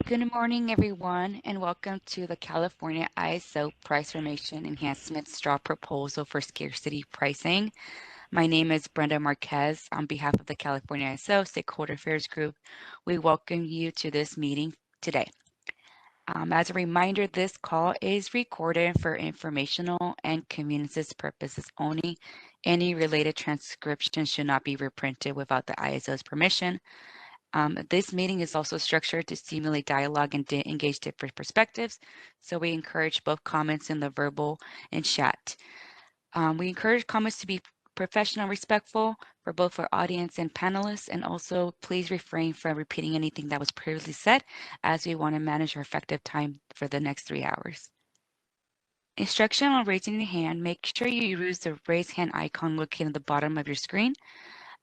Good morning, everyone, and welcome to the California ISO Price Formation Enhancement Straw Proposal for Scarcity Pricing. My name is Brenda Marquez. On behalf of the California ISO Stakeholder Affairs Group, we welcome you to this meeting today. As a reminder, this call is recorded for informational and convenience purposes only. Any related transcription should not be reprinted without the ISO's permission. This meeting is also structured to stimulate dialogue and engage different perspectives, so we encourage both comments in the verbal and chat. We encourage comments to be professional and respectful for both our audience and panelists, and also please refrain from repeating anything that was previously said, as we want to manage our effective time for the next 3 hours. Instruction on raising your hand: make sure you use the raise hand icon located at the bottom of your screen.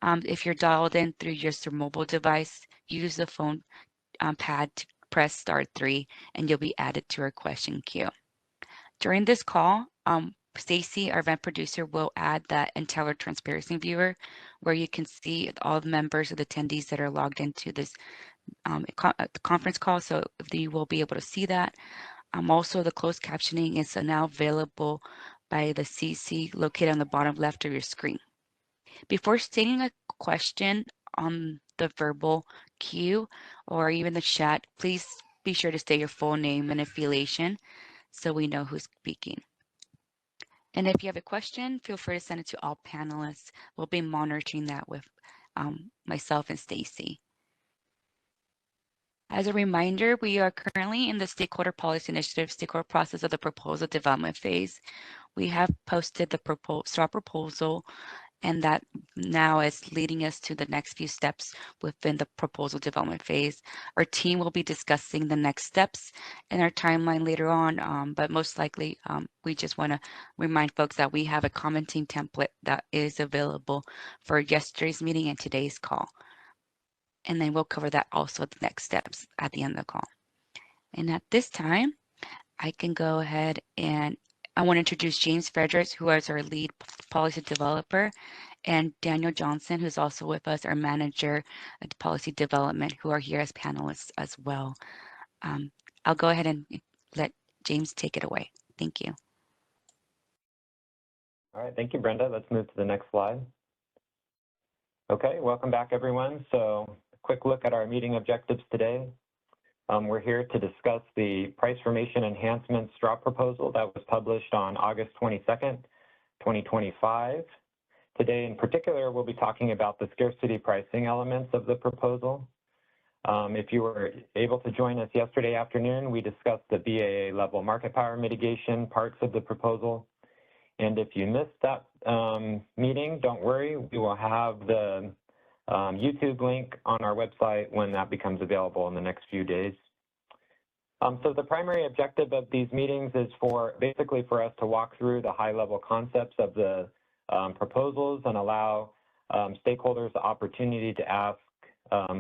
If you're dialed in through your mobile device, use the phone pad to press *3 and you'll be added to our question queue. During this call, Stacy, our event producer, will add that entire transparency viewer where you can see all the members of the attendees that are logged into this conference call, so you will be able to see that. Also, the closed captioning is now available by the CC located on the bottom left of your screen. Before stating a question on the verbal queue or even the chat, please be sure to state your full name and affiliation so we know who's speaking. And if you have a question, feel free to send it to all panelists. We'll be monitoring that with myself and Stacy. As a reminder, we are currently in the Stakeholder Policy Initiative stakeholder process of the proposal development phase. We have posted the straw proposal, and that now is leading us to the next few steps within the proposal development phase. Our team will be discussing the next steps in our timeline later on, but most likely we just want to remind folks that we have a commenting template that is available for yesterday's meeting and today's call. And then we'll cover that also the next steps at the end of the call. And at this time, I can go ahead and I want to introduce James Fredericks, who is our lead policy developer, and Daniel Johnson, who's also with us, our manager of policy development, who are here as panelists as well. I'll go ahead and let James take it away. Thank you. All right, thank you, Brenda. Let's move to the next slide. Okay, welcome back, everyone. So a quick look at our meeting objectives today. We're here to discuss the price formation enhancement straw proposal that was published on August 22nd, 2025. Today in particular, we'll be talking about the scarcity pricing elements of the proposal. If you were able to join us yesterday afternoon, we discussed the BAA level market power mitigation parts of the proposal. And if you missed that meeting, don't worry, we will have the YouTube link on our website when that becomes available in the next few days. So the primary objective of these meetings is basically for us to walk through the high-level concepts of the proposals and allow stakeholders the opportunity to ask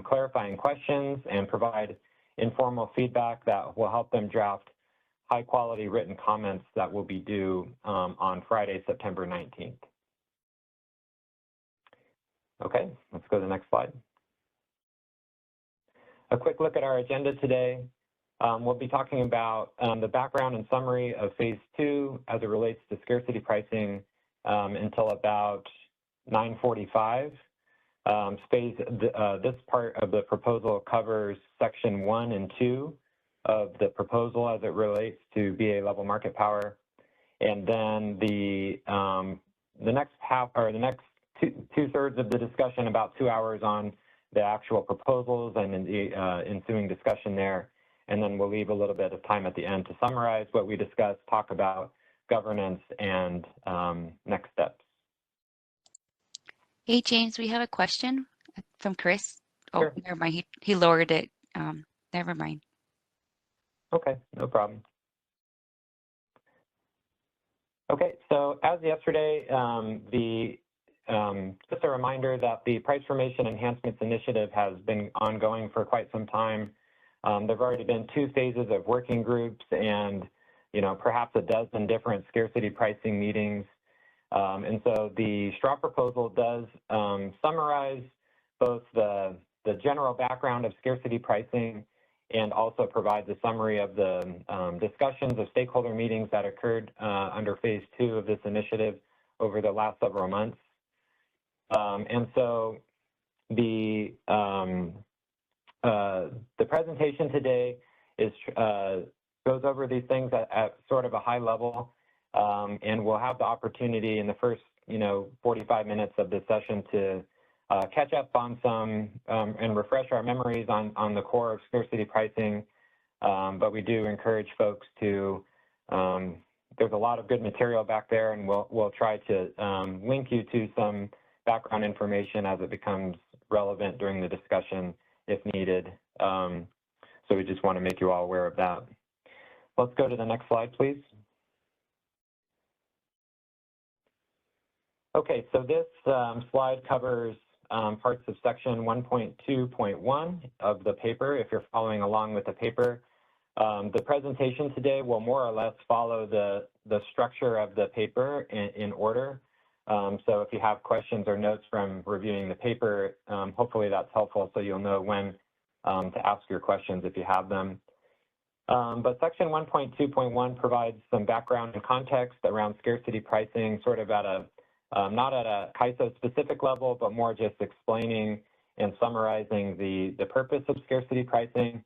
clarifying questions and provide informal feedback that will help them draft high-quality written comments that will be due on Friday, September 19th. Okay, let's go to the next slide. A quick look at our agenda today. We'll be talking about the background and summary of Phase 2 as it relates to scarcity pricing until about 9:45. This part of the proposal covers Section 1 and 2 of the proposal as it relates to BA level market power. And then the next half, or the next two-thirds of the discussion, about 2 hours on the actual proposals and in the ensuing discussion there. And then we'll leave a little bit of time at the end to summarize what we discussed, talk about governance and next steps. Hey, James, we have a question from Chris. Oh, sure. Never mind. He lowered it. Never mind. Okay, no problem. Okay, so as yesterday, just a reminder that the Price Formation Enhancements Initiative has been ongoing for quite some time. There have already been 2 phases of working groups and, perhaps a dozen different scarcity pricing meetings. And so the straw proposal does summarize both the general background of scarcity pricing and also provides a summary of the discussions of stakeholder meetings that occurred under phase 2 of this initiative over the last several months. And so the presentation today is goes over these things at sort of a high level, and we'll have the opportunity in the first 45 minutes of this session to catch up on some and refresh our memories on the core of scarcity pricing. But we do encourage folks to, there's a lot of good material back there, and we'll try to link you to some background information as it becomes relevant during the discussion if needed. So we just want to make you all aware of that. Let's go to the next slide, please. Okay, so this slide covers parts of section 1.2.1 of the paper, if you're following along with the paper. The presentation today will more or less follow the structure of the paper in order. So if you have questions or notes from reviewing the paper, hopefully that's helpful so you'll know when to ask your questions if you have them. But section 1.2.1 provides some background and context around scarcity pricing, sort of at a not at a CAISO specific level, but more just explaining and summarizing the purpose of scarcity pricing,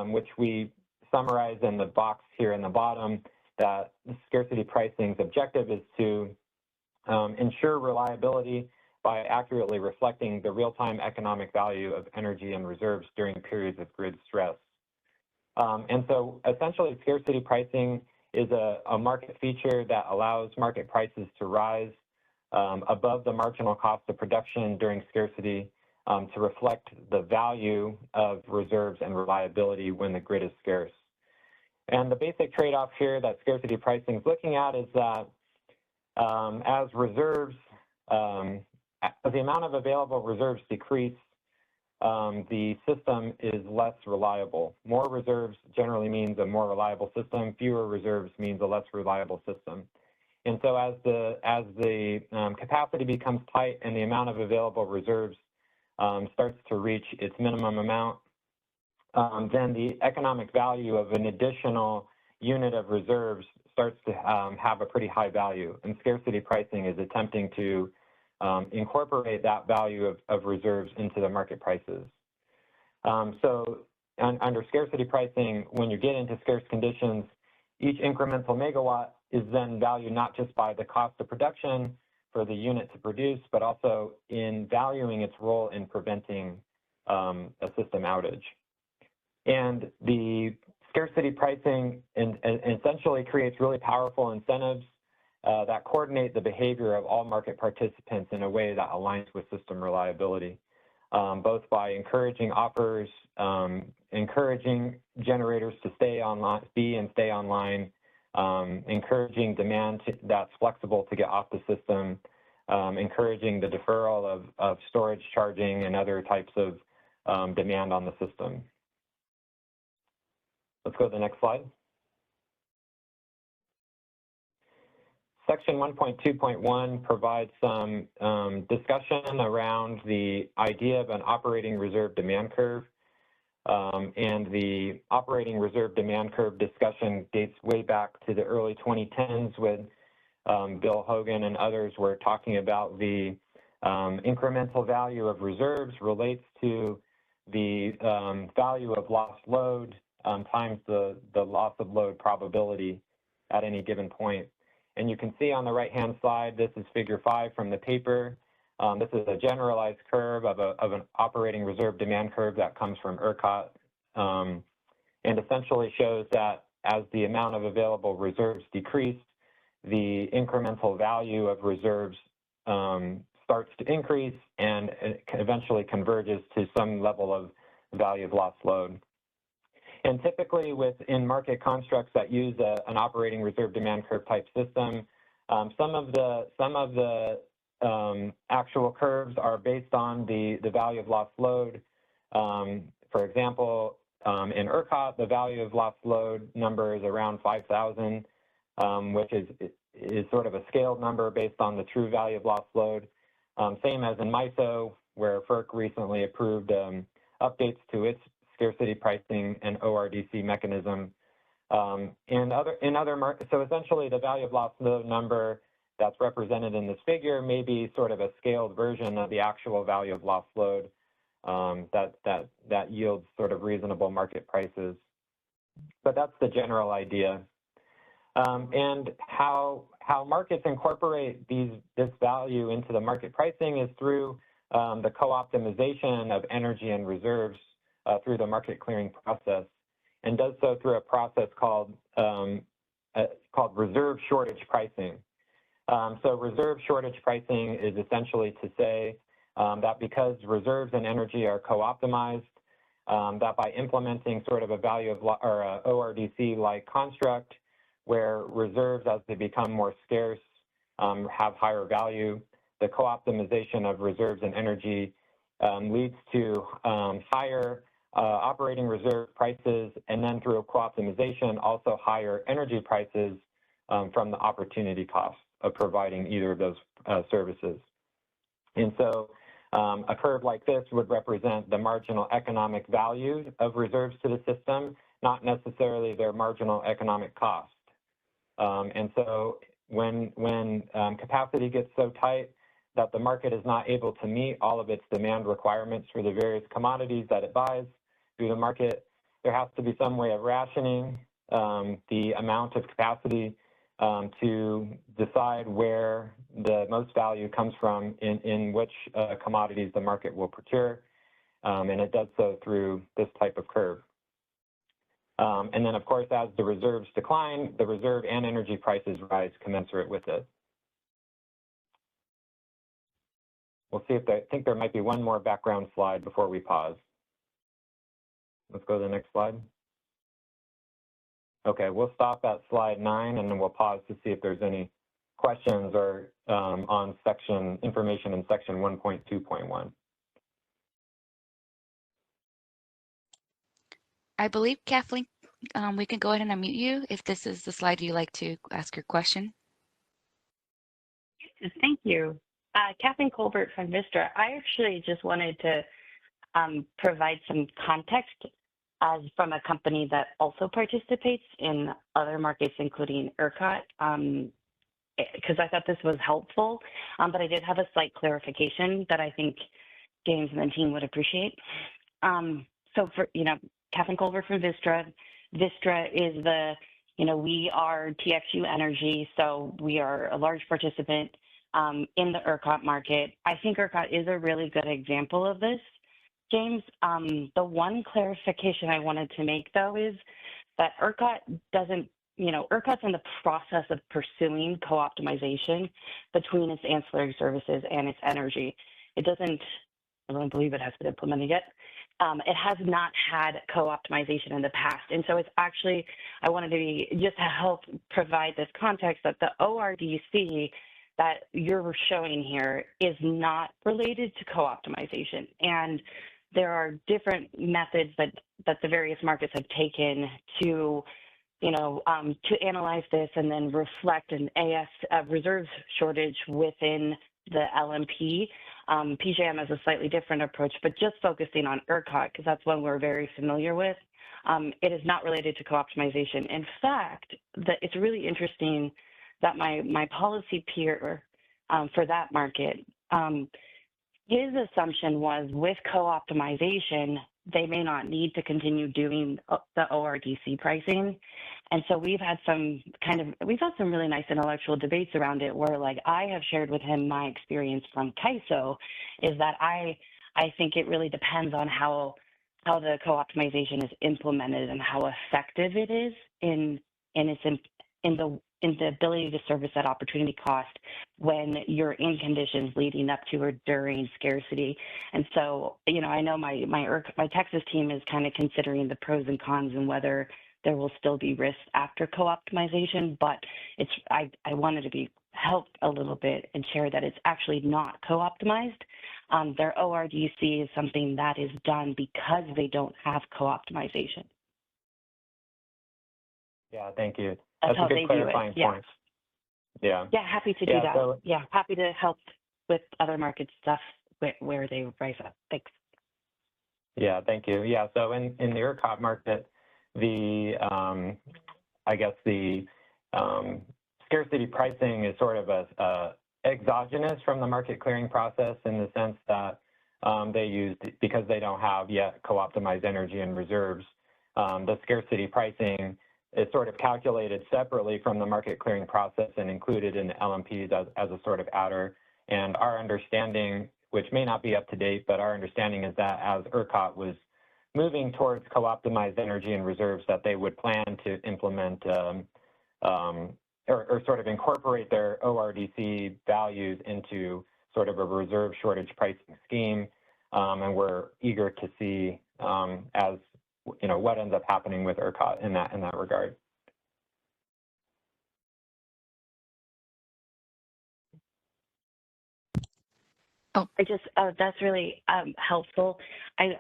which we summarize in the box here in the bottom, that scarcity pricing's objective is to ensure reliability by accurately reflecting the real-time economic value of energy and reserves during periods of grid stress. And so essentially scarcity pricing is a market feature that allows market prices to rise above the marginal cost of production during scarcity to reflect the value of reserves and reliability when the grid is scarce. And the basic trade-off here that scarcity pricing is looking at is that as reserves, as the amount of available reserves decrease, the system is less reliable. More reserves generally means a more reliable system. Fewer reserves means a less reliable system. And so as the capacity becomes tight and the amount of available reserves starts to reach its minimum amount, then the economic value of an additional unit of reserves starts to have a pretty high value. And scarcity pricing is attempting to incorporate that value of reserves into the market prices. So under scarcity pricing, when you get into scarce conditions, each incremental megawatt is then valued not just by the cost of production for the unit to produce, but also in valuing its role in preventing a system outage. And the scarcity pricing essentially creates really powerful incentives that coordinate the behavior of all market participants in a way that aligns with system reliability, both by encouraging offers, encouraging generators to stay online, encouraging demand that's flexible to get off the system, encouraging the deferral of storage charging and other types of demand on the system. Let's go to the next slide. Section 1.2.1 provides some discussion around the idea of an operating reserve demand curve. And the operating reserve demand curve discussion dates way back to the early 2010s when Bill Hogan and others were talking about the incremental value of reserves relates to the value of lost load times the loss of load probability at any given point. And you can see on the right-hand side, this is figure 5 from the paper. This is a generalized curve of an operating reserve demand curve that comes from ERCOT, and essentially shows that as the amount of available reserves decrease, the incremental value of reserves starts to increase and it eventually converges to some level of value of lost load. And typically within market constructs that use an operating reserve demand curve type system, some of the actual curves are based on the value of lost load. For example, in ERCOT, the value of lost load number is around 5,000, which is sort of a scaled number based on the true value of lost load. Same as in MISO, where FERC recently approved updates to its scarcity pricing and ORDC mechanism. In other markets, so essentially the value of lost load number that's represented in this figure may be sort of a scaled version of the actual value of lost load that yields sort of reasonable market prices. But that's the general idea. And how markets incorporate this value into the market pricing is through the co-optimization of energy and reserves through the market clearing process, and does so through a process called reserve shortage pricing. So reserve shortage pricing is essentially to say that because reserves and energy are co-optimized, that by implementing sort of a value of or a ORDC-like construct, where reserves, as they become more scarce, have higher value, the co-optimization of reserves and energy leads to higher operating reserve prices, and then through co-optimization, also higher energy prices from the opportunity cost of providing either of those services. And so a curve like this would represent the marginal economic value of reserves to the system, not necessarily their marginal economic cost. And so when capacity gets so tight that the market is not able to meet all of its demand requirements for the various commodities that it buys through the market, there has to be some way of rationing the amount of capacity to decide where the most value comes from in which commodities the market will procure, and it does so through this type of curve. And then, of course, as the reserves decline, the reserve and energy prices rise commensurate with it. We'll see if I think there might be one more background slide before we pause. Let's go to the next slide. Okay, we'll stop at slide 9, and then we'll pause to see if there's any questions or on section information in section 1.2.1. I believe, Kathleen, we can go ahead and unmute you if this is the slide you'd like to ask your question. Thank you. Kathleen Colbert from Vistra. I actually just wanted to provide some context as from a company that also participates in other markets, including ERCOT, because I thought this was helpful, but I did have a slight clarification that I think James and the team would appreciate. So for, Kathleen Colbert from Vistra. Vistra is we are TXU Energy, so we are a large participant in the ERCOT market. I think ERCOT is a really good example of this. James, the one clarification I wanted to make, though, is that ERCOT doesn't, ERCOT's in the process of pursuing co-optimization between its ancillary services and its energy. I don't believe it has been implemented yet. It has not had co-optimization in the past. And so it's actually, I wanted to just to help provide this context that the ORDC that you're showing here is not related to co-optimization. And there are different methods that the various markets have taken to, to analyze this and then reflect an reserves shortage within the LMP. PJM has a slightly different approach, but just focusing on ERCOT, because that's one we're very familiar with, it is not related to co-optimization. In fact, it's really interesting that my policy peer for that market, his assumption was with co-optimization, they may not need to continue doing the ORDC pricing. And so we've had some really nice intellectual debates around it where, like, I have shared with him my experience from CAISO is that I think it really depends on how the co-optimization is implemented and how effective it is in the ability to service that opportunity cost when you're in conditions leading up to or during scarcity. And so, I know my Texas team is kind of considering the pros and cons and whether there will still be risks after co-optimization, but I wanted to be helped a little bit and share that it's actually not co-optimized. Their ORDC is something that is done because they don't have co-optimization. Yeah, thank you. That's a good clarifying point. Yeah. Yeah, happy to do that. So, happy to help with other market stuff where they rise up. Thanks. Yeah, thank you. Yeah, so in the ERCOT market, the I guess the scarcity pricing is sort of a exogenous from the market clearing process in the sense that they used, because they don't have yet co-optimized energy and reserves, the scarcity pricing is sort of calculated separately from the market clearing process and included in the LMPs as a sort of adder. And our understanding, which may not be up to date, but our understanding is that as ERCOT was moving towards co-optimized energy and reserves, that they would plan to implement or sort of incorporate their ORDC values into sort of a reserve shortage pricing scheme. And we're eager to see as what ends up happening with ERCOT in that regard. Oh, that's really helpful.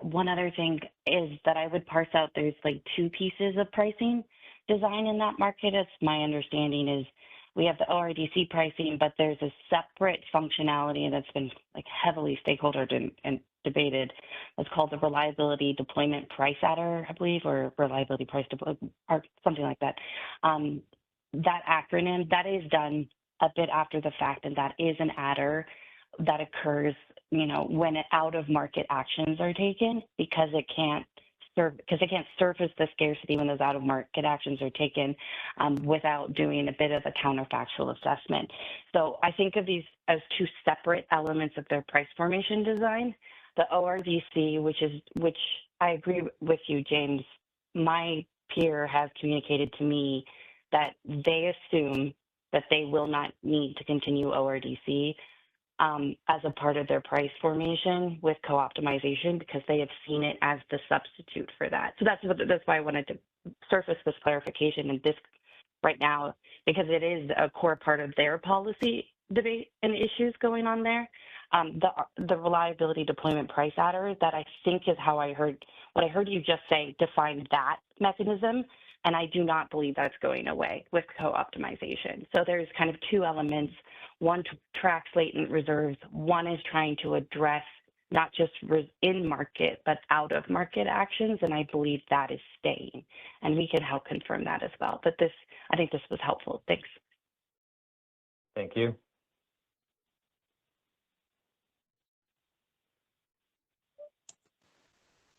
One other thing is that I would parse out there's like two pieces of pricing design in that market. As my understanding is we have the ORDC pricing, but there's a separate functionality that's been like heavily stakeholdered and debated. It's called the Reliability Deployment Price Adder, I believe, or Reliability Price Deployment, or something like that. That acronym, that is done a bit after the fact, and that is an adder that occurs, when out of market actions are taken, because it can't surface the scarcity when those out of market actions are taken without doing a bit of a counterfactual assessment. So I think of these as two separate elements of their price formation design. The ORDC, which I agree with you, James, my peer has communicated to me that they assume that they will not need to continue ORDC as a part of their price formation with co-optimization, because they have seen it as the substitute for that. So that's why I wanted to surface this clarification in this right now, because it is a core part of their policy debate and issues going on there. The reliability deployment price adder, that I think is how what I heard you just say, define that mechanism. And I do not believe that's going away with co-optimization. So there's kind of two elements. One tracks latent reserves. One is trying to address not just in market, but out of market actions. And I believe that is staying. And we can help confirm that as well. But I think this was helpful. Thanks. Thank you.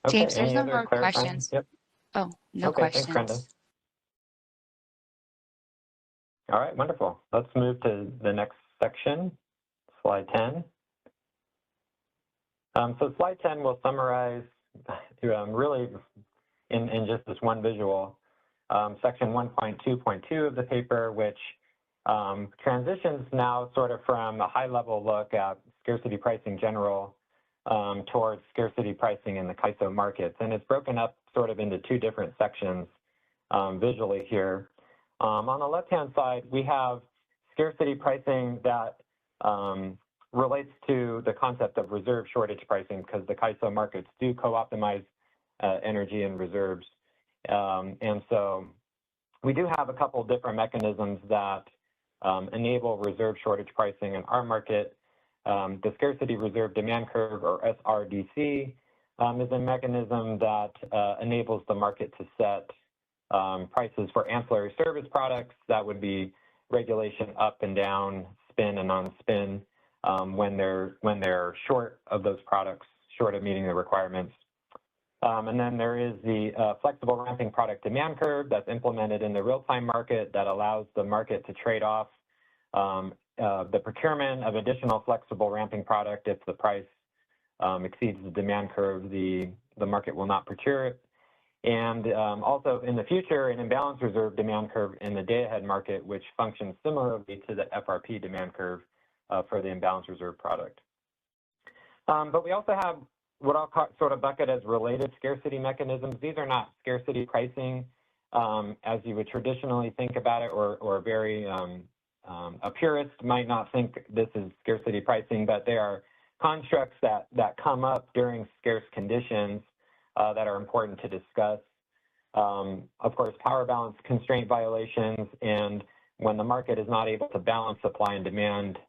Okay, James, there's any no other more clarifying? questions. Yep. Oh, no Okay, thanks, Brenda. questions. All right, wonderful. Let's move to the next section, slide 10. So slide 10 will summarize really in just this one visual, section 1.2.2 of the paper, which transitions now sort of from a high-level look at scarcity pricing general towards scarcity pricing in the CAISO markets. And it's broken up sort of into two different sections visually here. On the left-hand side, we have scarcity pricing that relates to the concept of reserve shortage pricing, because the CAISO markets do co-optimize energy and reserves. And so we do have a couple different mechanisms that enable reserve shortage pricing in our market. The Scarcity Reserve Demand Curve, or SRDC, is a mechanism that enables the market to set prices for ancillary service products. That would be regulation up and down, spin and non-spin, when they're short of those products, short of meeting the requirements. And then there is the flexible ramping product demand curve that's implemented in the real-time market that allows the market to trade off the procurement of additional flexible ramping product. If the price exceeds the demand curve, the market will not procure it. And also in the future, an imbalance reserve demand curve in the day-ahead market, which functions similarly to the FRP demand curve for the imbalance reserve product. But we also have what I'll sort of bucket as related scarcity mechanisms. These are not scarcity pricing as you would traditionally think about it, or very a purist might not think this is scarcity pricing, but they are constructs that come up during scarce conditions that are important to discuss. Of course, power balance constraint violations, and when the market is not able to balance supply and demand,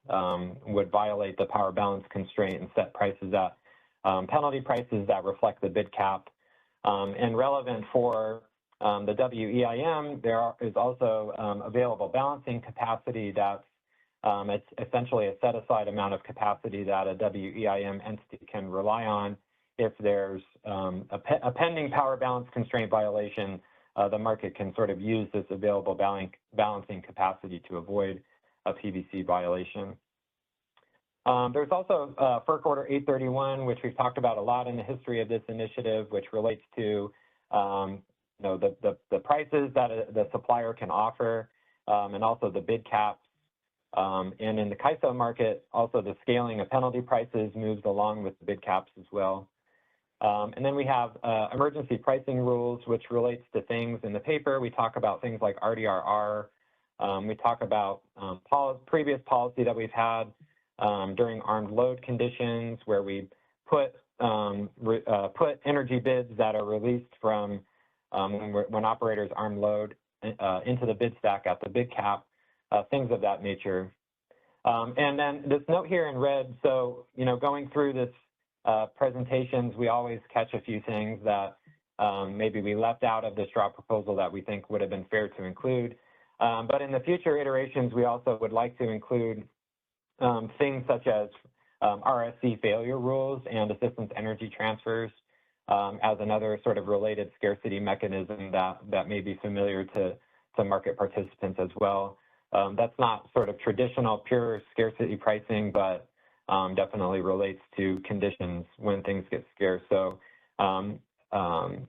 would violate the power balance constraint and set prices at penalty prices that reflect the bid cap. And relevant for the WEIM, there is also available balancing capacity that's it's essentially a set-aside amount of capacity that a WEIM entity can rely on. If there's a pending power balance constraint violation, the market can sort of use this available balancing capacity to avoid a PBC violation. There's also FERC Order 831, which we've talked about a lot in the history of this initiative, which relates to the prices that the supplier can offer, and also the bid caps. And in the CAISO market, also the scaling of penalty prices moves along with the bid caps as well. And then we have emergency pricing rules, which relates to things in the paper. We talk about things like RDRR. We talk about previous policy that we've had during armed load conditions, where we put energy bids that are released from when operators arm load into the bid stack at the bid cap, things of that nature. And then this note here in red, so, going through this presentations, we always catch a few things that maybe we left out of the straw proposal that we think would have been fair to include. But in the future iterations, we also would like to include things such as RSC failure rules and assistance energy transfers as another sort of related scarcity mechanism that may be familiar to market participants as well. That's not sort of traditional pure scarcity pricing, but definitely relates to conditions when things get scarce. So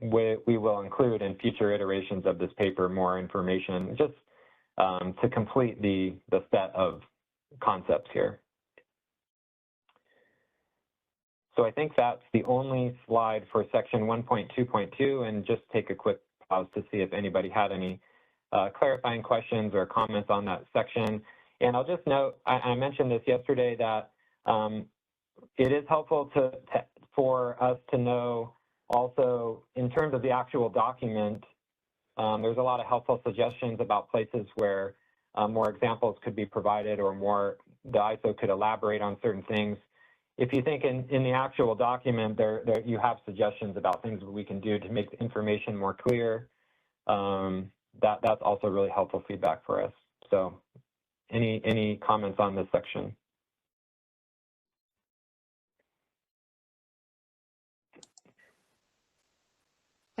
we will include in future iterations of this paper more information just to complete the set of concepts here. So I think that's the only slide for section 1.2.2, and just take a quick pause to see if anybody had any clarifying questions or comments on that section. And I'll just note, I mentioned this yesterday, that it is helpful for us to know also in terms of the actual document, there's a lot of helpful suggestions about places where more examples could be provided, or the ISO could elaborate on certain things. If you think in the actual document, there you have suggestions about things that we can do to make the information more clear, that's also really helpful feedback for us. So any comments on this section?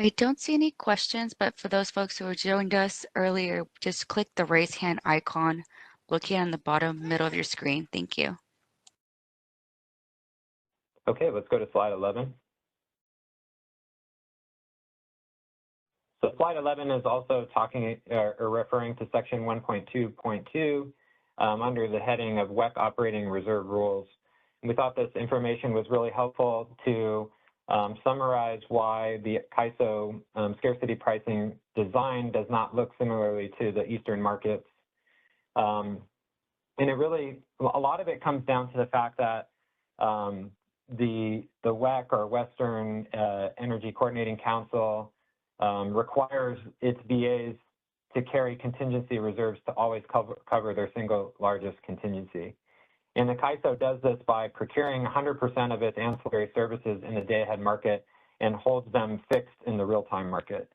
I don't see any questions, but for those folks who joined us earlier, just click the raise hand icon located on the bottom middle of your screen. Thank you. Okay, let's go to slide 11. So slide 11 is also talking or referring to section 1.2.2 under the heading of WEC operating reserve rules. And we thought this information was really helpful to summarize why the CAISO scarcity pricing design does not look similarly to the Eastern markets. And it really, a lot of it comes down to the fact that the WEC, or Western Energy Coordinating Council, requires its BAs to carry contingency reserves to always cover their single largest contingency. And the CAISO does this by procuring 100% of its ancillary services in the day-ahead market and holds them fixed in the real-time market.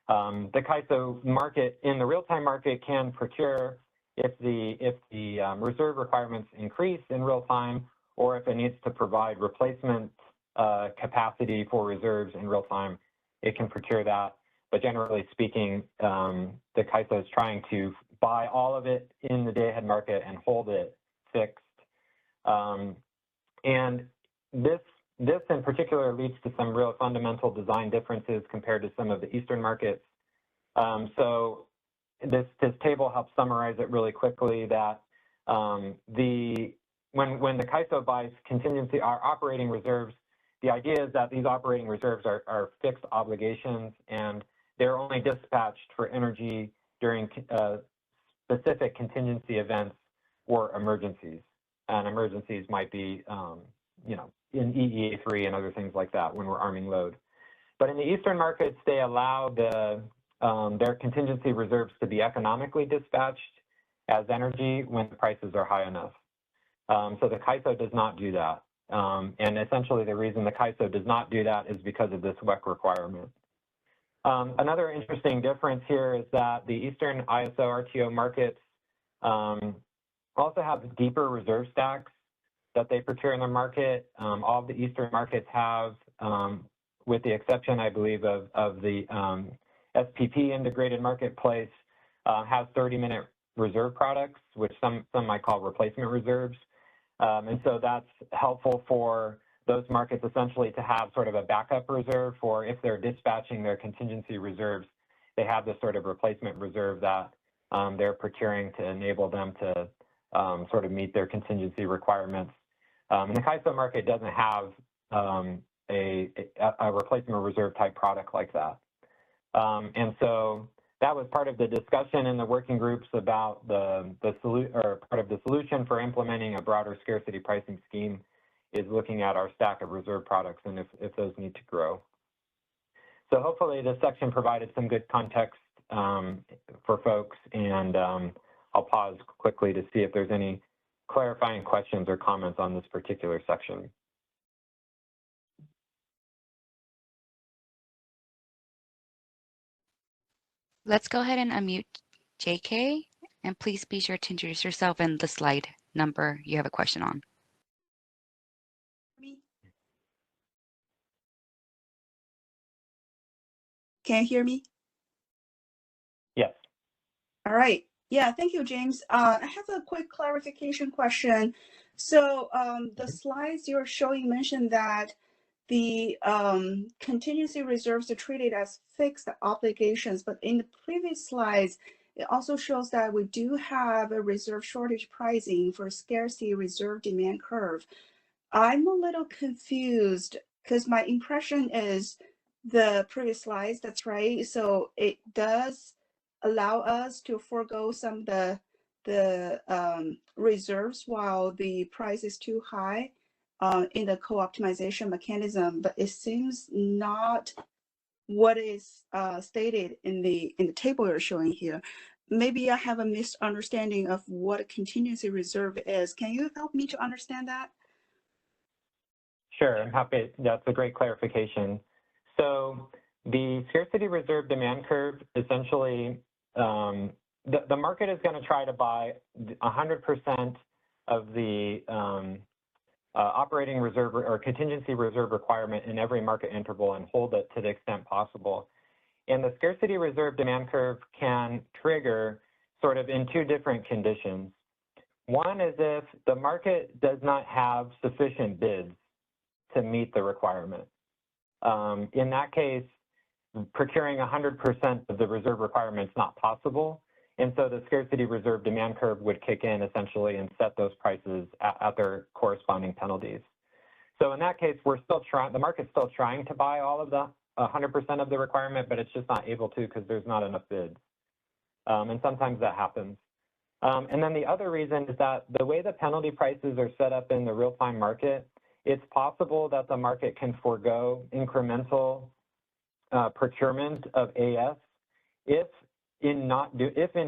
The CAISO market, in the real-time market, can procure if the reserve requirements increase in real time, or if it needs to provide replacement capacity for reserves in real time, it can procure that. But generally speaking, the CAISO is trying to buy all of it in the day-ahead market and hold it fixed. And this in particular leads to some real fundamental design differences compared to some of the Eastern markets. So this table helps summarize it really quickly, that when the CAISO buys contingency, our operating reserves, the idea is that these operating reserves are fixed obligations, and they're only dispatched for energy during specific contingency events or emergencies. And emergencies might be, in EEA3 and other things like that when we're arming load. But in the Eastern markets, they allow their contingency reserves to be economically dispatched as energy when the prices are high enough. So the CAISO does not do that. And essentially the reason the CAISO does not do that is because of this WEC requirement. Another interesting difference here is that the Eastern ISO RTO markets also have deeper reserve stacks that they procure in the market. All of the Eastern markets have, with the exception, I believe, of the SPP integrated marketplace, has 30-minute reserve products, which some might call replacement reserves. And so that's helpful for those markets essentially to have sort of a backup reserve for if they're dispatching their contingency reserves, they have this sort of replacement reserve that they're procuring to enable them to sort of meet their contingency requirements. And the CAISO market doesn't have a replacement reserve type product like that. And so that was part of the discussion in the working groups about part of the solution for implementing a broader scarcity pricing scheme is looking at our stack of reserve products and if those need to grow. So hopefully this section provided some good context for folks, and I'll pause quickly to see if there's any clarifying questions or comments on this particular section. Let's go ahead and unmute JK, and please be sure to introduce yourself and the slide number you have a question on. Can you hear me? Yes. All right. Yeah, thank you, James. I have a quick clarification question. So the slides you're showing mentioned that the contingency reserves are treated as fixed obligations, but in the previous slides, it also shows that we do have a reserve shortage pricing for scarcity reserve demand curve. I'm a little confused because my impression is the previous slides, that's right. So it does allow us to forego some of the reserves while the price is too high in the co-optimization mechanism, but it seems not what is stated in the table you're showing here. Maybe I have a misunderstanding of what a contingency reserve is. Can you help me to understand that? Sure, I'm happy. That's a great clarification. So the scarcity reserve demand curve, essentially, the market is going to try to buy 100% of the operating reserve or contingency reserve requirement in every market interval and hold it to the extent possible. And the scarcity reserve demand curve can trigger sort of in two different conditions. One is if the market does not have sufficient bids to meet the requirement. In that case, procuring 100% of the reserve requirement is not possible. And so the scarcity reserve demand curve would kick in essentially and set those prices at their corresponding penalties. So in that case, we're still trying, the market's still trying to buy all of the 100% of the requirement, but it's just not able to because there's not enough bids. And sometimes that happens. And then the other reason is that the way the penalty prices are set up in the real-time market, it's possible that the market can forego incremental procurement of AS if in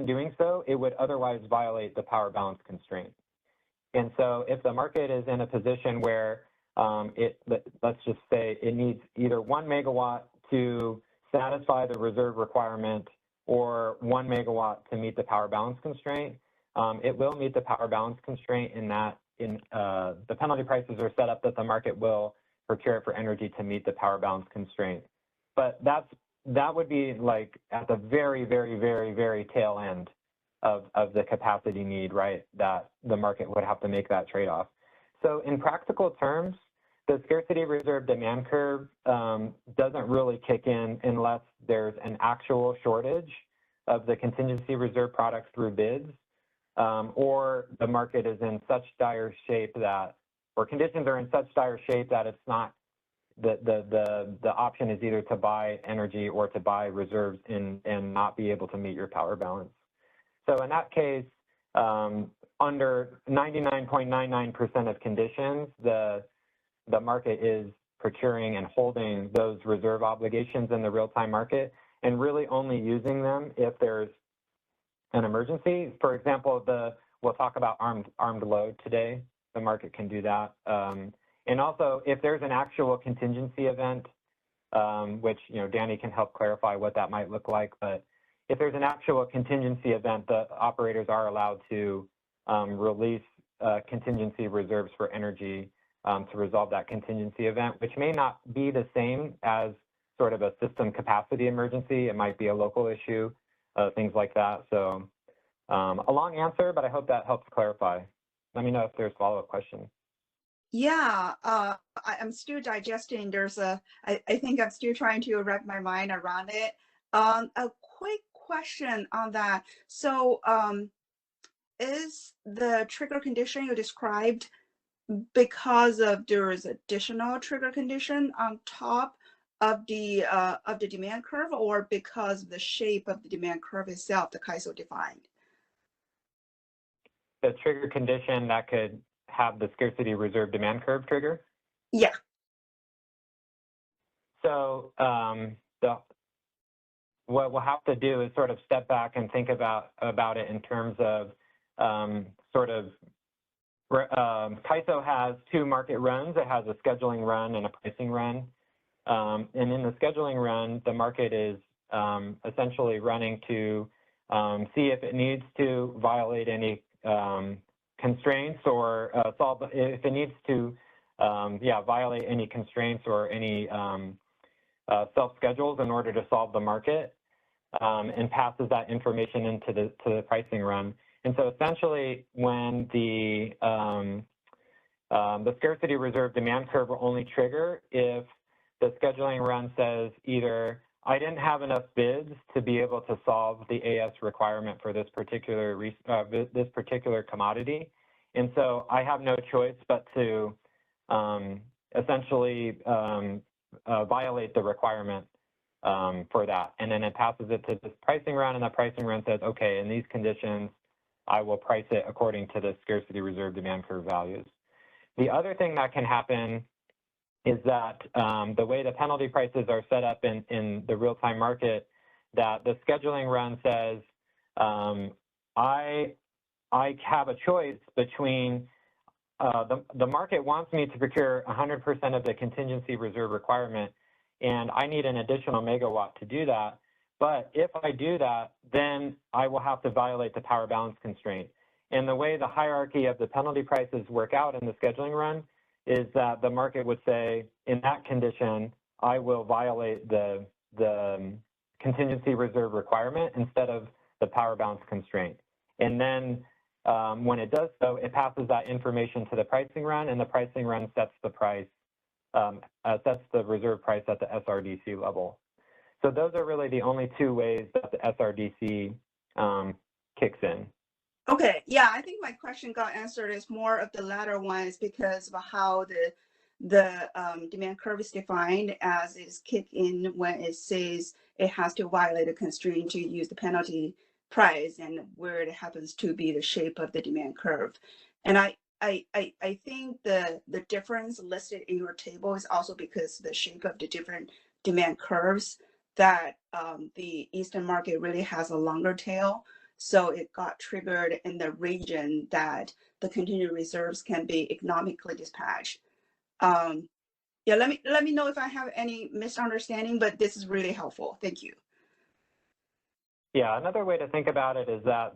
doing so, it would otherwise violate the power balance constraint. And so if the market is in a position where let's just say it needs either 1 megawatt to satisfy the reserve requirement or 1 megawatt to meet the power balance constraint, it will meet the power balance constraint in that the penalty prices are set up that the market will procure for energy to meet the power balance constraint. But that would be like at the very, very, very, very tail end of the capacity need, right, that the market would have to make that trade-off. So in practical terms, the scarcity reserve demand curve doesn't really kick in unless there's an actual shortage of the contingency reserve products through bids, or the market is in such dire shape that, or conditions are in such dire shape that it's not, the option is either to buy energy or to buy reserves and not be able to meet your power balance. So in that case, under 99.99% of conditions, the market is procuring and holding those reserve obligations in the real-time market and really only using them if there's an emergency. For example, we'll talk about armed load today. The market can do that. And also, if there's an actual contingency event, which, Danny can help clarify what that might look like, but if there's an actual contingency event, the operators are allowed to release contingency reserves for energy to resolve that contingency event, which may not be the same as sort of a system capacity emergency. It might be a local issue, things like that. So a long answer, but I hope that helps clarify. Let me know if there's follow-up questions. Yeah, I'm still digesting. I think I'm still trying to wrap my mind around it. A quick question on that. So, is the trigger condition you described because of there is additional trigger condition on top of the demand curve, or because of the shape of the demand curve itself, the KISO defined? The trigger condition that could have the scarcity reserve demand curve trigger? Yeah. So what we'll have to do is sort of step back and think about it in terms of KISO has two market runs. It has a scheduling run and a pricing run. And in the scheduling run, the market is essentially running to see if it needs to violate any constraints or if it needs to violate any constraints or any self-schedules in order to solve the market, and passes that information into the pricing run. And so essentially, when the scarcity reserve demand curve will only trigger if the scheduling run says either I didn't have enough bids to be able to solve the AS requirement for this particular commodity, and so I have no choice but to essentially violate the requirement for that. And then it passes it to this pricing run, and the pricing run says, okay, in these conditions, I will price it according to the scarcity reserve demand curve values. The other thing that can happen is that the way the penalty prices are set up in the real-time market, that the scheduling run says, I have a choice between the market wants me to procure 100% of the contingency reserve requirement, and I need an additional megawatt to do that. But if I do that, then I will have to violate the power balance constraint. And the way the hierarchy of the penalty prices work out in the scheduling run is that the market would say, in that condition, I will violate the contingency reserve requirement instead of the power balance constraint. And then when it does so, it passes that information to the pricing run, and the pricing run sets the price, sets the reserve price at the SRDC level. So those are really the only two ways that the SRDC kicks in. Okay, yeah, I think my question got answered. Is more of the latter one is because of how the demand curve is defined, as it is kicked in when it says it has to violate a constraint to use the penalty price, and where it happens to be the shape of the demand curve. And I think the difference listed in your table is also because the shape of the different demand curves, that the Eastern market really has a longer tail. So it got triggered in the region that the contingent reserves can be economically dispatched. Yeah, let me know if I have any misunderstanding, but this is really helpful. Thank you. Yeah, another way to think about it is that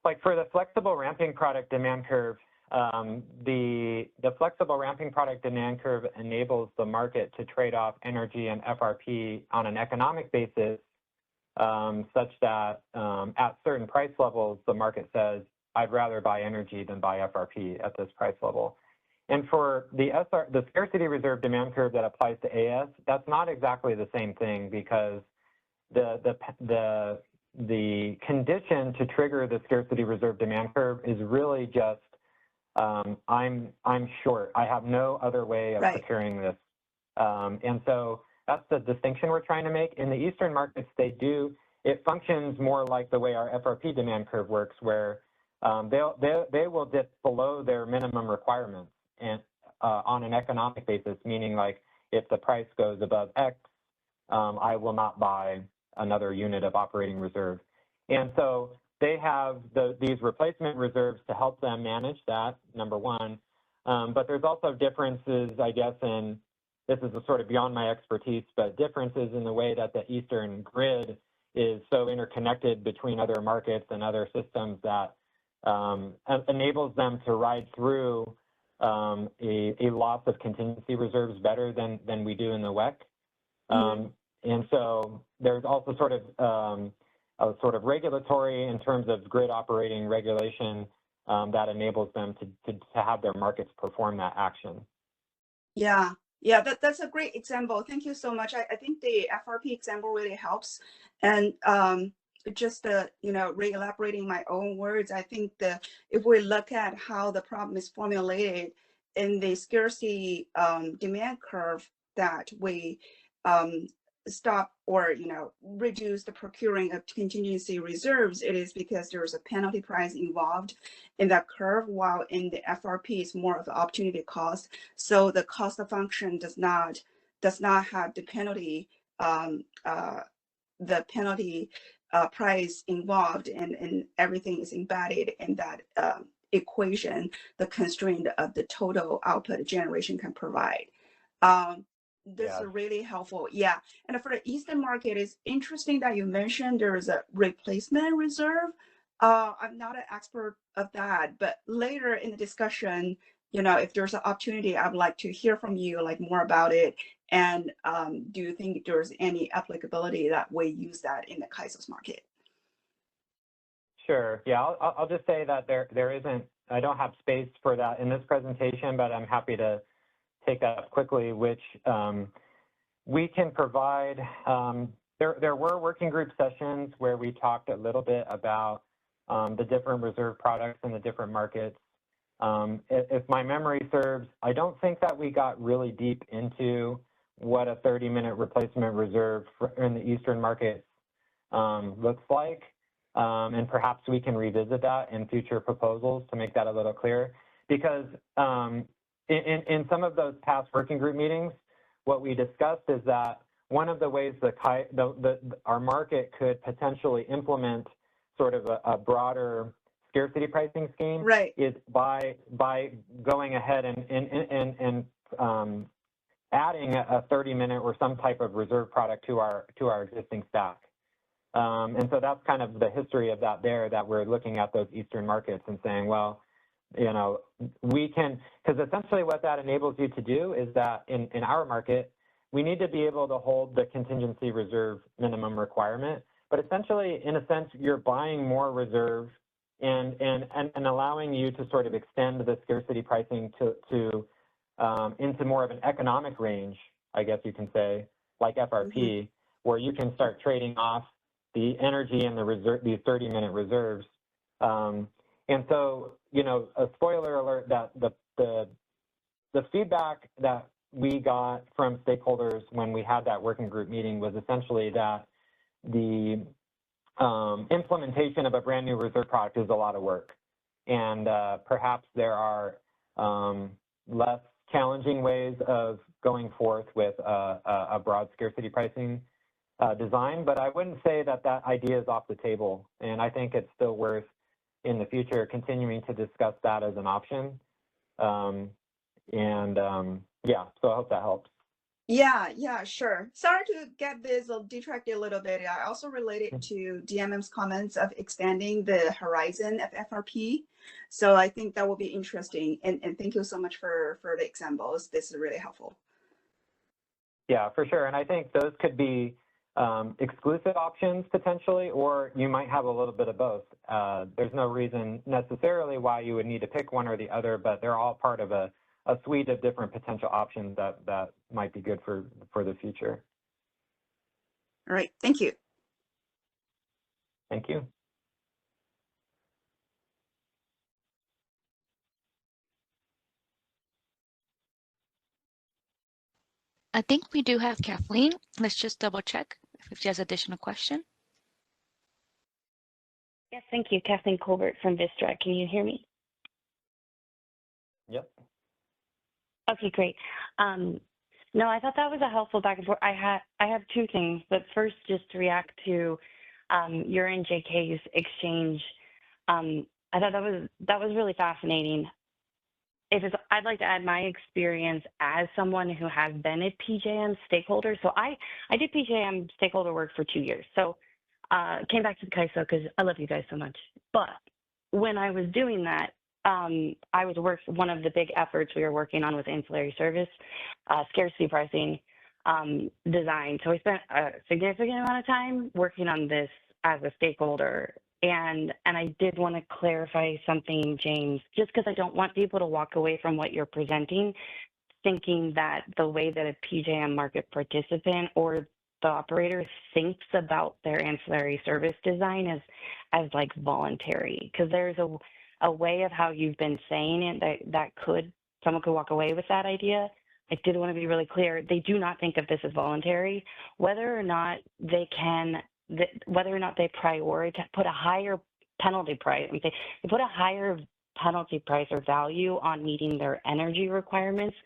like for the flexible ramping product demand curve, the flexible ramping product demand curve enables the market to trade off energy and FRP on an economic basis, such that at certain price levels, the market says, I'd rather buy energy than buy FRP at this price level. And for the scarcity reserve demand curve that applies to AS, that's not exactly the same thing, because the condition to trigger the scarcity reserve demand curve is really just I'm short. I have no other way of procuring this, and so that's the distinction we're trying to make. In the Eastern markets, it functions more like the way our FRP demand curve works, where they will dip below their minimum requirements and on an economic basis, meaning like if the price goes above X, I will not buy another unit of operating reserve. And so they have these replacement reserves to help them manage that, number one. But there's also differences, I guess, in, this is sort of beyond my expertise, but differences in the way that the Eastern grid is so interconnected between other markets and other systems that enables them to ride through a loss of contingency reserves better than we do in the WEC. And so there's also sort of a sort of regulatory in terms of grid operating regulation that enables them to have their markets perform that action. Yeah, yeah, that's a great example. Thank you so much. I think the FRP example really helps. And just re-elaborating my own words, I think if we look at how the problem is formulated in the scarcity demand curve, that we stop or reduce the procuring of contingency reserves, it is because there's a penalty price involved in that curve, while in the FRP is more of an opportunity cost. So the cost of function does not have the penalty price involved, and everything is embedded in that equation, the constraint of the total output generation can provide. This is really helpful. Yeah. And for the Eastern market, it's interesting that you mentioned there is a replacement reserve. I'm not an expert of that, but later in the discussion, if there's an opportunity, I'd like to hear from you like more about it. And do you think there's any applicability that we use that in the CAISO's market? Sure. Yeah, I'll just say that there isn't, I don't have space for that in this presentation, but I'm happy to take that up quickly, which we can provide. There were working group sessions where we talked a little bit about the different reserve products in the different markets. If my memory serves, I don't think that we got really deep into what a 30-minute replacement reserve in the Eastern markets looks like. And perhaps we can revisit that in future proposals to make that a little clearer. Because in some of those past working group meetings, what we discussed is that one of the ways our market could potentially implement sort of a broader scarcity pricing scheme is by going ahead and adding a 30-minute or some type of reserve product to our existing stack. And so that's kind of the history of that that we're looking at those Eastern markets and saying, well, we can, because essentially what that enables you to do is that in our market, we need to be able to hold the contingency reserve minimum requirement, but essentially, in a sense, you're buying more reserve and allowing you to sort of extend the scarcity pricing to into more of an economic range, I guess you can say, like FRP, where you can start trading off the energy and these 30-minute reserves. And so, a spoiler alert that the feedback that we got from stakeholders when we had that working group meeting was essentially that the implementation of a brand new reserve product is a lot of work. And perhaps there are less challenging ways of going forth with a broad scarcity pricing design, but I wouldn't say that idea is off the table. And I think it's still worth, in the future, continuing to discuss that as an option. Yeah, so I hope that helps. Yeah, sure. Sorry to get this detracted a little bit. I also related to DMM's comments of extending the horizon of FRP. So I think that will be interesting. And thank you so much for the examples. This is really helpful. Yeah, for sure. And I think those could be exclusive options potentially, or you might have a little bit of both. There's no reason necessarily why you would need to pick one or the other, but they're all part of a suite of different potential options that might be good for the future. All right, thank you. Thank you. I think we do have Kathleen. Let's just double check if she has additional question. Yes, thank you. Kathleen Colbert from Vistra. Can you hear me? Yep. Okay, great. No, I thought that was a helpful back and forth. I have two things, but first, just to react to your and JK's exchange, I thought that was really fascinating. I'd like to add my experience as someone who has been a PJM stakeholder. So I did PJM stakeholder work for 2 years. So came back to the CAISO because I love you guys so much. But when I was doing that, one of the big efforts we were working on was ancillary service, scarcity pricing design. So we spent a significant amount of time working on this as a stakeholder. And I did want to clarify something, James, just because I don't want people to walk away from what you're presenting thinking that the way that a PJM market participant or the operator thinks about their ancillary service design as like voluntary, because there's a way of how you've been saying it that someone could walk away with that idea. I did want to be really clear. They do not think of this as voluntary. Whether or not they prioritize, put a higher penalty price, they put a higher penalty price or value on meeting their energy requirements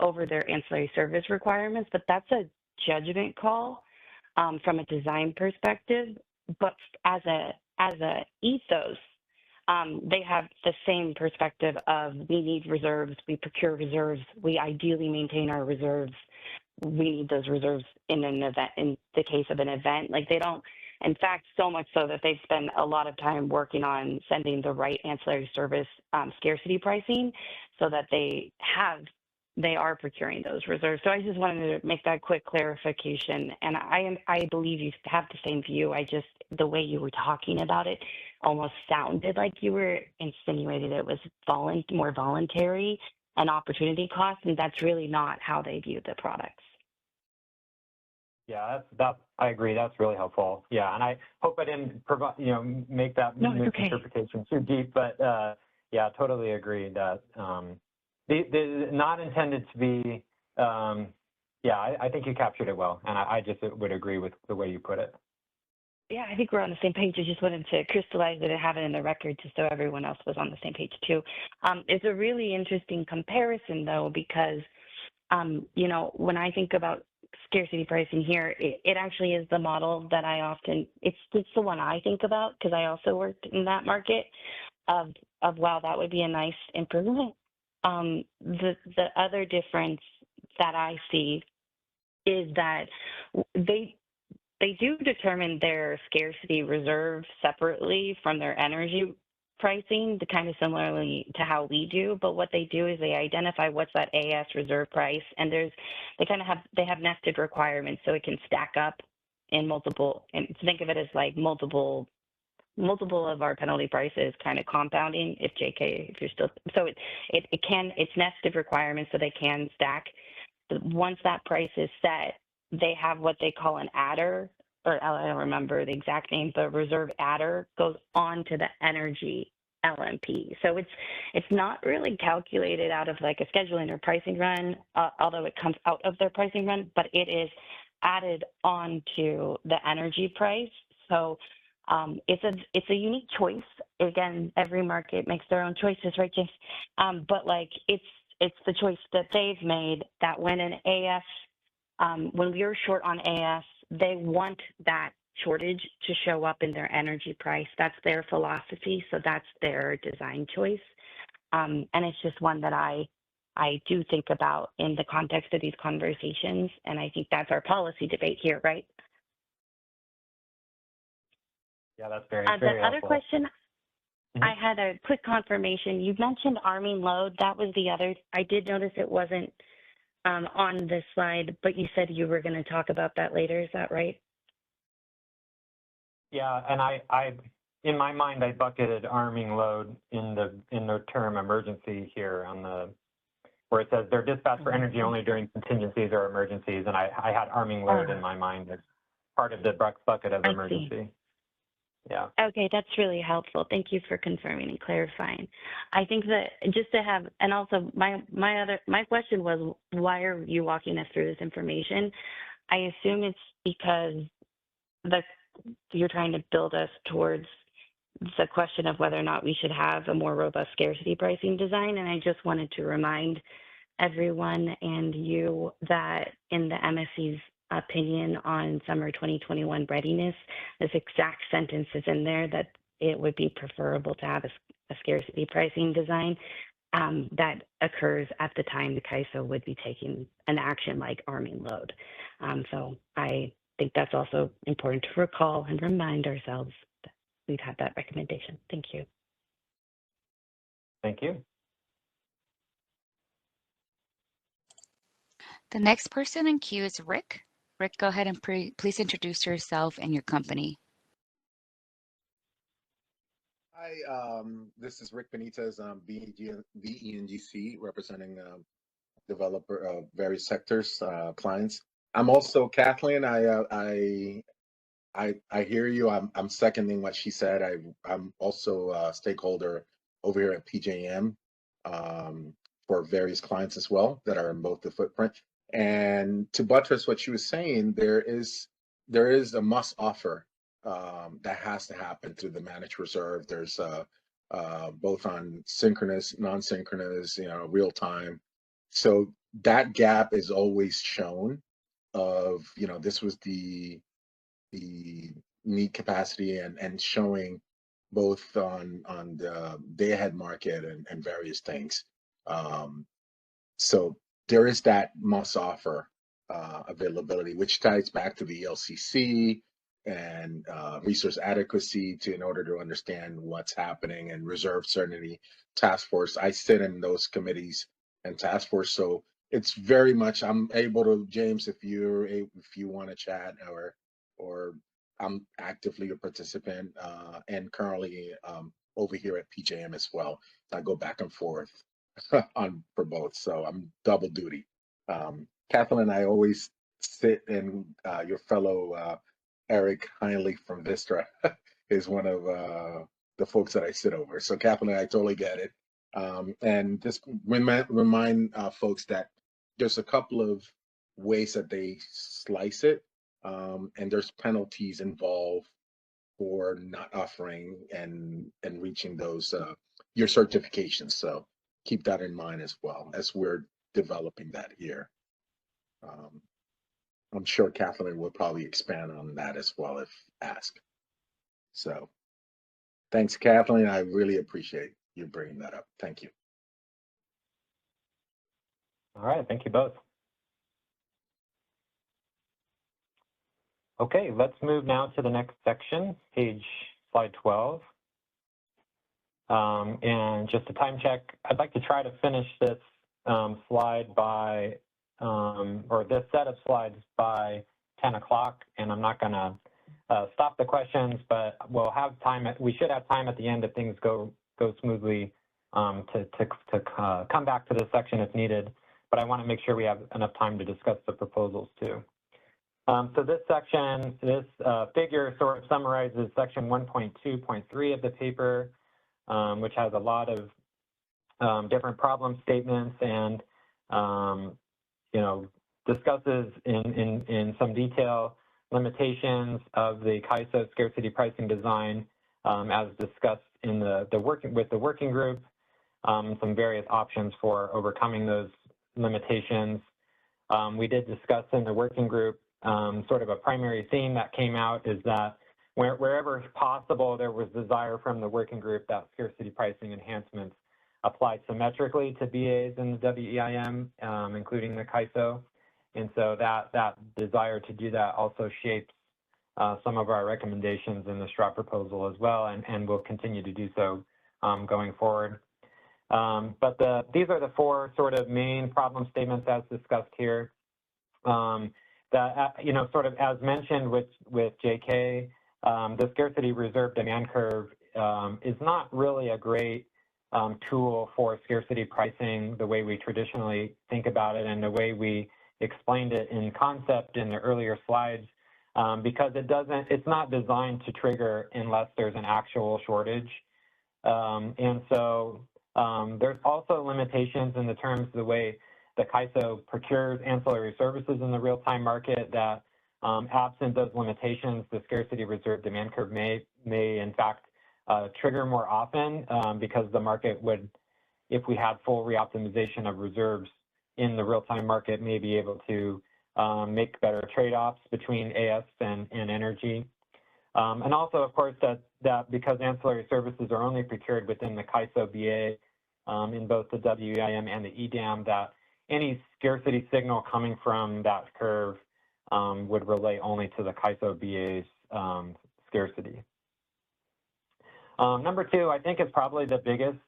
over their ancillary service requirements, but that's a judgment call from a design perspective. But as a ethos, they have the same perspective of we need reserves, we procure reserves, we ideally maintain our reserves. We need those reserves in an event, in the case of an event. Like they don't, in fact, so much so that they've spent a lot of time working on sending the right ancillary service scarcity pricing so that they are procuring those reserves. So I just wanted to make that quick clarification. And I believe you have the same view. The way you were talking about it almost sounded like you were insinuating it was more voluntary and opportunity cost, and that's really not how they view the products. Yeah, I agree. That's really helpful. Yeah, and I hope I didn't provide, make that misinterpretation too deep, but yeah, totally agree that they're not intended to be. Yeah, I think you captured it well, and I just would agree with the way you put it. Yeah, I think we're on the same page. I just wanted to crystallize it and have it in the record just so everyone else was on the same page too. It's a really interesting comparison though, because, when I think about scarcity pricing here, it actually is the model that it's the one I think about because I also worked in that market of wow, that would be a nice improvement. The other difference that I see is that they do determine their scarcity reserve separately from their energy pricing, kind of similarly to how we do. But what they do is they identify what's that AS reserve price, and they have nested requirements, so it can stack up in multiple. And think of it as like multiple of our penalty prices kind of compounding. If you're still so it's nested requirements, so they can stack. Once that price is set, they have what they call an adder, or I don't remember the exact name, but reserve adder goes on to the energy LMP. So it's not really calculated out of like a scheduling or pricing run, although it comes out of their pricing run, but it is added on to the energy price. So it's a unique choice. Again, every market makes their own choices, right, James? But like it's the choice that they've made that when an AS when we are short on AS, they want that shortage to show up in their energy price. That's their philosophy, so that's their design choice. And it's just one that I do think about in the context of these conversations, and I think that's our policy debate here, right? Yeah, that's very, very very helpful. The other question, Mm-hmm. I had a quick confirmation. You mentioned arming load. That was the other. I did notice it wasn't on this slide, but you said you were going to talk about that later. Is that right? Yeah, and I in my mind, I bucketed arming load in the term emergency here where it says they're dispatched for energy only during contingencies or emergencies, and I had arming load in my mind as part of the bucket of emergency. Yeah. Okay, that's really helpful. Thank you for confirming and clarifying. I think that just to have, and also my question was, why are you walking us through this information? I assume it's because you're trying to build us towards the question of whether or not we should have a more robust scarcity pricing design. And I just wanted to remind everyone and you that in the MSC's opinion on summer 2021 readiness, this exact sentence is in there that it would be preferable to have a scarcity pricing design. that occurs at the time the CAISO would be taking an action like arming load. So I think that's also important to recall and remind ourselves that we've had that recommendation. Thank you. Thank you. The next person in queue is Rick. Rick, go ahead and please introduce yourself and your company. Hi, this is Rick Benitez, VENGC, representing developer various sectors, clients. I'm also Kathleen. I hear you. I'm seconding what she said. I'm also a stakeholder over here at PJM for various clients as well that are in both the footprint. And to buttress what she was saying, there is a must offer that has to happen through the managed reserve. There's both on synchronous, non-synchronous, real time. So that gap is always shown of, this was the need capacity and showing both on the day ahead market and various things. So there is that must offer availability, which ties back to the LCC and resource adequacy in order to understand what's happening, and reserve certainty task force. I sit in those committees and task force, so it's very much, I'm able to, James, if you want to chat, or I'm actively a participant and currently over here at PJM as well. I go back and forth for both, so I'm double duty. Kathleen and I always sit in your fellow Eric Heinley from Vistra is one of the folks that I sit over. So Kathleen, I totally get it. And just remind folks that there's a couple of ways that they slice it, and there's penalties involved for not offering and reaching those your certifications. So keep that in mind as well as we're developing that here. I'm sure Kathleen will probably expand on that as well if asked. So thanks, Kathleen. I really appreciate you bringing that up. Thank you. All right, thank you both. Okay, let's move now to the next section, slide 12. And just a time check, I'd like to try to finish this slide by, or this set of slides by 10 o'clock, and I'm not gonna stop the questions, but we'll have time, we should have time at the end if things go smoothly to come back to this section if needed, but I wanna make sure we have enough time to discuss the proposals too. So this section, this figure sort of summarizes section 1.2.3 of the paper, which has a lot of different problem statements and, discusses in some detail limitations of the CAISO scarcity pricing design as discussed in the working group, some various options for overcoming those limitations. We did discuss in the working group sort of a primary theme that came out is that wherever possible, there was desire from the working group that scarcity pricing enhancements apply symmetrically to BAs in the WEIM, including the CAISO. And so that desire to do that also shapes some of our recommendations in the straw proposal as well, and will continue to do so going forward. But these are the four sort of main problem statements as discussed here. That, sort of as mentioned with JK, the scarcity reserve demand curve is not really a great tool for scarcity pricing the way we traditionally think about it and the way we explained it in concept in the earlier slides, because it's not designed to trigger unless there's an actual shortage. And so there's also limitations in the terms of the way the CAISO procures ancillary services in the real-time market that, absent those limitations, the scarcity reserve demand curve may in fact trigger more often because the market would, if we had full reoptimization of reserves in the real-time market, may be able to make better trade-offs between AS and energy. And also, of course, that because ancillary services are only procured within the CAISO BA in both the WEIM and the EDAM that any scarcity signal coming from that curve would relate only to the CAISO BA's scarcity. Number two, I think is probably the biggest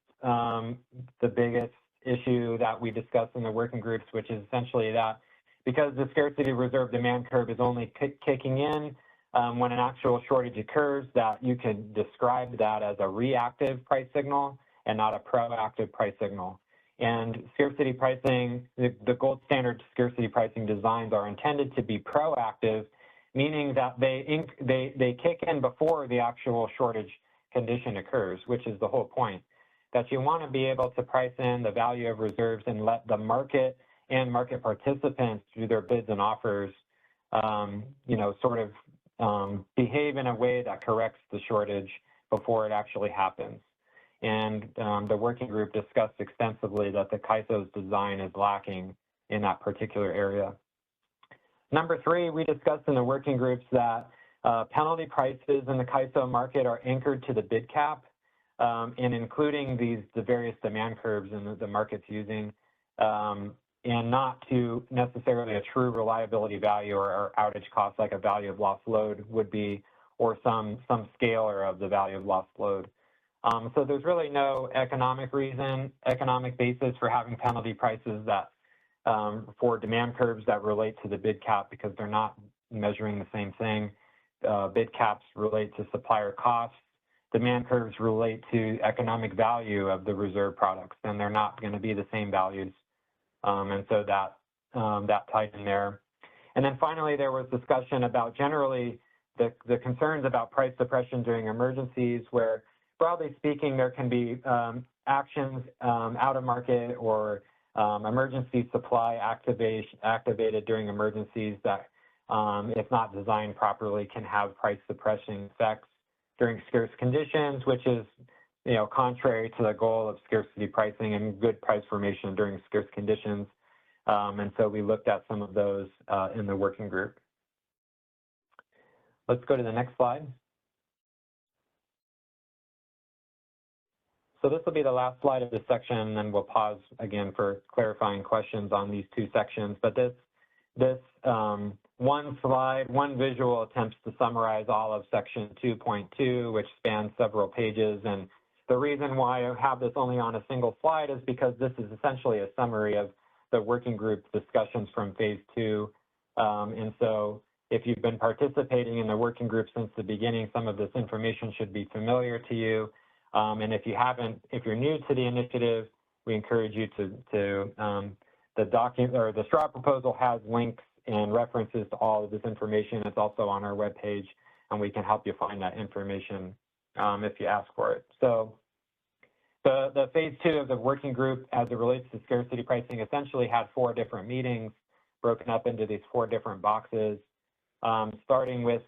issue that we discussed in the working groups, which is essentially that because the scarcity reserve demand curve is only kicking in when an actual shortage occurs, that you can describe that as a reactive price signal and not a proactive price signal. And scarcity pricing, the gold standard scarcity pricing designs are intended to be proactive, meaning that they kick in before the actual shortage condition occurs, which is the whole point. That you want to be able to price in the value of reserves and let the market and market participants through their bids and offers, sort of behave in a way that corrects the shortage before it actually happens. And the working group discussed extensively that the CAISO's design is lacking in that particular area. Number three, we discussed in the working groups that penalty prices in the CAISO market are anchored to the bid cap, and including the various demand curves in the market's using, and not to necessarily a true reliability value or outage cost like a value of lost load would be, or some scalar of the value of lost load. So there's really no economic basis for having penalty prices that for demand curves that relate to the bid cap because they're not measuring the same thing. Bid caps relate to supplier costs. Demand curves relate to economic value of the reserve products, and they're not going to be the same values. And so that ties in there. And then finally, there was discussion about generally the concerns about price suppression during emergencies, where broadly speaking, there can be actions out of market or emergency supply activated during emergencies that, if not designed properly, can have price suppressing effects during scarce conditions, which is, contrary to the goal of scarcity pricing and good price formation during scarce conditions. And so we looked at some of those in the working group. Let's go to the next slide. So this will be the last slide of this section, and then we'll pause again for clarifying questions on these two sections. But this one slide, one visual attempts to summarize all of section 2.2, which spans several pages. And the reason why I have this only on a single slide is because this is essentially a summary of the working group discussions from phase 2. And so if you've been participating in the working group since the beginning, some of this information should be familiar to you. And if you haven't, if you're new to the initiative, we encourage you the document or the straw proposal has links and references to all of this information. It's also on our webpage, and we can help you find that information if you ask for it. So the phase 2 of the working group as it relates to scarcity pricing essentially had 4 different meetings broken up into these 4 different boxes, starting with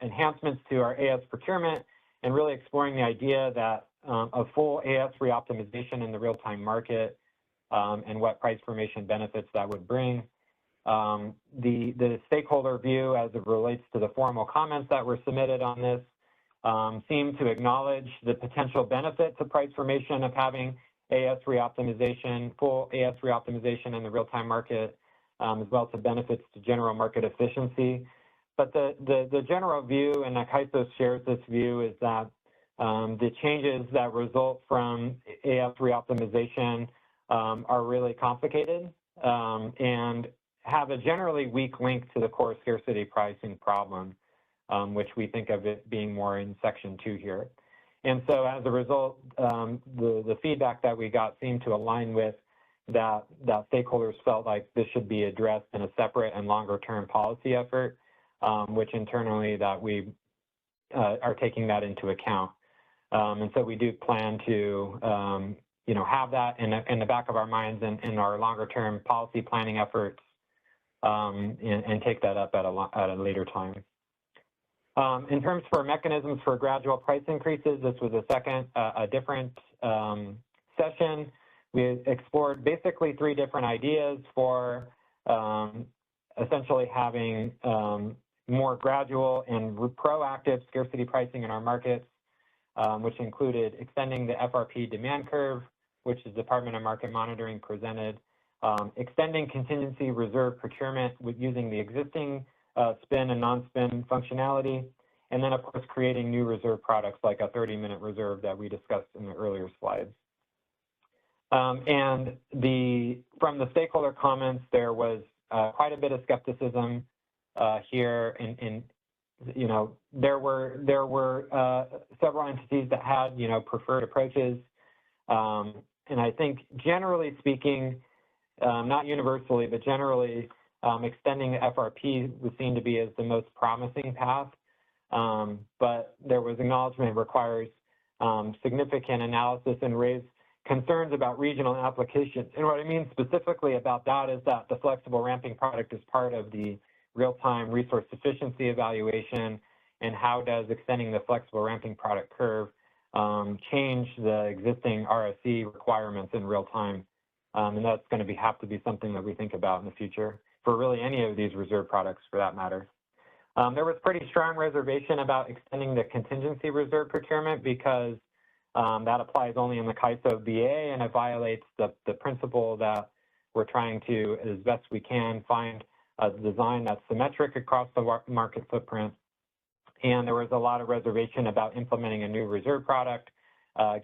enhancements to our AS procurement and really exploring the idea that of full AS reoptimization in the real-time market and what price formation benefits that would bring. The stakeholder view as it relates to the formal comments that were submitted on this seem to acknowledge the potential benefit to price formation of having AS reoptimization, full AS reoptimization in the real-time market, as well as the benefits to general market efficiency. But the general view, and CAISO shares this view, is that the changes that result from AS reoptimization are really complicated and have a generally weak link to the core scarcity pricing problem, which we think of it being more in section 2 here. And so as a result, the feedback that we got seemed to align with that stakeholders felt like this should be addressed in a separate and longer term policy effort, which internally that we are taking that into account. And so we do plan to have that in the back of our minds in our longer term policy planning efforts and take that up at a later time. In terms for mechanisms for gradual price increases, this was a different session. We explored basically 3 different ideas for essentially having more gradual and proactive scarcity pricing in our markets, which included extending the FRP demand curve which the Department of Market Monitoring presented, extending contingency reserve procurement with using the existing spin and non-spin functionality, and then of course creating new reserve products like a 30-minute reserve that we discussed in the earlier slides. And from the stakeholder comments, there was quite a bit of skepticism here. You know, there were several entities that had, you know, preferred approaches. And I think generally speaking, not universally, but generally, extending the FRP was seen to be as the most promising path. But there was acknowledgement it requires significant analysis and raised concerns about regional applications. And what I mean specifically about that is that the flexible ramping product is part of the real-time resource sufficiency evaluation, and how does extending the flexible ramping product curve change the existing RSE requirements in real time. And that's going to have to be something that we think about in the future for really any of these reserve products for that matter. There was pretty strong reservation about extending the contingency reserve procurement because that applies only in the CAISO BA, and it violates the principle that we're trying to, as best we can, find a design that's symmetric across the market footprint. And there was a lot of reservation about implementing a new reserve product,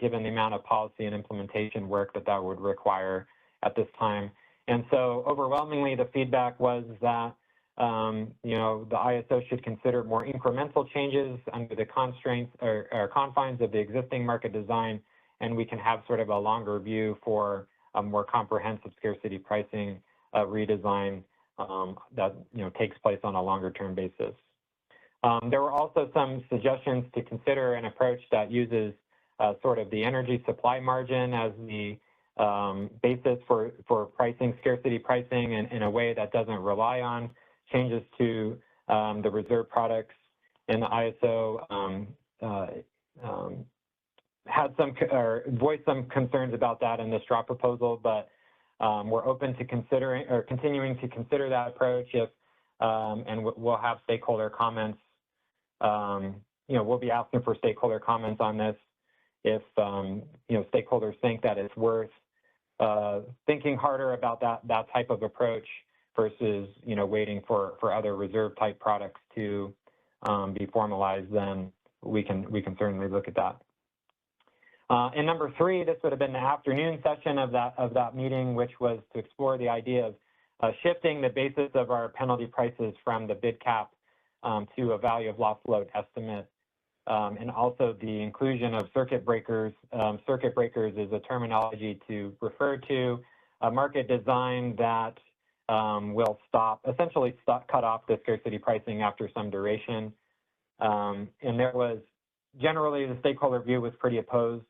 given the amount of policy and implementation work that would require at this time. And so overwhelmingly, the feedback was that you know, the ISO should consider more incremental changes under the constraints or confines of the existing market design, and we can have sort of a longer view for a more comprehensive scarcity pricing redesign that, you know, takes place on a longer term basis. There were also some suggestions to consider an approach that uses sort of the energy supply margin as the basis for pricing, scarcity pricing in a way that doesn't rely on changes to the reserve products. And the ISO had some or voiced some concerns about that in the straw proposal, but we're open to considering or continuing to consider that approach if, and we'll have stakeholder comments. You know, we'll be asking for stakeholder comments on this if, you know, stakeholders think that it's worth thinking harder about that type of approach versus, you know, waiting for other reserve type products to be formalized, then we can certainly look at that. And number 3, this would have been the afternoon session of that meeting, which was to explore the idea of shifting the basis of our penalty prices from the bid cap to a value of lost load estimate, and also the inclusion of circuit breakers. Circuit breakers is a terminology to refer to a market design that will essentially cut off the scarcity pricing after some duration. And there was generally the stakeholder view was pretty opposed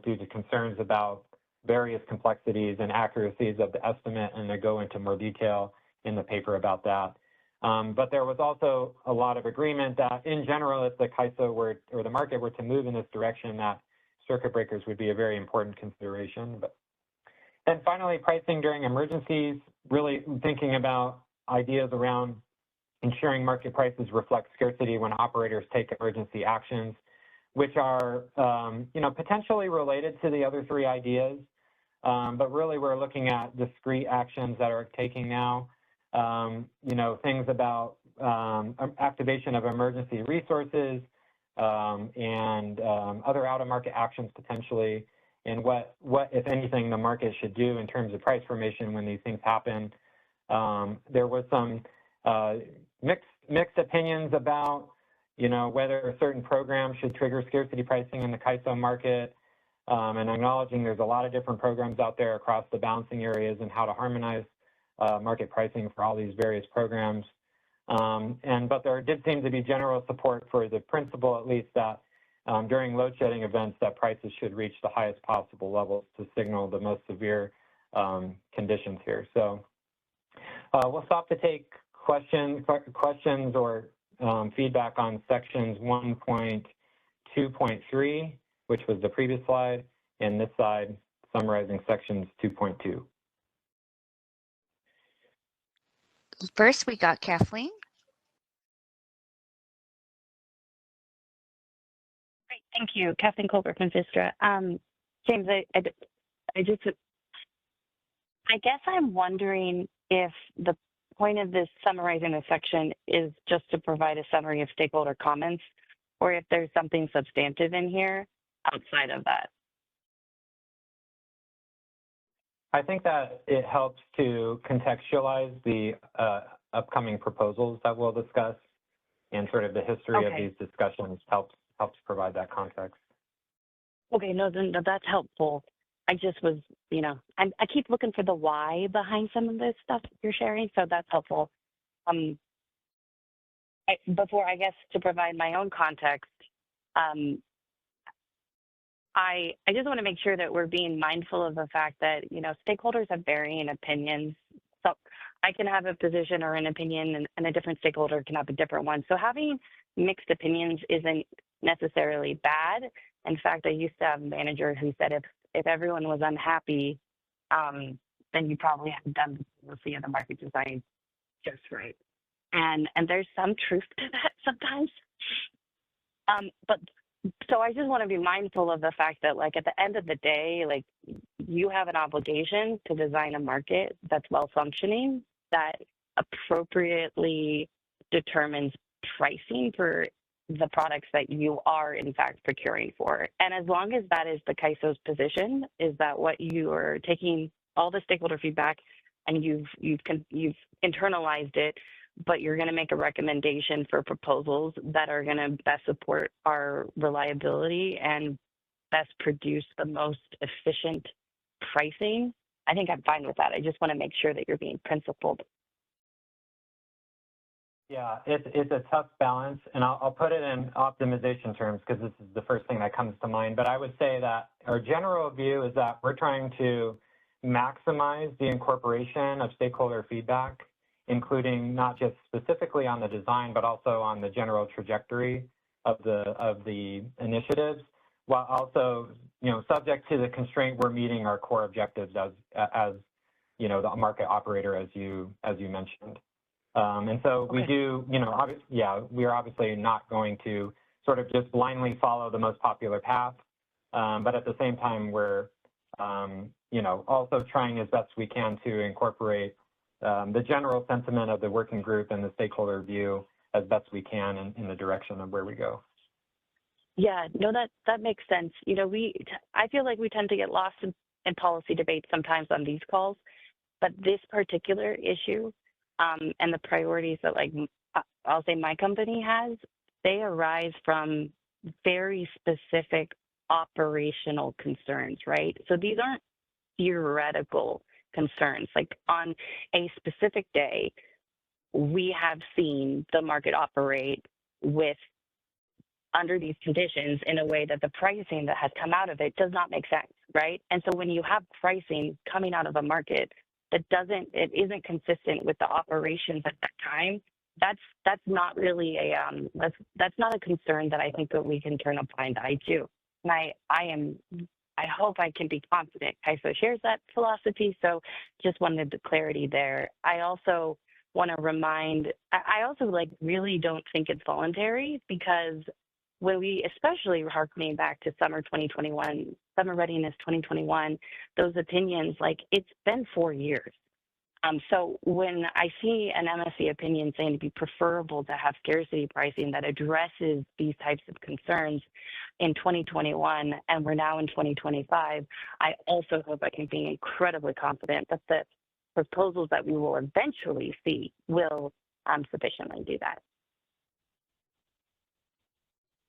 due to concerns about various complexities and accuracies of the estimate, and they go into more detail in the paper about that. But there was also a lot of agreement that in general, if the CAISO were, or the market were to move in this direction, that circuit breakers would be a very important consideration. And finally, pricing during emergencies, really thinking about ideas around ensuring market prices reflect scarcity when operators take emergency actions, which are, you know, potentially related to the other 3 ideas. But really, we're looking at discrete actions that are taking now. You know, things about activation of emergency resources and other out-of-market actions potentially, and what, if anything, the market should do in terms of price formation when these things happen. There was some mixed opinions about, you know, whether certain programs should trigger scarcity pricing in the CAISO market, and acknowledging there's a lot of different programs out there across the balancing areas and how to harmonize market pricing for all these various programs. But there did seem to be general support for the principle, at least, that during load shedding events, that prices should reach the highest possible levels to signal the most severe conditions here. So we'll stop to take questions or feedback on sections 1.2.3, which was the previous slide, and this slide summarizing sections 2.2. First, we got Kathleen. Great, thank you. Kathleen Colbert from Vistra. James, I guess I'm wondering if the point of this summarizing the section is just to provide a summary of stakeholder comments, or if there's something substantive in here outside of that. I think that it helps to contextualize the upcoming proposals that we'll discuss, and sort of the history of these discussions helps provide that context. Okay, no, that's helpful. I just was, I keep looking for the why behind some of this stuff you're sharing, so that's helpful. Before, I guess, to provide my own context, I just want to make sure that we're being mindful of the fact that, stakeholders have varying opinions. So I can have a position or an opinion, and a different stakeholder can have a different one. So having mixed opinions isn't necessarily bad. In fact, I used to have a manager who said if everyone was unhappy, then you probably have done the policy of the market design just right. And there's some truth to that sometimes. But so I just want to be mindful of the fact that, like, at the end of the day, like, you have an obligation to design a market that's well functioning, that appropriately determines pricing for the products that you are in fact procuring for. And as long as that is the CAISO's position, is that what you are taking all the stakeholder feedback and you've internalized it, but you're going to make a recommendation for proposals that are going to best support our reliability and best produce the most efficient pricing, I think I'm fine with that. I just want to make sure that you're being principled. Yeah, it's a tough balance, and I'll put it in optimization terms because this is the first thing that comes to mind. But I would say that our general view is that we're trying to maximize the incorporation of stakeholder feedback, including not just specifically on the design, but also on the general trajectory of the initiatives, while also, subject to the constraint we're meeting our core objectives as the market operator, as you mentioned. And so we do, we are obviously not going to sort of just blindly follow the most popular path, but at the same time, we're, also trying as best we can to incorporate the general sentiment of the working group and the stakeholder view as best we can in the direction of where we go. Yeah, no, that makes sense. I feel like we tend to get lost in policy debates sometimes on these calls, but this particular issue and the priorities that, like, I'll say my company has, they arise from very specific operational concerns, right? So these aren't theoretical concerns. Like, on a specific day, we have seen the market operate under these conditions in a way that the pricing that has come out of it does not make sense, right? And so when you have pricing coming out of a market that isn't consistent with the operations at that time, that's not really that's not a concern that I think that we can turn a blind eye to. And I hope I can be confident CAISO shares that philosophy. So just wanted the clarity there. I also want to remind, I also really don't think it's voluntary, because when we, especially harkening back to summer readiness 2021, those opinions, it's been 4 years. So when I see an MSC opinion saying it'd be preferable to have scarcity pricing that addresses these types of concerns in 2021, and we're now in 2025, I also hope I can be incredibly confident that the proposals that we will eventually see will sufficiently do that.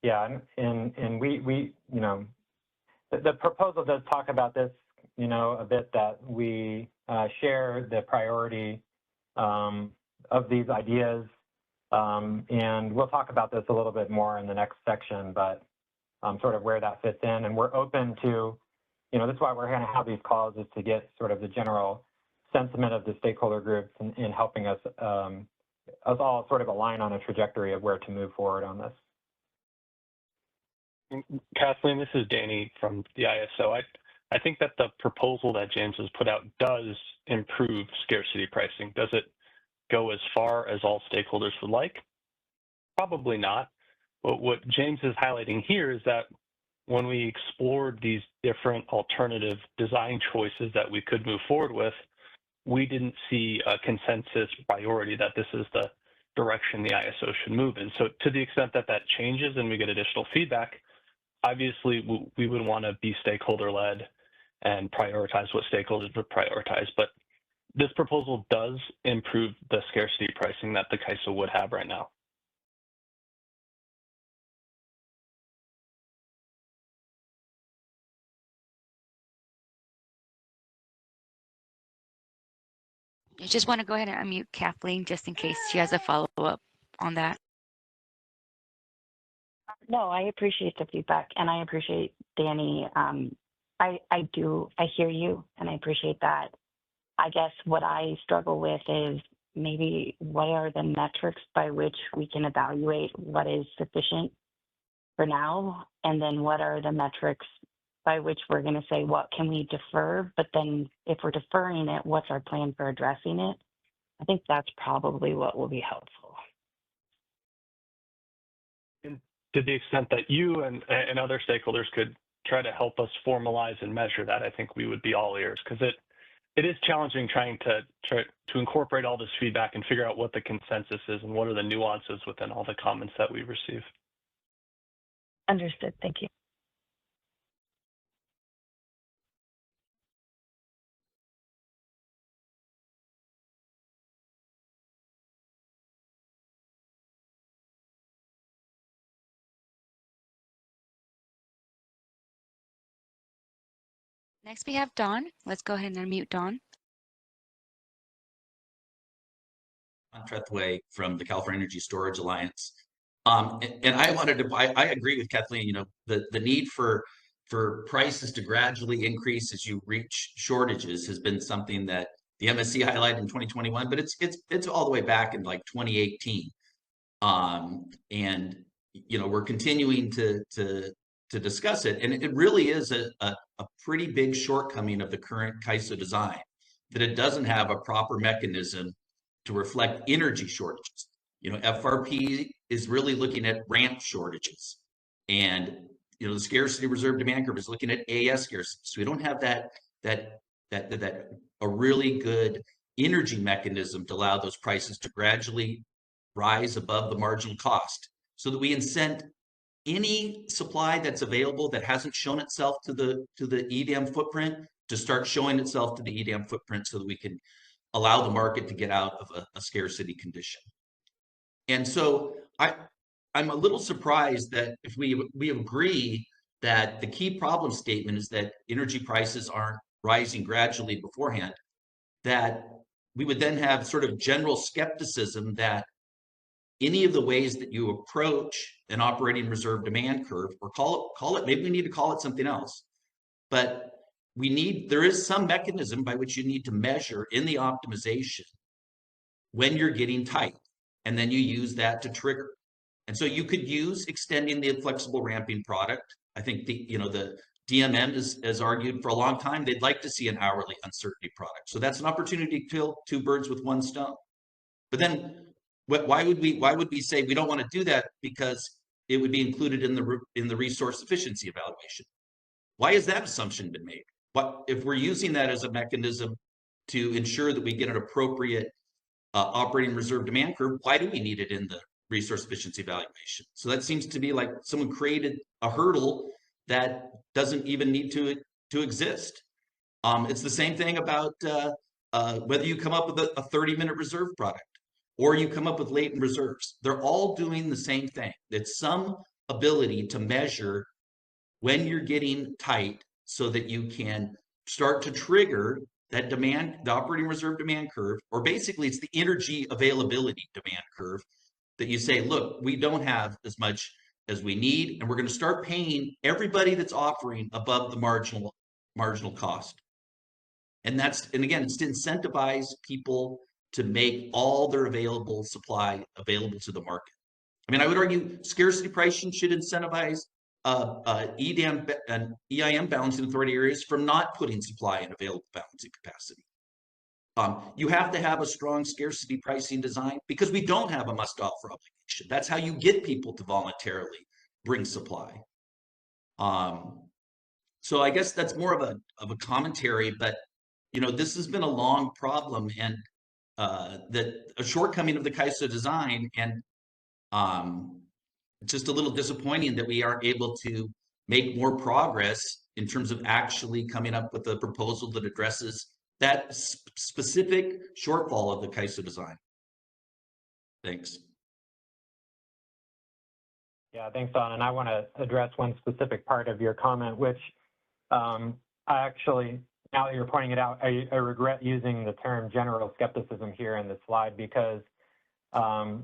Yeah, and we the proposal does talk about this, a bit, that we share the priority of these ideas, and we'll talk about this a little bit more in the next section, but sort of where that fits in. And we're open to, that's why we're going to have these calls, is to get sort of the general sentiment of the stakeholder groups in helping us all sort of align on a trajectory of where to move forward on this. Kathleen, this is Danny from the ISO. I think that the proposal that James has put out does improve scarcity pricing. Does it go as far as all stakeholders would like? Probably not. But what James is highlighting here is that when we explored these different alternative design choices that we could move forward with, we didn't see a consensus priority that this is the direction the ISO should move in. So to the extent that that changes and we get additional feedback, obviously we would want to be stakeholder-led and prioritize what stakeholders would prioritize. But this proposal does improve the scarcity pricing that the CAISO would have right now. I just want to go ahead and unmute Kathleen just in case she has a follow-up on that. No, I appreciate the feedback, and I appreciate Danny. I hear you, and I appreciate that. I guess what I struggle with is maybe what are the metrics by which we can evaluate what is sufficient for now, and then what are the metrics by which we're going to say what can we defer, but then if we're deferring it, what's our plan for addressing it? I think that's probably what will be helpful. And to the extent that you and other stakeholders could try to help us formalize and measure that, I think we would be all ears, because it is challenging trying to incorporate all this feedback and figure out what the consensus is and what are the nuances within all the comments that we receive. Understood. Thank you. Next, we have Dawn. Let's go ahead and unmute Dawn. Trethway from the California Energy Storage Alliance. And I wanted to, I agree with Kathleen, you know, the need for prices to gradually increase as you reach shortages has been something that the MSC highlighted in 2021, but it's all the way back in like 2018. And, you know, we're continuing to discuss it. And it really is a pretty big shortcoming of the current CAISO design, that it doesn't have a proper mechanism to reflect energy shortages. You know, FRP is really looking at ramp shortages, and you know the scarcity reserve demand curve is looking at AS scarcity. So we don't have that a really good energy mechanism to allow those prices to gradually rise above the marginal cost, so that we incent any supply that's available that hasn't shown itself to the EDM footprint to start showing itself to the EDM footprint, so that we can allow the market to get out of a scarcity condition. And so I'm a little surprised that if we agree that the key problem statement is that energy prices aren't rising gradually beforehand, that we would then have sort of general skepticism that any of the ways that you approach an operating reserve demand curve, or call it, maybe we need to call it something else, but there is some mechanism by which you need to measure in the optimization when you're getting tight, and then you use that to trigger. And so you could use extending the flexible ramping product. I think the DMM has argued for a long time they'd like to see an hourly uncertainty product. So that's an opportunity to kill two birds with one stone. But then why would we say we don't want to do that? Because it would be included in the resource efficiency evaluation. Why has that assumption been made? What if we're using that as a mechanism to ensure that we get an appropriate operating reserve demand curve? Why do we need it in the resource efficiency evaluation? So that seems to be like someone created a hurdle that doesn't even need to exist. It's the same thing about whether you come up with a 30-minute reserve product or you come up with latent reserves. They're all doing the same thing. It's some ability to measure when you're getting tight so that you can start to trigger that demand, the operating reserve demand curve, or basically it's the energy availability demand curve that you say, look, we don't have as much as we need, and we're going to start paying everybody that's offering above the marginal cost. And again, it's to incentivize people to make all their available supply available to the market. I mean, I would argue scarcity pricing should incentivize EDM and EIM balancing authority areas from not putting supply in available balancing capacity. You have to have a strong scarcity pricing design because we don't have a must offer obligation. That's how you get people to voluntarily bring supply. So I guess that's more of a commentary, but this has been a long problem, and that a shortcoming of the KYSO design, and just a little disappointing that we aren't able to make more progress in terms of actually coming up with a proposal that addresses that specific shortfall of the KYSO design. Thanks. Yeah, thanks, Don. And I want to address one specific part of your comment, which I actually, now that you're pointing it out, I regret using the term general skepticism here in the slide, because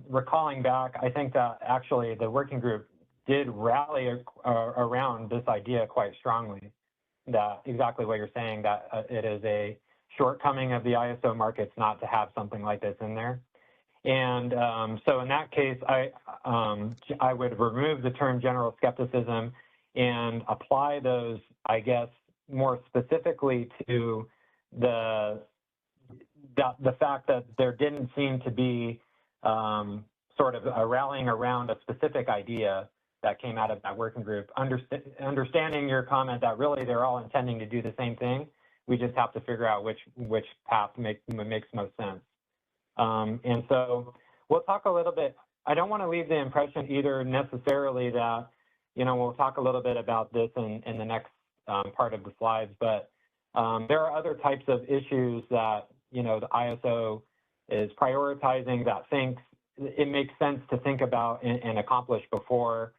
recalling back, I think that actually the working group did rally around this idea quite strongly, that exactly what you're saying, that it is a shortcoming of the ISO markets not to have something like this in there. And so in that case, I would remove the term general skepticism and apply those, I guess, more specifically to the fact that there didn't seem to be sort of a rallying around a specific idea that came out of that working group. Understanding your comment that really they're all intending to do the same thing, we just have to figure out which path makes most sense. And so we'll talk a little bit. I don't want to leave the impression either necessarily that, we'll talk a little bit about this in the next part of the slides, but there are other types of issues that, the ISO is prioritizing that it makes sense to think about and accomplish before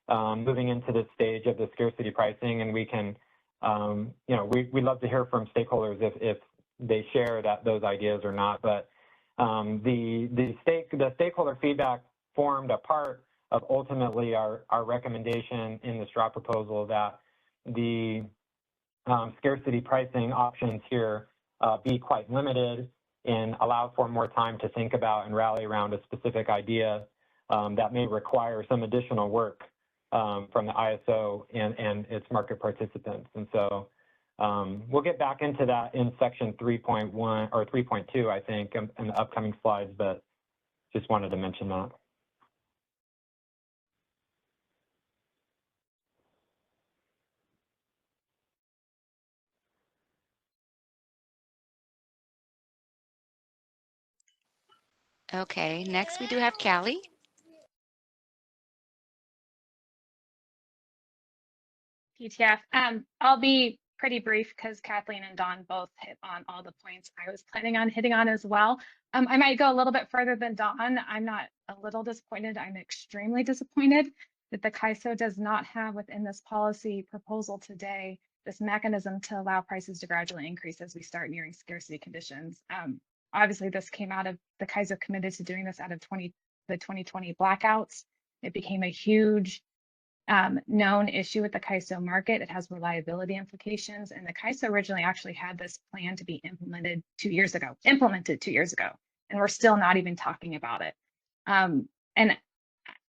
moving into this stage of the scarcity pricing. And we can, we'd love to hear from stakeholders if they share those ideas or not. But the stakeholder feedback formed a part of ultimately our recommendation in the straw proposal that the scarcity pricing options here be quite limited and allow for more time to think about and rally around a specific idea that may require some additional work from the ISO and its market participants. And so we'll get back into that in section 3.1 or 3.2, I think, in the upcoming slides, but just wanted to mention that. Okay, next we do have Callie. PTF. I'll be pretty brief because Kathleen and Don both hit on all the points I was planning on hitting on as well. I might go a little bit further than Don. I'm not a little disappointed. I'm extremely disappointed that the KYSO does not have within this policy proposal today this mechanism to allow prices to gradually increase as we start nearing scarcity conditions. Obviously, this came out of the KYSO committed to doing this out of the 2020 blackouts. It became a huge known issue with the KYSO market. It has reliability implications, and the KYSO originally actually had this plan to be implemented 2 years ago, and we're still not even talking about it. And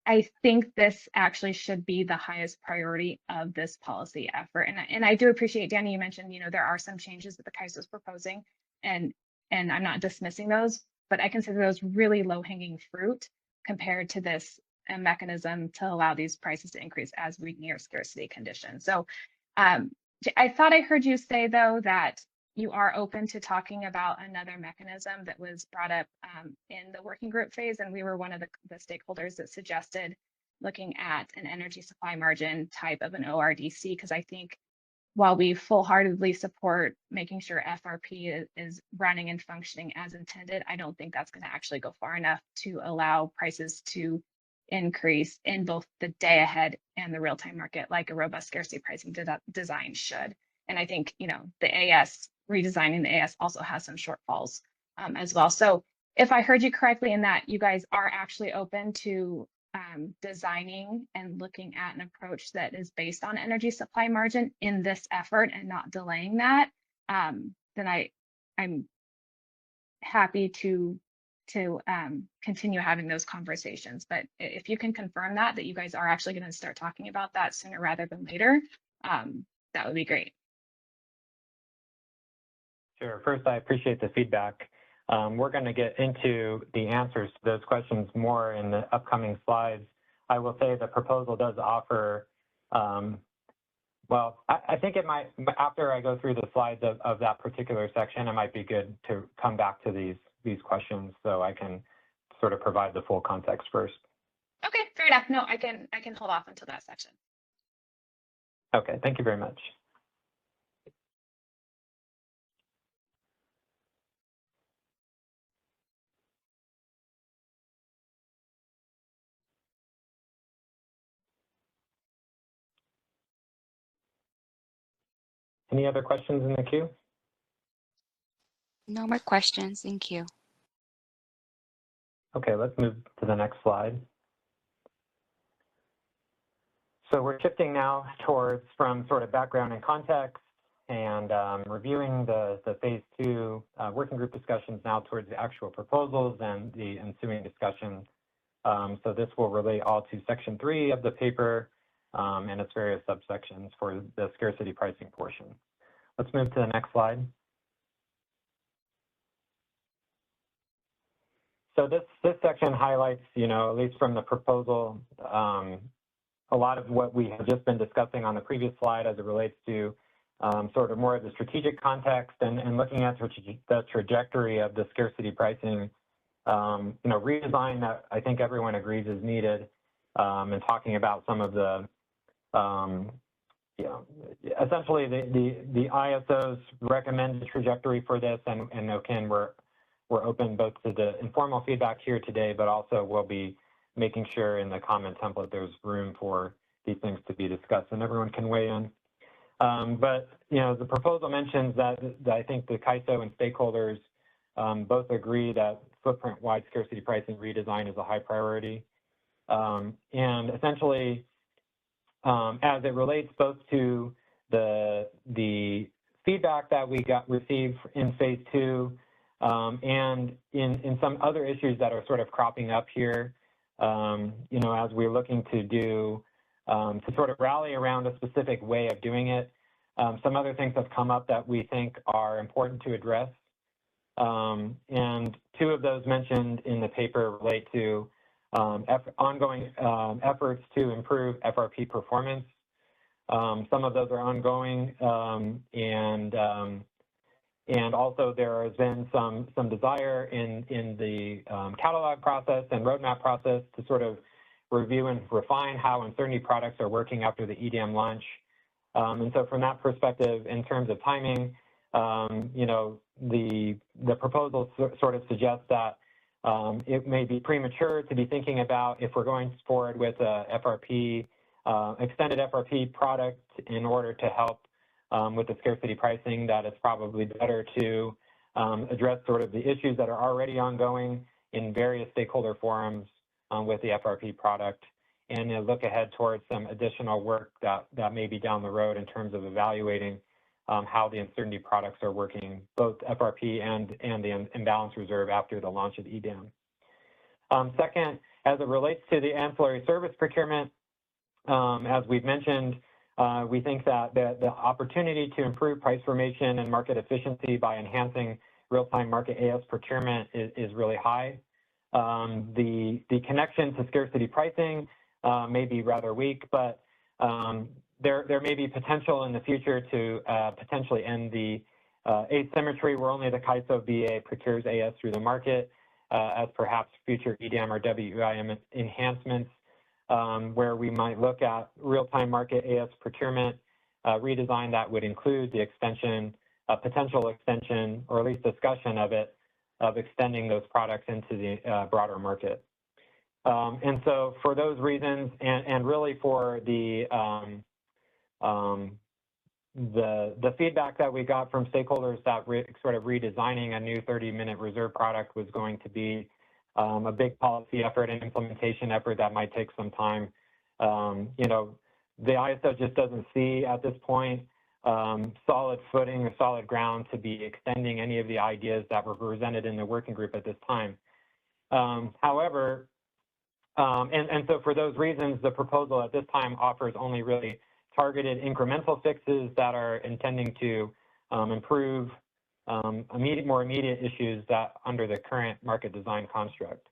I think this actually should be the highest priority of this policy effort. And I do appreciate, Danny, you mentioned, there are some changes that the KYSO is proposing, and I'm not dismissing those, but I consider those really low-hanging fruit compared to this a mechanism to allow these prices to increase as we near scarcity conditions. So I thought I heard you say, though, that you are open to talking about another mechanism that was brought up in the working group phase, and we were one of the stakeholders that suggested looking at an energy supply margin type of an ORDC, because I think while we full-heartedly support making sure FRP is running and functioning as intended, I don't think that's going to actually go far enough to allow prices to increase in both the day ahead and the real-time market like a robust scarcity pricing design should. And I think, the AS, redesigning the AS also has some shortfalls as well. So if I heard you correctly in that you guys are actually open to designing and looking at an approach that is based on energy supply margin in this effort and not delaying that, then I'm happy to continue having those conversations. But if you can confirm that you guys are actually going to start talking about that sooner rather than later, that would be great. Sure. First, I appreciate the feedback. We're going to get into the answers to those questions more in the upcoming slides. I will say the proposal does offer Well, I think it might, after I go through the slides of that particular section, it might be good to come back to these questions so I can sort of provide the full context first. Okay, fair enough. No, I can hold off until that section. Okay, thank you very much. Any other questions in the queue? No more questions. Thank you. Okay, let's move to the next slide. So we're shifting now towards from sort of background and context and reviewing the phase 2 working group discussions now towards the actual proposals and the ensuing discussion. So this will relate all to section 3 of the paper and its various subsections for the scarcity pricing portion. Let's move to the next slide. So this section highlights, at least from the proposal, a lot of what we have just been discussing on the previous slide as it relates to sort of more of the strategic context and looking at the trajectory of the scarcity pricing, redesign that I think everyone agrees is needed, and talking about some of the, essentially the ISO's recommended trajectory for this, and again, we're open both to the informal feedback here today, but also we'll be making sure in the comment template there's room for these things to be discussed and everyone can weigh in. But, the proposal mentions that I think the CAISO and stakeholders both agree that footprint-wide scarcity pricing redesign is a high priority. And essentially, as it relates both to the feedback that we received in phase 2 and in some other issues that are sort of cropping up here, as we're looking to do, to sort of rally around a specific way of doing it. Some other things have come up that we think are important to address. And 2 of those mentioned in the paper relate to ongoing efforts to improve FRP performance. Some of those are ongoing, and also there has been some desire in the catalog process and roadmap process to sort of review and refine how uncertainty products are working after the EDAM launch. And so from that perspective, in terms of timing, the proposal sort of suggests that it may be premature to be thinking about if we're going forward with a FRP, extended FRP product in order to help with the scarcity pricing, that it's probably better to address sort of the issues that are already ongoing in various stakeholder forums with the FRP product, and look ahead towards some additional work that may be down the road in terms of evaluating how the uncertainty products are working, both FRP and the imbalance reserve after the launch of EDAM. Second, as it relates to the ancillary service procurement, as we've mentioned, we think that the opportunity to improve price formation and market efficiency by enhancing real-time market AS procurement is really high. The connection to scarcity pricing may be rather weak, but there may be potential in the future to potentially end the asymmetry where only the CAISO BA procures AS through the market, as perhaps future EDAM or WIM enhancements, where we might look at real-time market AS procurement redesign that would include the extension, potential extension, or at least discussion of it, of extending those products into the broader market. And so for those reasons, and really for the feedback that we got from stakeholders that sort of redesigning a new 30-minute reserve product was going to be a big policy effort and implementation effort that might take some time. The ISO just doesn't see at this point solid footing or solid ground to be extending any of the ideas that were presented in the working group at this time. However, and so for those reasons, the proposal at this time offers only really targeted incremental fixes that are intending to improve more immediate issues that under the current market design construct.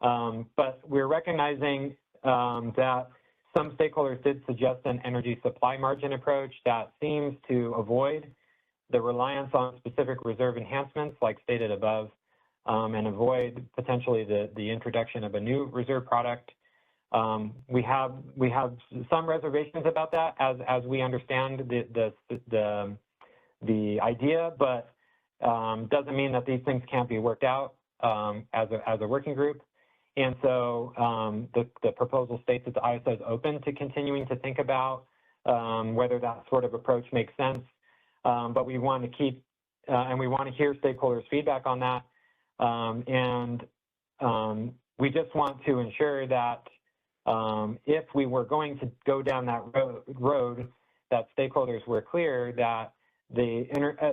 But we're recognizing that some stakeholders did suggest an energy supply margin approach that seems to avoid the reliance on specific reserve enhancements like stated above, and avoid potentially the introduction of a new reserve product. We have some reservations about that as we understand the idea, but doesn't mean that these things can't be worked out as a working group. And so the proposal states that the ISO is open to continuing to think about whether that sort of approach makes sense. But we want to keep, and we want to hear stakeholders' feedback on that. And we just want to ensure that if we were going to go down that road, that stakeholders were clear that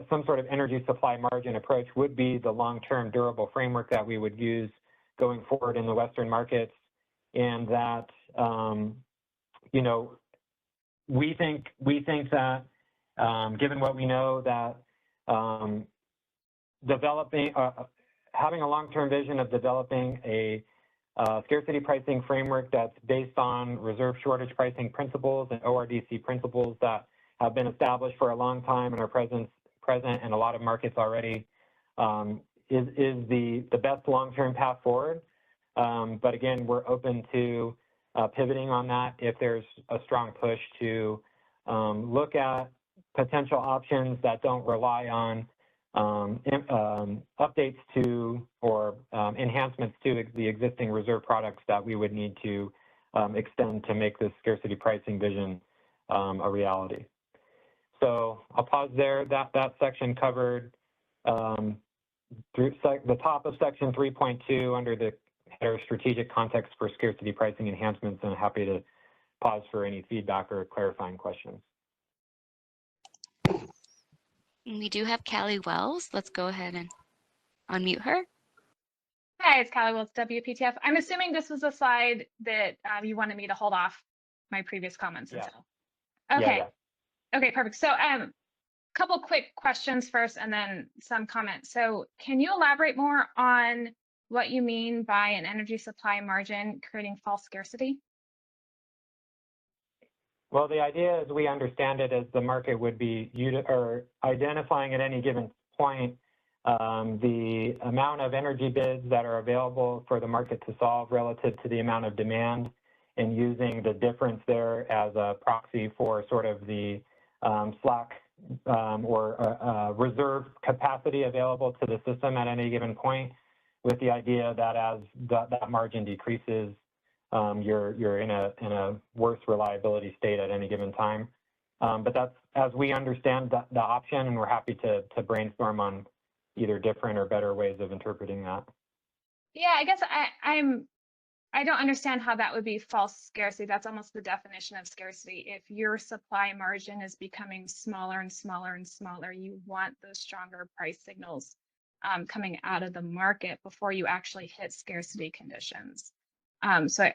some sort of energy supply margin approach would be the long-term durable framework that we would use going forward in the Western markets, and that you know, we think that given what we know, that developing having a long-term vision of developing a scarcity pricing framework that's based on reserve shortage pricing principles and ORDC principles that have been established for a long time and are present in a lot of markets already, is the best long-term path forward. But again, we're open to pivoting on that if there's a strong push to look at potential options that don't rely on updates to or enhancements to the existing reserve products that we would need to extend to make this scarcity pricing vision a reality. So I'll pause there. That section covered through the top of section 3.2 under the header strategic context for scarcity pricing enhancements, and I'm happy to pause for any feedback or clarifying questions. We do have Callie Wells. Let's go ahead and unmute her. Hi, it's Callie Wells, WPTF. I'm assuming this was a slide that you wanted me to hold off my previous comments until. Okay. Yeah. Okay, perfect. So couple quick questions first and then some comments. So can you elaborate more on what you mean by an energy supply margin creating false scarcity? Well, the idea as we understand it is the market would be identifying at any given point the amount of energy bids that are available for the market to solve relative to the amount of demand, and using the difference there as a proxy for sort of the slack or reserve capacity available to the system at any given point, with the idea that as that margin decreases, you're in a worse reliability state at any given time. But that's as we understand the option, and we're happy to brainstorm on either different or better ways of interpreting that. Yeah, I guess I don't understand how that would be false scarcity. That's almost the definition of scarcity. If your supply margin is becoming smaller and smaller and smaller, you want those stronger price signals coming out of the market before you actually hit scarcity conditions. So I'm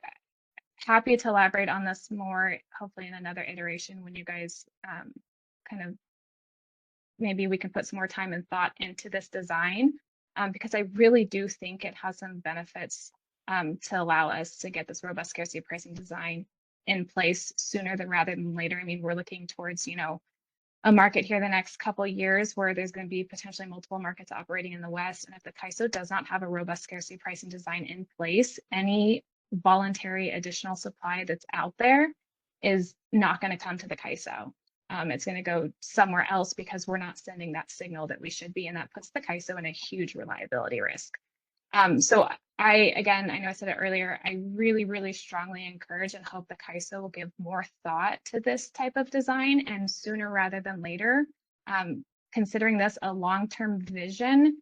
happy to elaborate on this more, hopefully in another iteration when you guys kind of, maybe we can put some more time and thought into this design, because I really do think it has some benefits to allow us to get this robust scarcity pricing design in place sooner rather than later. I mean, we're looking towards, you know, a market here the next couple of years where there's going to be potentially multiple markets operating in the West. And if the CAISO does not have a robust scarcity pricing design in place, any voluntary additional supply that's out there is not going to come to the CAISO. It's going to go somewhere else because we're not sending that signal that we should be, and that puts the CAISO in a huge reliability risk. So again, I know I said it earlier, I really, really strongly encourage and hope the CAISO will give more thought to this type of design, and sooner rather than later. Considering this a long-term vision,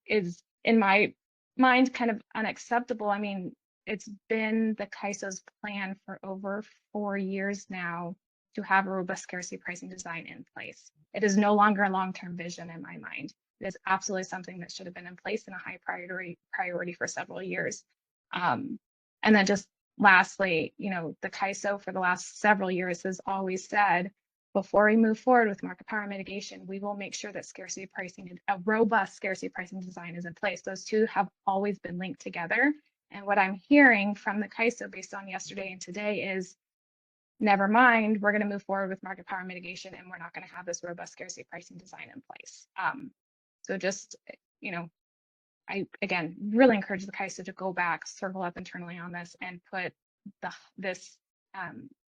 is in my mind kind of unacceptable. I mean, it's been the CAISO's plan for over 4 years now to have a robust scarcity pricing design in place. It is no longer a long-term vision in my mind. It is absolutely something that should have been in place in a high priority for several years. And then just lastly, you know, the CAISO for the last several years has always said, before we move forward with market power mitigation, we will make sure that scarcity pricing, a robust scarcity pricing design is in place. Those two have always been linked together. And what I'm hearing from the CAISO based on yesterday and today is, never mind, we're going to move forward with market power mitigation, and we're not going to have this robust scarcity pricing design in place. So just, you know, I, again, really encourage the CAISO to go back, circle up internally on this, and put this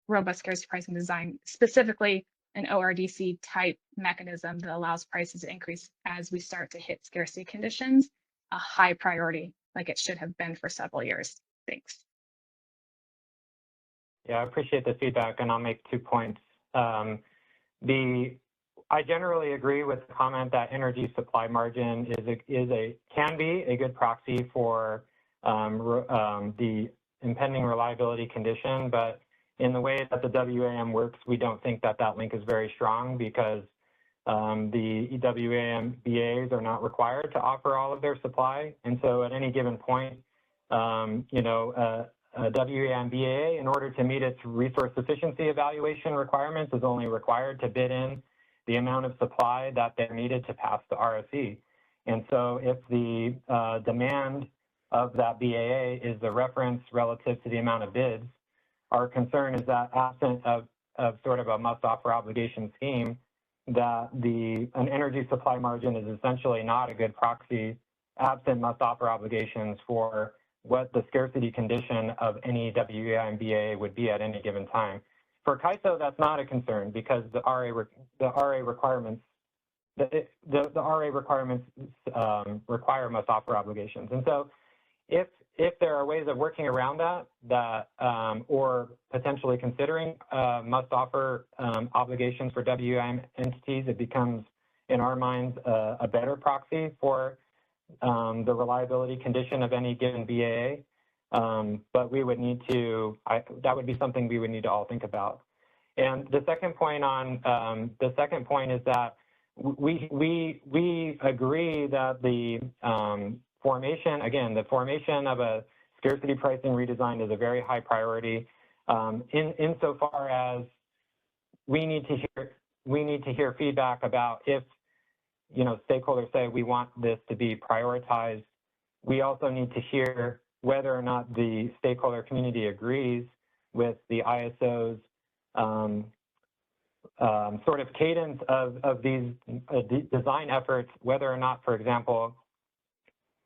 robust scarcity pricing design, specifically an ORDC type mechanism that allows prices to increase as we start to hit scarcity conditions, a high priority, like it should have been for several years. Thanks. Yeah, I appreciate the feedback, and I'll make 2 points. I generally agree with the comment that energy supply margin can be a good proxy for the impending reliability condition, but in the way that the WAM works, we don't think that that link is very strong because the WAM BAs are not required to offer all of their supply, and so at any given point, you know, a WAM BA, in order to meet its resource efficiency evaluation requirements, is only required to bid in the amount of supply that they're needed to pass the RSE. And so if the demand of that BAA is the reference relative to the amount of bids, our concern is that absent of sort of a must-offer obligation scheme, that an energy supply margin is essentially not a good proxy absent must-offer obligations for what the scarcity condition of any WAM BAA would be at any given time. For CAISO, that's not a concern because the RA requirements require must-offer obligations. And so if there are ways of working around that or potentially considering must-offer obligations for WAM entities, it becomes, in our minds, a better proxy for the reliability condition of any given BAA. But we would need to, that would be something we would need to all think about. And the second point is that we agree that the formation of a scarcity pricing redesign is a very high priority. Insofar as we need to hear feedback about if, you know, stakeholders say we want this to be prioritized, we also need to hear whether or not the stakeholder community agrees with the ISO's sort of cadence of these design efforts, whether or not, for example,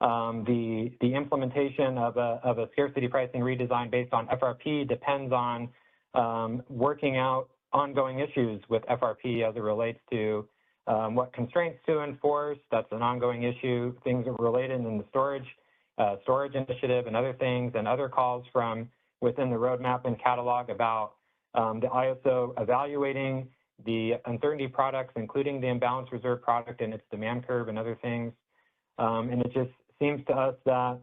the implementation of a scarcity pricing redesign based on FRP depends on working out ongoing issues with FRP as it relates to what constraints to enforce. That's an ongoing issue. Things are related in the storage initiative and other things, and other calls from within the roadmap and catalog about the ISO evaluating the uncertainty products, including the imbalance reserve product and its demand curve and other things. And it just seems to us that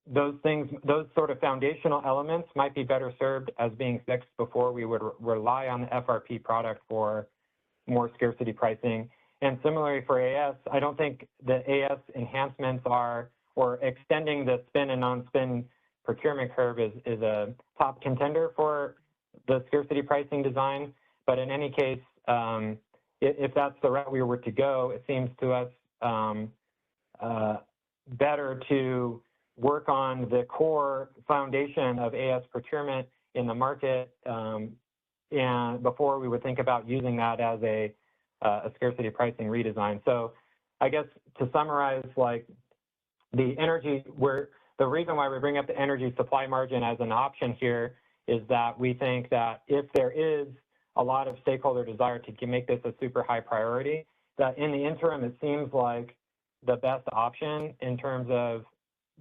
those sort of foundational elements might be better served as being fixed before we would rely on the FRP product for more scarcity pricing. And similarly for AS, I don't think the AS enhancements or extending the spin and non-spin procurement curve is a top contender for the scarcity pricing design. But in any case, if that's the route we were to go, it seems to us better to work on the core foundation of AS procurement in the market and before we would think about using that as a scarcity pricing redesign. So I guess to summarize, like the reason why we bring up the energy supply margin as an option here is that we think that if there is a lot of stakeholder desire to make this a super high priority, that in the interim, it seems like the best option in terms of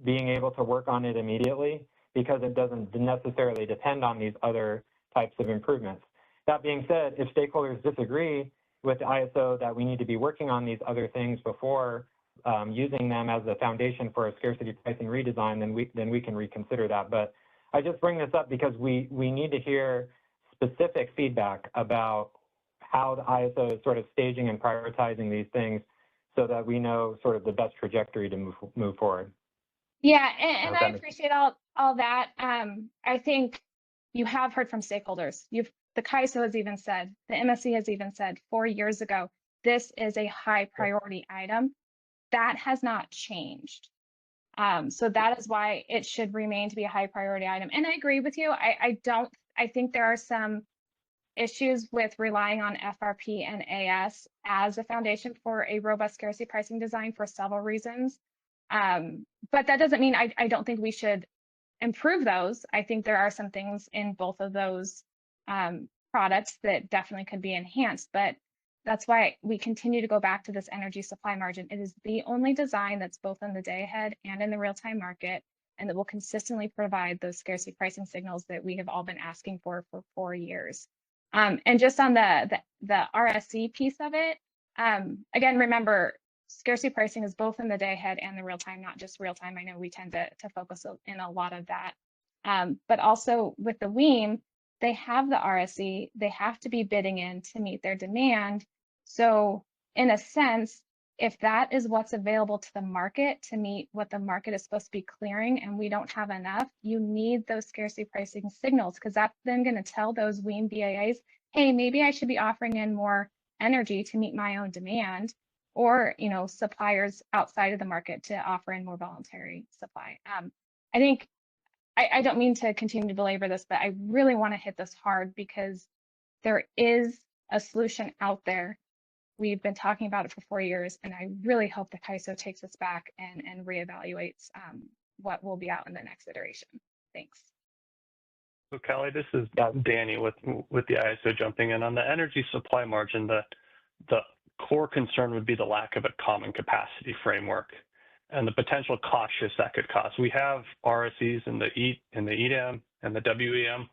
being able to work on it immediately because it doesn't necessarily depend on these other types of improvements. That being said, if stakeholders disagree with the ISO that we need to be working on these other things before using them as the foundation for a scarcity pricing redesign, then we can reconsider that. But I just bring this up because we need to hear specific feedback about how the ISO is sort of staging and prioritizing these things so that we know sort of the best trajectory to move forward. Yeah, and I appreciate all that. I think you have heard from stakeholders. The CAISO has even said, the MSC has even said 4 years ago, this is a high priority item. That has not changed. So that is why it should remain to be a high priority item. And I agree with you. I think there are some issues with relying on FRP and AS as a foundation for a robust scarcity pricing design for several reasons. But that doesn't mean I don't think we should improve those. I think there are some things in both of those products that definitely could be enhanced, but that's why we continue to go back to this energy supply margin. It is the only design that's both in the day ahead and in the real-time market, and that will consistently provide those scarcity pricing signals that we have all been asking for 4 years. And just on the RSC piece of it, again, remember, scarcity pricing is both in the day ahead and the real time, not just real time. I know we tend to focus in a lot of that. But also with the WEAM, they have the RSC, they have to be bidding in to meet their demand. So in a sense, if that is what's available to the market to meet what the market is supposed to be clearing and we don't have enough, you need those scarcity pricing signals, because that's then going to tell those WEAM BAAs, hey, maybe I should be offering in more energy to meet my own demand, or suppliers outside of the market to offer in more voluntary supply. I think I don't mean to continue to belabor this, but I really want to hit this hard because there is a solution out there. We've been talking about it for 4 years, and I really hope the CAISO takes us back and reevaluates what will be out in the next iteration. Thanks. So Callie, this is Danny with the ISO jumping in on the energy supply margin. The core concern would be the lack of a common capacity framework and the potential cost shifts that could cause. We have RSCs in the EDAM and the WEM.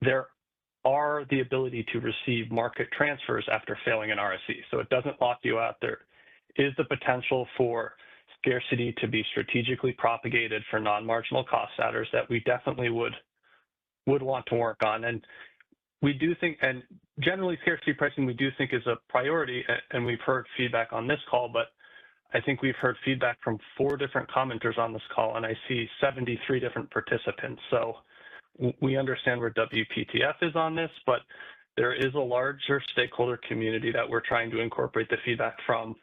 There are the ability to receive market transfers after failing an RSC. So it doesn't lock you out. There is the potential for scarcity to be strategically propagated for non-marginal cost adders that we definitely would want to work on. And we do think, and generally scarcity pricing we do think is a priority, and we've heard feedback on this call, but I think we've heard feedback from 4 different commenters on this call, and I see 73 different participants. So we understand where WPTF is on this, but there is a larger stakeholder community that we're trying to incorporate the feedback from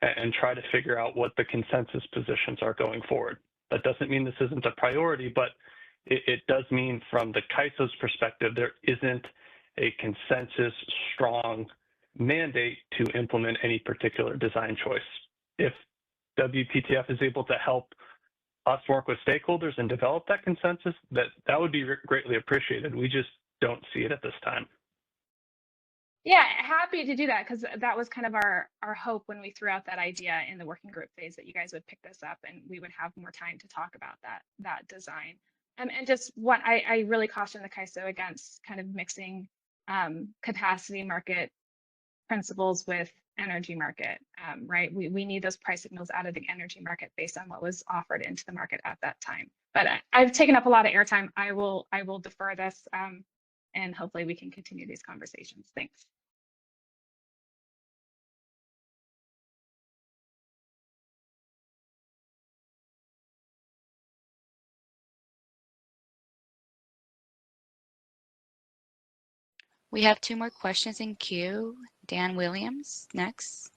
and try to figure out what the consensus positions are going forward. That doesn't mean this isn't a priority, but it does mean from the CAISO's perspective, there isn't a consensus strong mandate to implement any particular design choice. If WPTF is able to help us work with stakeholders and develop that consensus, that would be greatly appreciated. We just don't see it at this time. Yeah, happy to do that, because that was kind of our hope when we threw out that idea in the working group phase, that you guys would pick this up and we would have more time to talk about that design. And just what I really caution the CAISO against kind of mixing capacity market principles with energy market, right? We need those price signals out of the energy market based on what was offered into the market at that time. But I've taken up a lot of airtime. I will defer this, and hopefully we can continue these conversations. Thanks. We have 2 more questions in queue. Dan Williams next.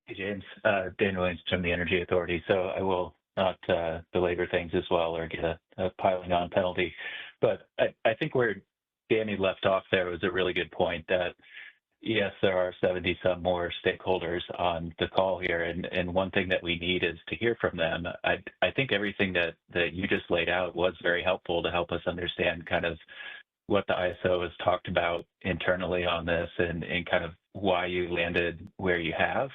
Hey, James. Dan Williams from the Energy Authority. So I will not belabor things as well or get a piling on penalty. But I think where Danny left off there was a really good point that, yes, there are 70 some more stakeholders on the call here. And one thing that we need is to hear from them. I think everything that you just laid out was very helpful to help us understand kind of what the ISO has talked about internally on this and kind of why you landed where you have.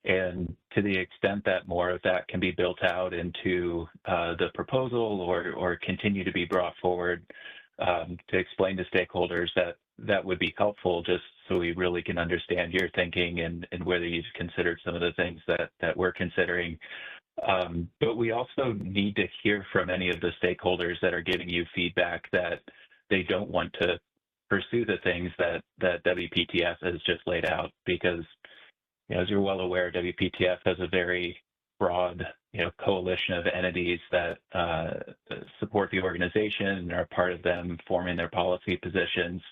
And to the extent that more of that can be built out into the proposal or continue to be brought forward to explain to stakeholders, that would be helpful, just so we really can understand your thinking and whether you've considered some of the things that we're considering. But we also need to hear from any of the stakeholders that are giving you feedback that they don't want to pursue the things that WPTF has just laid out, because, as you're well aware, WPTF has a very broad, coalition of entities that support the organization and are part of them forming their policy positions.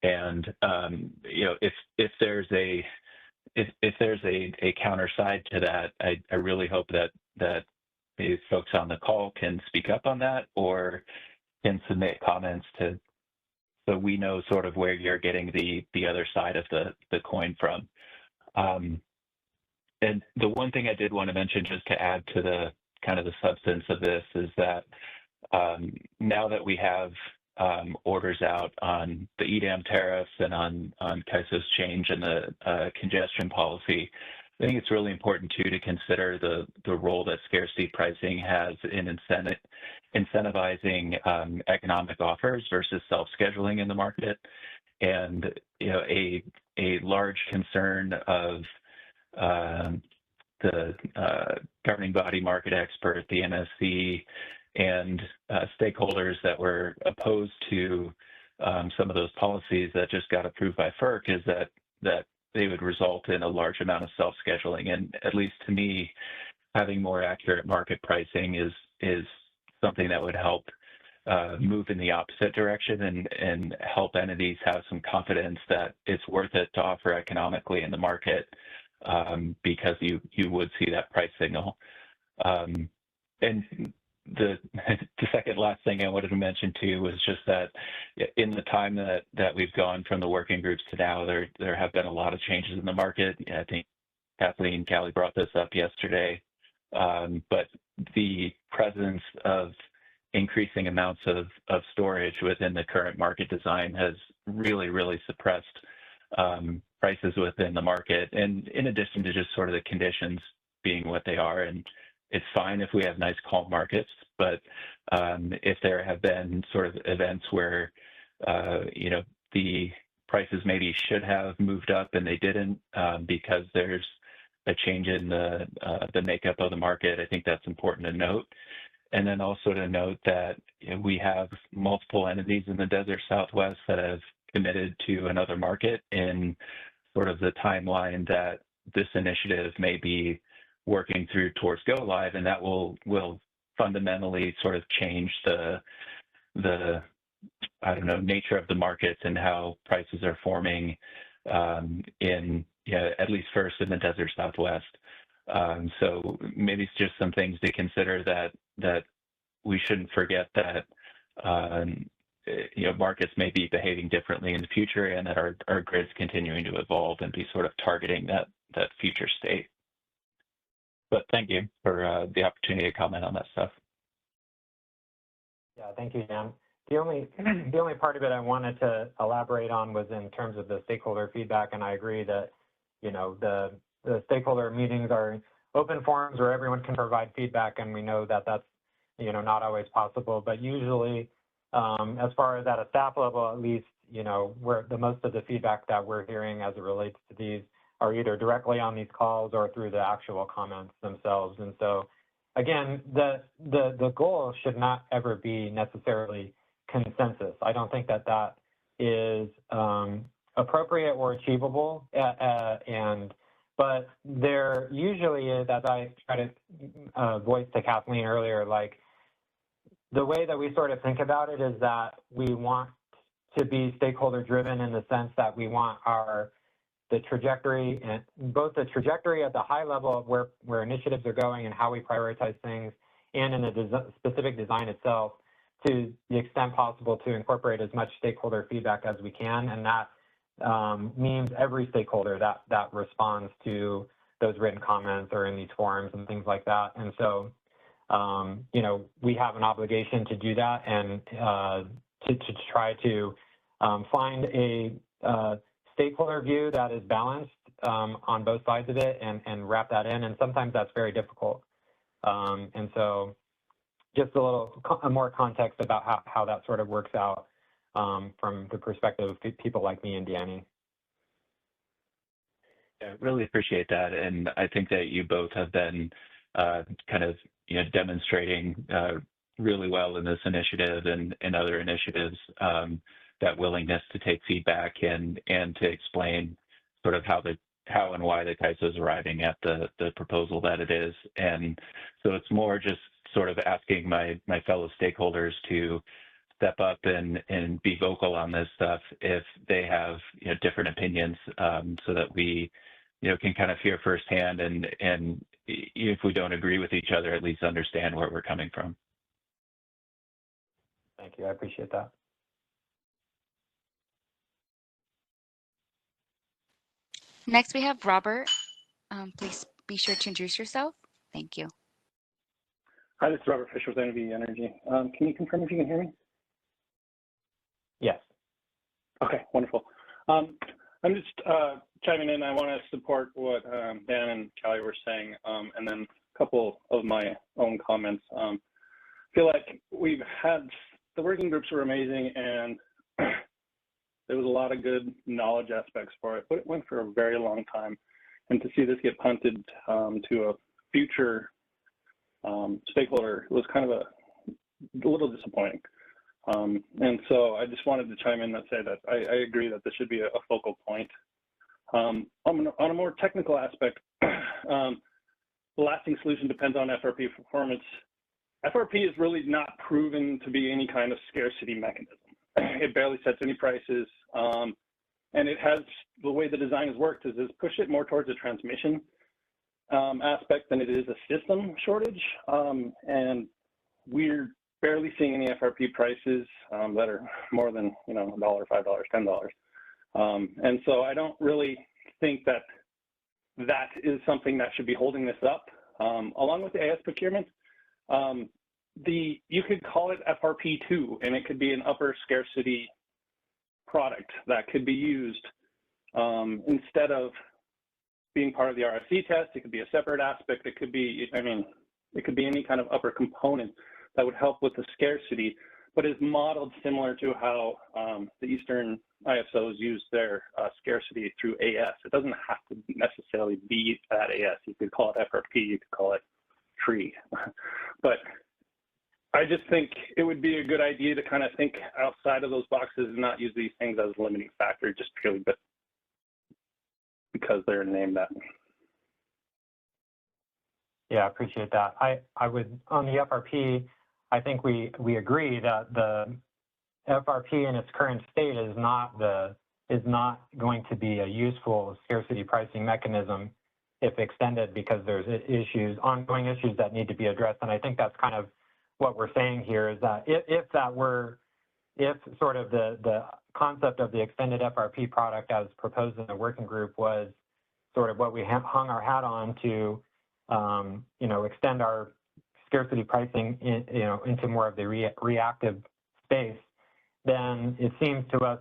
And if there's a counter side to that, I really hope that maybe folks on the call can speak up on that or can submit comments so we know sort of where you're getting the other side of the coin from. And the one thing I did want to mention, just to add to the kind of the substance of this, is that now that we have orders out on the EDAM tariffs and on CAISO's change in the congestion policy, I think it's really important too to consider the role that scarcity pricing has in incentivizing economic offers versus self-scheduling in the market. And a large concern of the governing body market expert, the MSC, and stakeholders that were opposed to some of those policies that just got approved by FERC is that they would result in a large amount of self-scheduling. And at least to me, having more accurate market pricing is something that would help move in the opposite direction and help entities have some confidence that it's worth it to offer economically in the market because you would see that price signal. And the second last thing I wanted to mention too was just that in the time that we've gone from the working groups to now, there have been a lot of changes in the market. I think Kathleen and Callie brought this up yesterday, but the presence of increasing amounts of storage within the current market design has really suppressed prices within the market. And in addition to just sort of the conditions being what they are, and it's fine if we have nice calm markets, but if there have been sort of events where the prices maybe should have moved up and they didn't because there's a change in the makeup of the market, I think that's important to note. And then also to note that we have multiple entities in the Desert Southwest that have committed to another market in sort of the timeline that this initiative may be working through towards go live, and that will fundamentally sort of change the nature of the markets and how prices are forming at least first in the Desert Southwest. So maybe it's just some things to consider that we shouldn't forget that markets may be behaving differently in the future, and that our grid's continuing to evolve and be sort of targeting that future state. But thank you for the opportunity to comment on that stuff. Yeah, thank you, Dan. The only part of it I wanted to elaborate on was in terms of the stakeholder feedback, and I agree that the stakeholder meetings are open forums where everyone can provide feedback, and we know that that's not always possible. But usually, as far as at a staff level, at least, where the most of the feedback that we're hearing as it relates to these are either directly on these calls or through the actual comments themselves. And so, again, the goal should not ever be necessarily consensus. I don't think that is appropriate or achievable. But there usually is, as I try to voice to Kathleen earlier, like the way that we sort of think about it is that we want to be stakeholder driven in the sense that we want the trajectory, and both the trajectory at the high level of where initiatives are going and how we prioritize things, and in the specific design itself, to the extent possible to incorporate as much stakeholder feedback as we can. And that means every stakeholder that responds to those written comments or in these forums and things like that. And so, we have an obligation to do that and to try to find a stakeholder view that is balanced on both sides of it and wrap that in. And sometimes that's very difficult. And so just a more context about how that sort of works out from the perspective of people like me and Danny. I really appreciate that. And I think that you both have been kind of demonstrating really well in this initiative and other initiatives that willingness to take feedback and to explain sort of how the how and why the CAISO is arriving at the proposal that it is. And so it's more just sort of asking my fellow stakeholders to step up and be vocal on this stuff if they have different opinions, so that we can kind of hear firsthand, and if we don't agree with each other, at least understand where we're coming from. Thank you. I appreciate that. Next, we have Robert. Please be sure to introduce yourself. Thank you. Hi, this is Robert Fisher with NV Energy. Can you confirm if you can hear me? Yes. Okay, wonderful. I'm just chiming in. I want to support what Dan and Callie were saying, and then a couple of my own comments. I feel like we've had, the working groups were amazing, and there was a lot of good knowledge aspects for it, but it went for a very long time. And to see this get punted to a future stakeholder was kind of a little disappointing. And so I just wanted to chime in and say that I agree that this should be a focal point. On a more technical aspect, the lasting solution depends on FRP performance. FRP is really not proven to be any kind of scarcity mechanism. It barely sets any prices, and it has, the way the design has worked is push it more towards a transmission aspect than it is a system shortage, and we're barely seeing any FRP prices that are more than $1, $5, $10. And so I don't really think that that is something that should be holding this up. Along with the AS procurement, you could call it FRP2, and it could be an upper scarcity product that could be used instead of being part of the RFC test. It could be a separate aspect. It could be, it could be any kind of upper component that would help with the scarcity, but is modeled similar to how the Eastern ISOs use their scarcity through AS. It doesn't have to necessarily be that AS. You could call it FRP, you could call it tree. But I just think it would be a good idea to kind of think outside of those boxes and not use these things as a limiting factor just purely because they're named that. Yeah, I appreciate that. I would, on the FRP, I think we agree that the FRP in its current state is not going to be a useful scarcity pricing mechanism if extended, because there's ongoing issues that need to be addressed. And I think that's kind of what we're saying here, is that if sort of the concept of the extended FRP product as proposed in the working group was sort of what we hung our hat on to, extend our scarcity pricing into more of the reactive space, then it seems to us,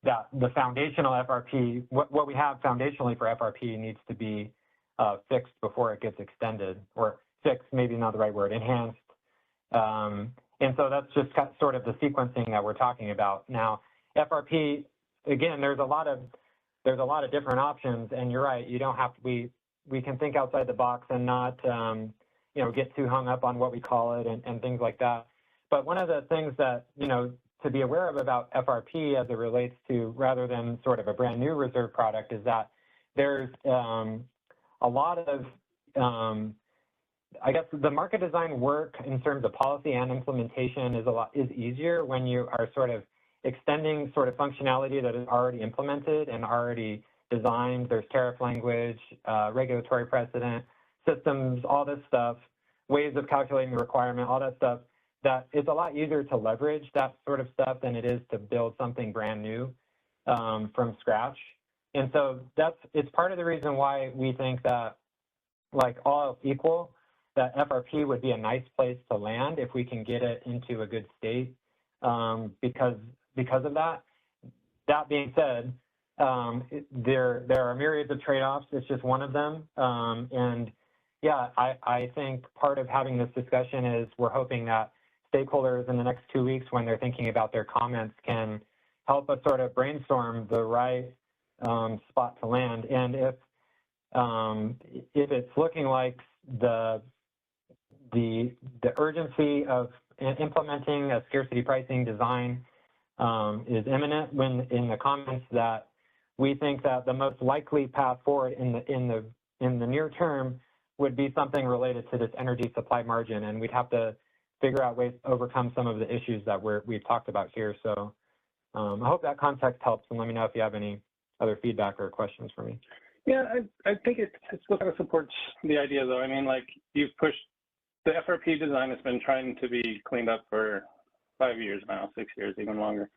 that the foundational FRP, what we have foundationally for FRP needs to be fixed before it gets extended, or fixed, maybe not the right word, enhanced. And so that's just sort of the sequencing that we're talking about. Now, FRP, again, there's a lot of different options, and you're right, you don't have to, we can think outside the box and not, get too hung up on what we call it and things like that. But one of the things that, to be aware of about FRP as it relates to, rather than sort of a brand new reserve product, is that there's a lot of, I guess the market design work in terms of policy and implementation is easier when you are sort of extending sort of functionality that is already implemented and already designed. There's tariff language, regulatory precedent, systems, all this stuff, ways of calculating the requirement, all that stuff, that it's a lot easier to leverage that sort of stuff than it is to build something brand new from scratch. And so it's part of the reason why we think that, like all else equal, that FRP would be a nice place to land if we can get it into a good state because of that. That being said, there are myriads of trade-offs. It's just one of them. And yeah, I think part of having this discussion is we're hoping that stakeholders in the next 2 weeks, when they're thinking about their comments, can help us sort of brainstorm the right spot to land. And if it's looking like the urgency of implementing a scarcity pricing design is imminent, when in the comments that we think that the most likely path forward in the near term would be something related to this energy supply margin, and we'd have to figure out ways to overcome some of the issues that we've talked about here. So I hope that context helps, and let me know if you have any other feedback or questions for me. Yeah, I think it still kind of supports the idea, though. I mean, like, you've pushed the FRP design has been trying to be cleaned up for 5 years now, 6 years, even longer.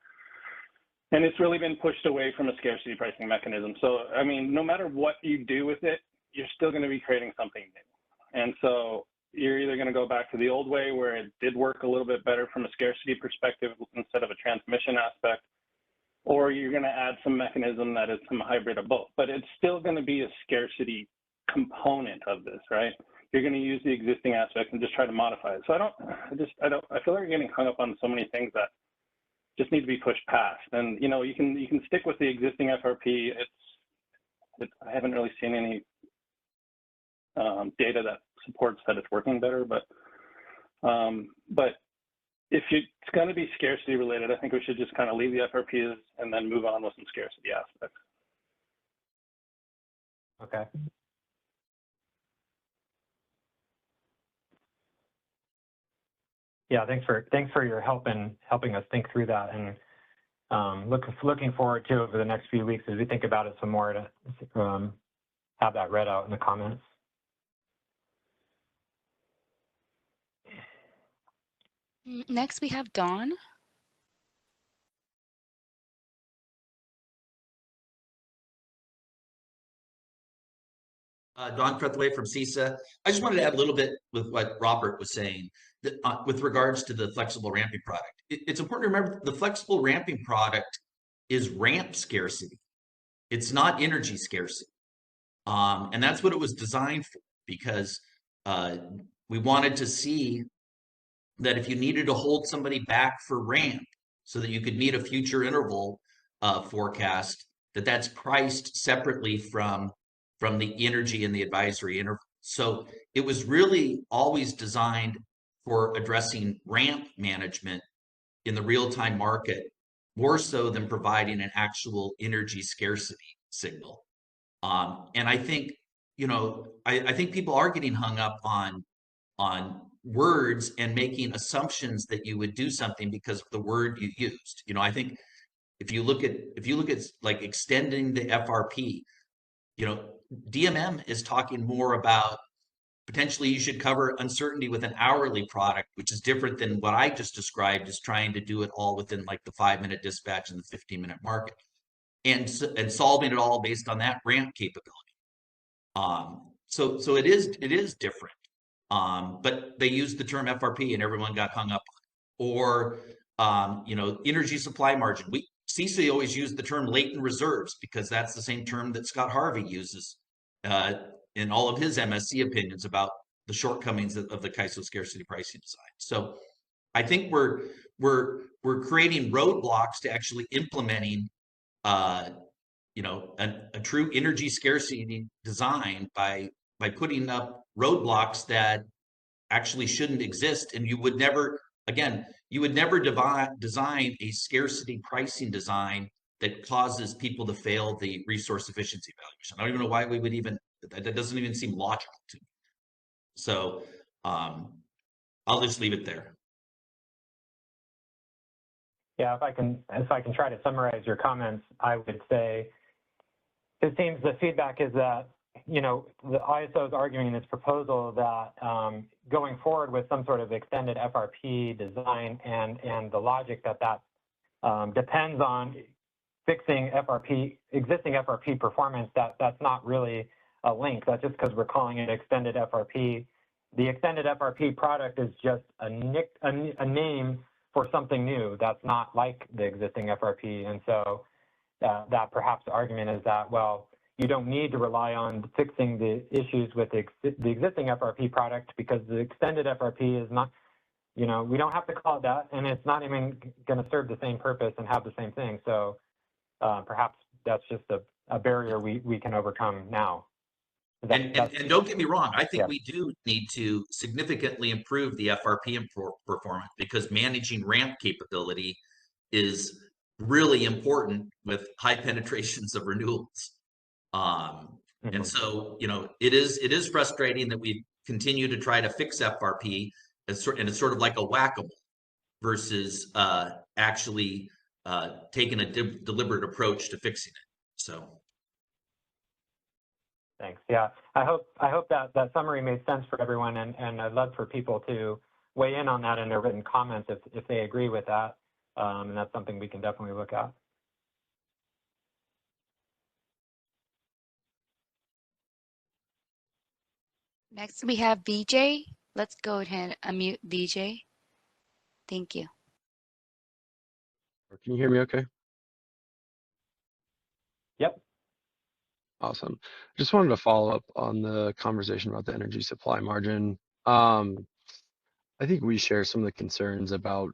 And it's really been pushed away from a scarcity pricing mechanism. So, I mean, no matter what you do with it, you're still going to be creating something new. And so you're either going to go back to the old way where it did work a little bit better from a scarcity perspective instead of a transmission aspect, or you're going to add some mechanism that is some hybrid of both. But it's still going to be a scarcity component of this, right? You're going to use the existing aspects and just try to modify it. So I feel like you're getting hung up on so many things that just need to be pushed past. And, you know, you can stick with the existing FRP. I haven't really seen any data that supports that it's working better, but if it's going to be scarcity related, I think we should just kind of leave the FRPs and then move on with some scarcity aspects. Okay. Yeah, thanks for your help in helping us think through that, and looking forward to over the next few weeks as we think about it some more to have that read out in the comments. Next, we have Dawn. Don Trethewey from CISA. I just wanted to add a little bit with what Robert was saying that, with regards to the flexible ramping product. It's important to remember the flexible ramping product is ramp scarcity. It's not energy scarcity. And that's what it was designed for, because we wanted to see that if you needed to hold somebody back for ramp so that you could meet a future interval forecast, that's priced separately from the energy and the advisory interval. So it was really always designed for addressing ramp management in the real-time market, more so than providing an actual energy scarcity signal. And I think, you know, I think people are getting hung up on words and making assumptions that you would do something because of the word you used. You know, I think if you look at like extending the FRP, you know, DMM is talking more about potentially you should cover uncertainty with an hourly product, which is different than what I just described as trying to do it all within like the 5-minute dispatch and the 15-minute market, and solving it all based on that ramp capability. So it is different. But they used the term FRP and everyone got hung up on it. Or you know, energy supply margin. CISA always used the term latent reserves because that's the same term that Scott Harvey uses in all of his MSc opinions about the shortcomings of the CAISO scarcity pricing design. So I think we're creating roadblocks to actually implementing you know, a true energy scarcity design by putting up roadblocks that actually shouldn't exist. And you would never, again, you would never design a scarcity pricing design that causes people to fail the resource efficiency evaluation. I don't even know why we would even, that doesn't even seem logical to me. So I'll just leave it there. Yeah, if I can try to summarize your comments, I would say it seems the feedback is that, you know, the ISO is arguing in its proposal that going forward with some sort of extended FRP design and the logic that depends on fixing existing FRP performance, that's not really a link. That's just because we're calling it extended FRP. The extended FRP product is just a name for something new that's not like the existing FRP. And so that perhaps the argument is that, well, you don't need to rely on fixing the issues with the existing FRP product because the extended FRP is not, you know, we don't have to call it that, and it's not even going to serve the same purpose and have the same thing. So perhaps that's just a barrier we can overcome now. And don't get me wrong, I think we do need to significantly improve the FRP performance because managing ramp capability is really important with high penetrations of renewables. And so, you know, it is frustrating that we continue to try to fix FRP, and it's sort of like a whack-a-mole versus actually taking a deliberate approach to fixing it. So. Thanks. Yeah, I hope that summary made sense for everyone, and I'd love for people to weigh in on that in their written comments if they agree with that, and that's something we can definitely look at. Next, we have VJ. Let's go ahead and unmute VJ. Thank you. Can you hear me okay? Yep. Awesome. Just wanted to follow up on the conversation about the energy supply margin. I think we share some of the concerns about,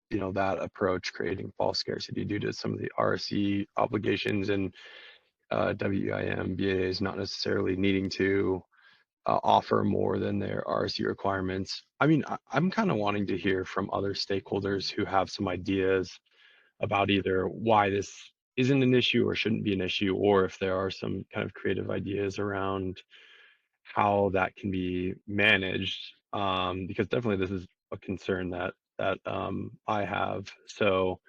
you know, that approach creating false scarcity due to some of the RSE obligations and WEIM BAs not necessarily needing to offer more than their RSE requirements. I mean, I'm kind of wanting to hear from other stakeholders who have some ideas about either why this isn't an issue or shouldn't be an issue, or if there are some kind of creative ideas around how that can be managed, because definitely this is a concern that I have. So,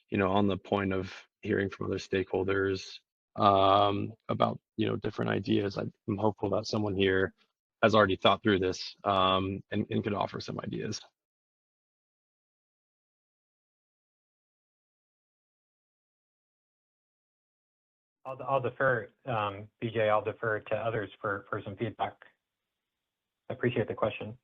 you know, on the point of hearing from other stakeholders about, you know, different ideas, I'm hopeful that someone here has already thought through this and could offer some ideas. I'll defer, BJ, I'll defer to others for some feedback. I appreciate the question.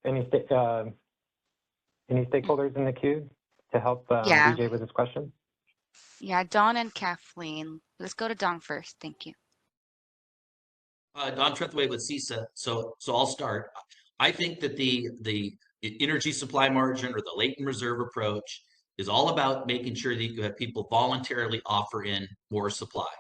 Any stakeholders in the queue to help Yeah. BJ with his question? Yeah, Dawn and Kathleen. Let's go to Dawn first. Thank you. Don Trethewey with CISA. So I'll start. I think that the energy supply margin or the latent reserve approach is all about making sure that you have people voluntarily offer in more supply.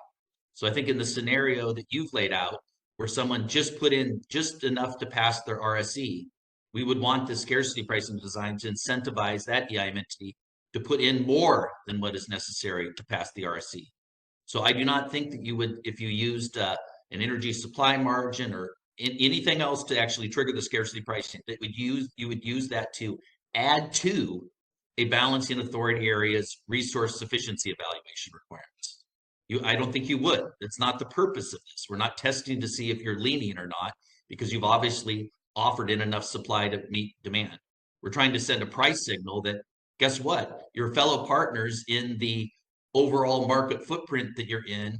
So I think in the scenario that you've laid out, where someone just put in just enough to pass their RSE, we would want the scarcity pricing design to incentivize that EIM entity to put in more than what is necessary to pass the RSE. So I do not think that you would, if you used an energy supply margin or anything else to actually trigger the scarcity pricing, that you would use that to add to a balancing authority area's resource sufficiency evaluation requirements. I don't think you would. That's not the purpose of this. We're not testing to see if you're lenient or not, because you've obviously offered in enough supply to meet demand. We're trying to send a price signal that, guess what? Your fellow partners in the overall market footprint that you're in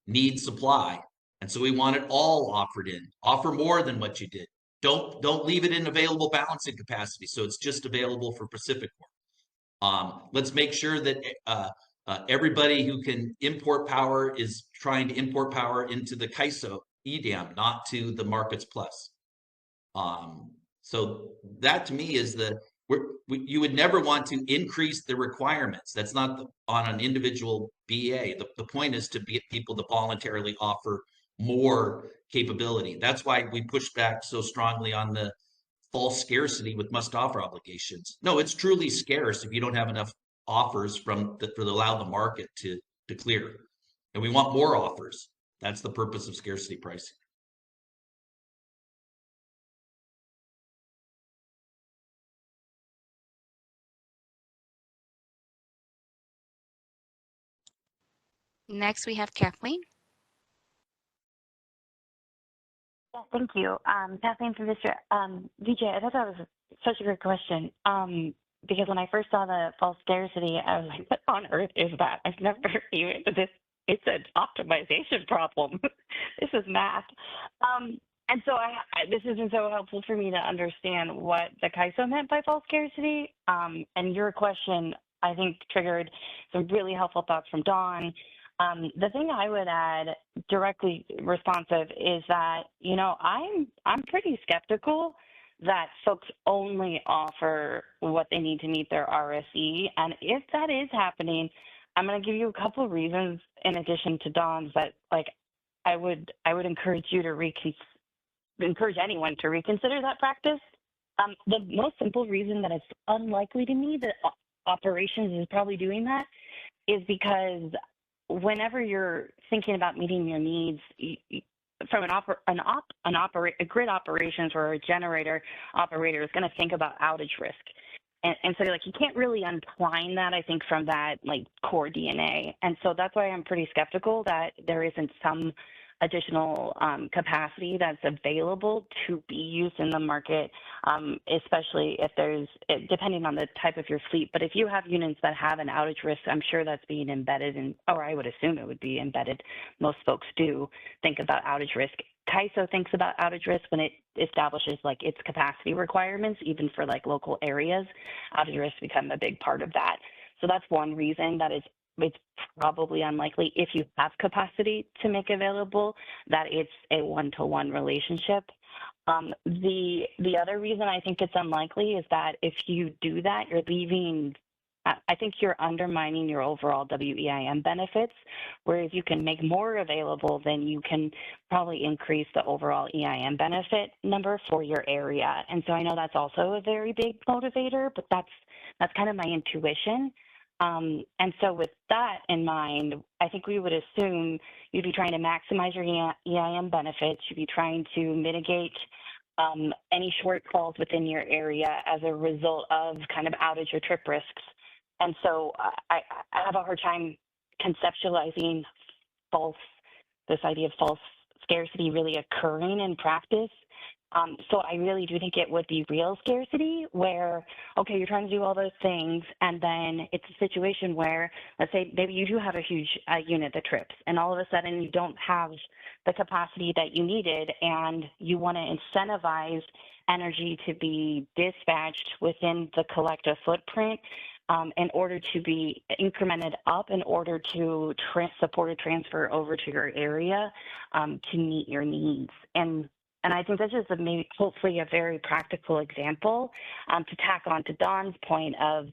need supply. And so we want it all offered in. Offer more than what you did. Don't leave it in available balancing capacity, so it's just available for Pacific work. Let's make sure that everybody who can import power is trying to import power into the CAISO EDAM, not to the Markets Plus. So that to me is you would never want to increase the requirements. That's not on an individual BA. The point is to get people to voluntarily offer more capability. That's why we push back so strongly on the false scarcity with must offer obligations. No, it's truly scarce if you don't have enough offers to allow the market to clear. And we want more offers. That's the purpose of scarcity pricing. Next, we have Kathleen. Yeah, thank you. Kathleen from Vista. Vijay, I thought that was such a great question. Because when I first saw the false scarcity, I was like, what on earth is that? I've never even this. It's an optimization problem. This is math. And so this has been so helpful for me to understand what the CAISO meant by false scarcity. And your question, I think, triggered some really helpful thoughts from Dawn. The thing I would add, directly responsive, is that, you know, I'm pretty skeptical that folks only offer what they need to meet their RSE. And if that is happening, I'm going to give you a couple of reasons in addition to Dawn's that like I would encourage you to encourage anyone to reconsider that practice. The most simple reason that it's unlikely to me that operations is probably doing that is because whenever you're thinking about meeting your needs, from a grid operations or a generator operator is going to think about outage risk. And so like you can't really untwine that, I think, from that like core DNA. And so that's why I'm pretty skeptical that there isn't some additional capacity that's available to be used in the market, especially if there's, depending on the type of your fleet. But if you have units that have an outage risk, I'm sure that's being embedded in, or I would assume it would be embedded. Most folks do think about outage risk. CAISO thinks about outage risk when it establishes like its capacity requirements, even for like local areas. Outage risks become a big part of that. So that's one reason that it's probably unlikely, if you have capacity to make available, that it's a one-to-one relationship. The other reason I think it's unlikely is that if you do that, you're leaving, I think you're undermining your overall WEIM benefits, where if you can make more available, then you can probably increase the overall EIM benefit number for your area. And so I know that's also a very big motivator, but that's kind of my intuition. And so with that in mind, I think we would assume you'd be trying to maximize your EIM benefits. You'd be trying to mitigate any shortfalls within your area as a result of kind of outage or trip risks. And so I have a hard time conceptualizing this idea of false scarcity really occurring in practice. So I really do think it would be real scarcity where, okay, you're trying to do all those things, and then it's a situation where, let's say, maybe you do have a huge unit that trips, and all of a sudden you don't have the capacity that you needed, and you want to incentivize energy to be dispatched within the collective footprint in order to be incremented up in order to support a transfer over to your area to meet your needs. And I think this is hopefully a very practical example to tack on to Dawn's point of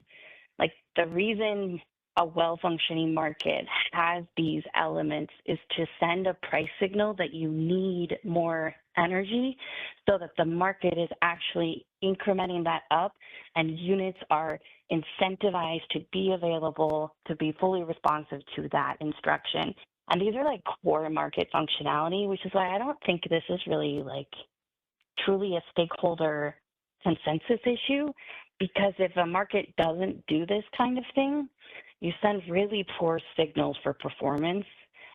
like the reason a well-functioning market has these elements is to send a price signal that you need more energy so that the market is actually incrementing that up and units are incentivized to be available, to be fully responsive to that instruction. And these are like core market functionality, which is why I don't think this is really like truly a stakeholder consensus issue, because if a market doesn't do this kind of thing, you send really poor signals for performance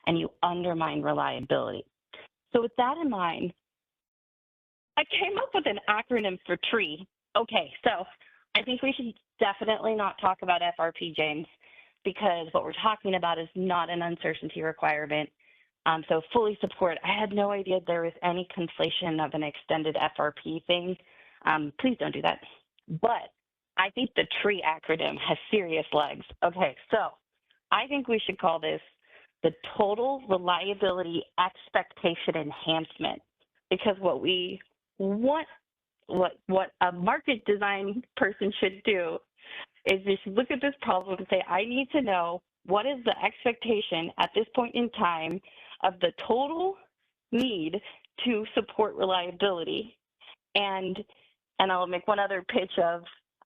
and you undermine reliability. So with that in mind, I came up with an acronym for TREE. Okay, so I think we should definitely not talk about FRP, James, because what we're talking about is not an uncertainty requirement. So fully support. I had no idea there was any conflation of an extended FRP thing. Please don't do that. But I think the TREE acronym has serious legs. Okay, so I think we should call this the Total Reliability Expectation Enhancement, because what a market design person should do is they should look at this problem and say, I need to know what is the expectation at this point in time of the total need to support reliability. And I'll make one other pitch of,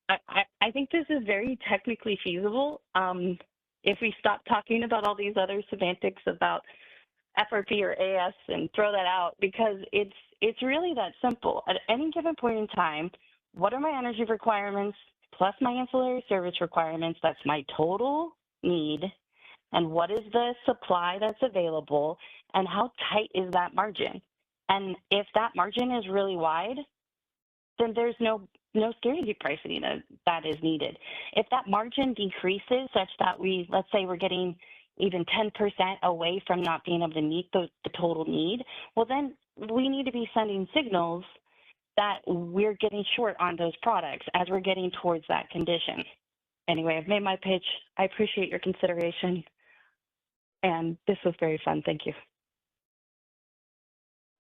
I think this is very technically feasible if we stop talking about all these other semantics about FRP or AS and throw that out, because it's really that simple. At any given point in time, what are my energy requirements plus my ancillary service requirements? That's my total need. And what is the supply that's available, and how tight is that margin? And if that margin is really wide, then there's no scarcity pricing that is needed. If that margin decreases such that let's say we're getting even 10% away from not being able to meet the total need, well, then we need to be sending signals that we're getting short on those products as we're getting towards that condition. Anyway, I've made my pitch. I appreciate your consideration. And this was very fun. Thank you.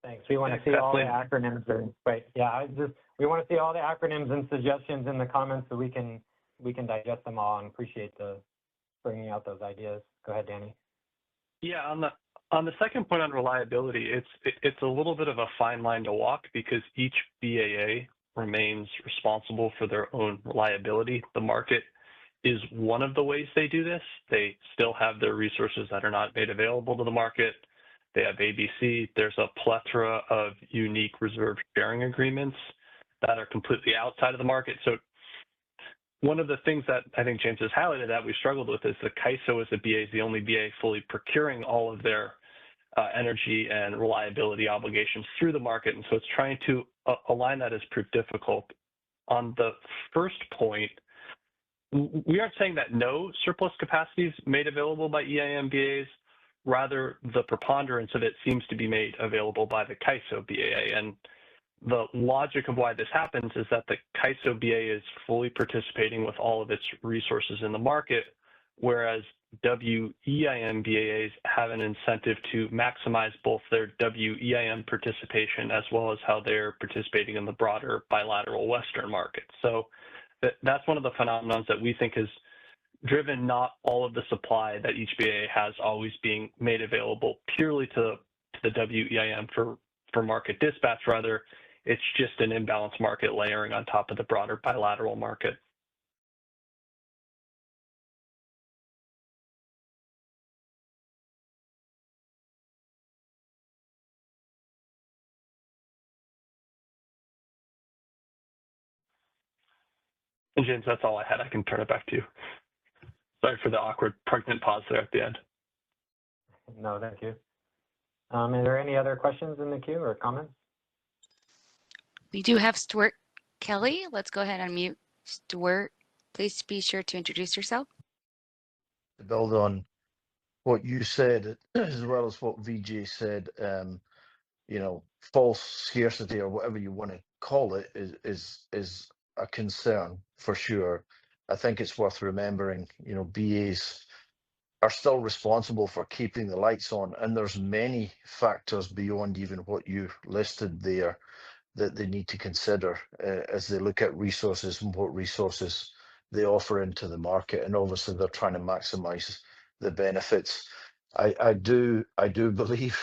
Thanks. We want to see all the acronyms. Right. Yeah, we want to see all the acronyms and suggestions in the comments so we can digest them all, and appreciate the bringing out those ideas. Go ahead, Danny. Yeah, on the second point on reliability, it's a little bit of a fine line to walk because each BAA remains responsible for their own reliability. The market is one of the ways they do this. They still have their resources that are not made available to the market. They have ABC. There's a plethora of unique reserve sharing agreements that are completely outside of the market. So one of the things that I think James has highlighted that we struggled with is the CAISO as a BA is the only BA fully procuring all of their energy and reliability obligations through the market. And so it's trying to align that has proved difficult. On the first point, we aren't saying that no surplus capacity is made available by EIM BAs. Rather, the preponderance of it seems to be made available by the CAISO BAA. And the logic of why this happens is that the CAISO BA is fully participating with all of its resources in the market, whereas WEIM BAAs have an incentive to maximize both their WEIM participation as well as how they're participating in the broader bilateral Western market. So that's one of the phenomenons that we think has driven not all of the supply that each BAA has always being made available purely to the WEIM for market dispatch. Rather, it's just an imbalanced market layering on top of the broader bilateral market. And James, that's all I had. I can turn it back to you. Sorry for the awkward pregnant pause there at the end. No, thank you. Are there any other questions in the queue or comments? We do have Stuart Kelly. Let's go ahead and mute Stuart. Please be sure to introduce yourself. To build on what you said, as well as what VJ said, you know, false scarcity or whatever you want to call it is a concern for sure. I think it's worth remembering, you know, BAs are still responsible for keeping the lights on, and there's many factors beyond even what you listed there that they need to consider as they look at resources and what resources they offer into the market. And obviously they're trying to maximize the benefits. I do believe,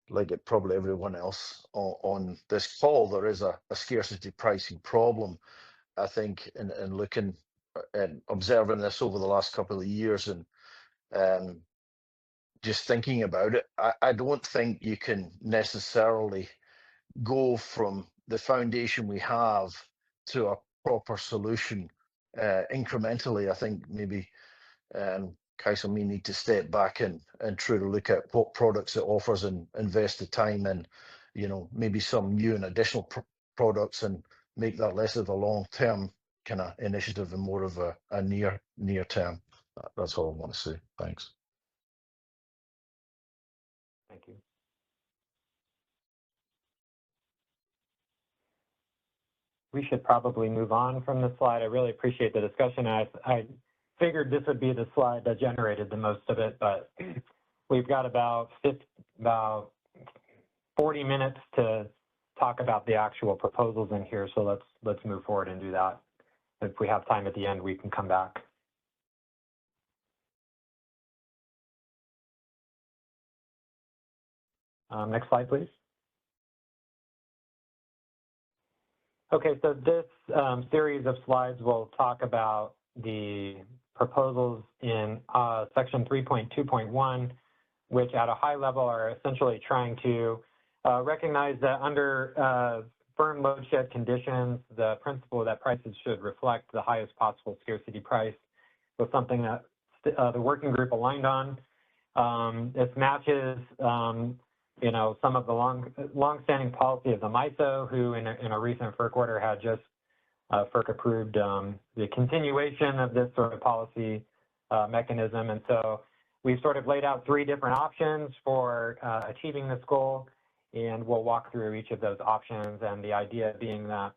like probably everyone else on this call, there is a scarcity pricing problem. I think in looking and observing this over the last couple of years and just thinking about it, I don't think you can necessarily go from the foundation we have to a proper solution incrementally. I think maybe CAISO may need to step back and truly look at what products it offers and invest the time in, you know, maybe some new and additional products, and make that less of a long-term kind of initiative and more of a near term. That's all I want to say. Thanks. Thank you. We should probably move on from this slide. I really appreciate the discussion. I figured this would be the slide that generated the most of it, but we've got about 40 minutes to talk about the actual proposals in here. So let's move forward and do that. If we have time at the end, we can come back. Next slide, please. Okay, so this series of slides will talk about the proposals in section 3.2.1, which at a high level are essentially trying to recognize that under firm load shed conditions, the principle that prices should reflect the highest possible scarcity price was something that the working group aligned on. This matches you know, some of the long-standing policy of the MISO, who in a recent FERC order had just FERC approved the continuation of this sort of policy mechanism. And so we've sort of laid out 3 different options for achieving this goal, and we'll walk through each of those options. And the idea being that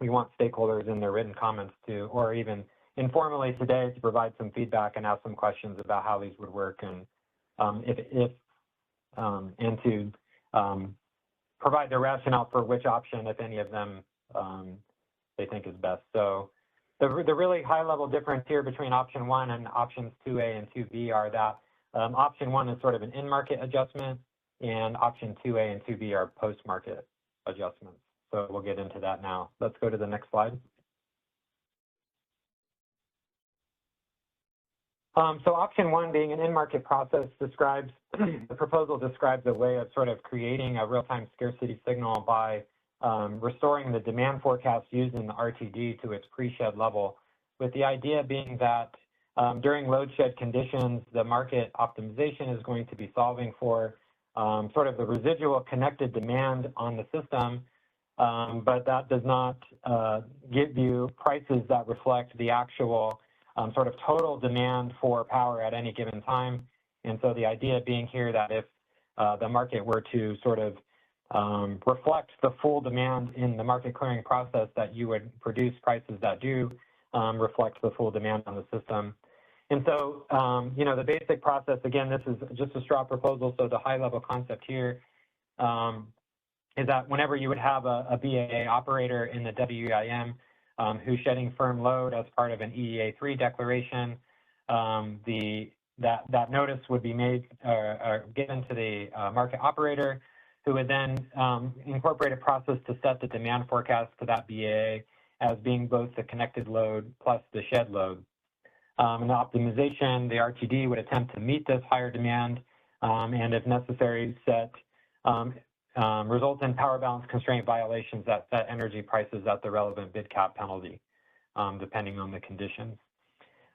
we want stakeholders in their written comments to, or even informally today, to provide some feedback and ask some questions about how these would work, and and to provide the rationale for which option, if any of them, they think is best. So the really high-level difference here between option 1 and options 2A and 2B are that option 1 is sort of an in-market adjustment, and option 2A and 2B are post-market adjustments. So we'll get into that now. Let's go to the next slide. So option 1, being an in-market process, describes the proposal describes a way of sort of creating a real-time scarcity signal by restoring the demand forecast used in the RTD to its pre-shed level, with the idea being that during load shed conditions, the market optimization is going to be solving for sort of the residual connected demand on the system, but that does not give you prices that reflect the actual sort of total demand for power at any given time. And so the idea being here that if the market were to sort of reflect the full demand in the market clearing process, that you would produce prices that do reflect the full demand on the system. And so, you know, the basic process, again, this is just a straw proposal, so the high-level concept here is that whenever you would have a BAA operator in the WEIM who's shedding firm load as part of an EEA3 declaration, that notice would be made given to the market operator, who would then incorporate a process to set the demand forecast to that BAA as being both the connected load plus the shed load. In the optimization, the RTD would attempt to meet this higher demand and, if necessary, result in power balance constraint violations that set energy prices at the relevant bid cap penalty, depending on the conditions.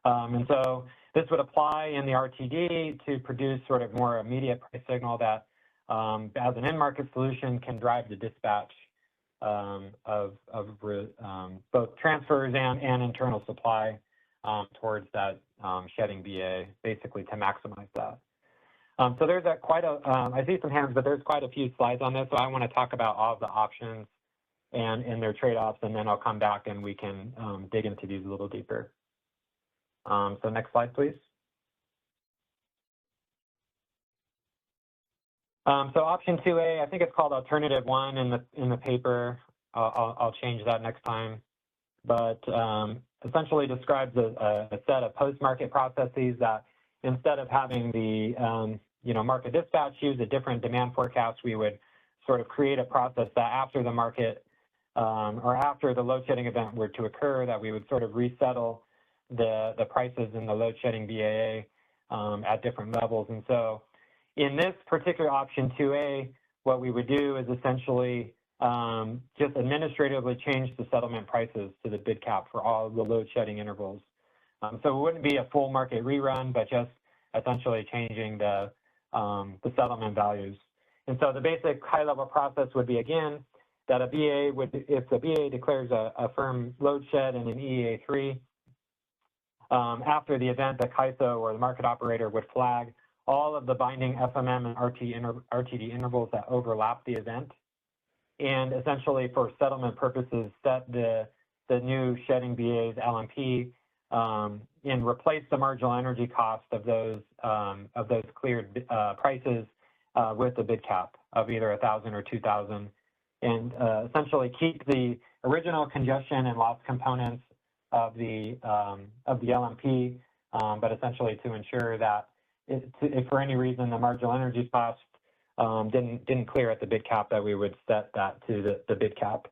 And so this would apply in the RTD to produce sort of more immediate price signal that, as an in-market solution, can drive the dispatch of both transfers and internal supply towards that shedding BA, basically to maximize that. So there's I see some hands, but there's quite a few slides on this. So I want to talk about all of the options and their trade-offs, and then I'll come back and we can dig into these a little deeper. So next slide, please. So option 2A, I think it's called alternative 1 in the paper. I'll change that next time. But essentially describes a set of post-market processes that, instead of having the market dispatch use a different demand forecast, we would sort of create a process that after the market or after the load shedding event were to occur, that we would sort of resettle the prices in the load shedding BAA at different levels. And so in this particular option 2A, what we would do is essentially just administratively change the settlement prices to the bid cap for all the load shedding intervals. So it wouldn't be a full market rerun, but just essentially changing the settlement values. And so the basic high-level process would be, again, that a BA would, if the BA declares a firm load shed in an EEA3, after the event, the CAISO or the market operator would flag all of the binding FMM and RTD intervals that overlap the event, and essentially for settlement purposes set the new shedding BA's LMP and replace the marginal energy cost of those cleared prices with the bid cap of either 1,000 or 2,000, and essentially keep the original congestion and loss components of the LMP, but essentially to ensure that if for any reason the marginal energy cost didn't clear at the bid cap, that we would set that to the bid cap.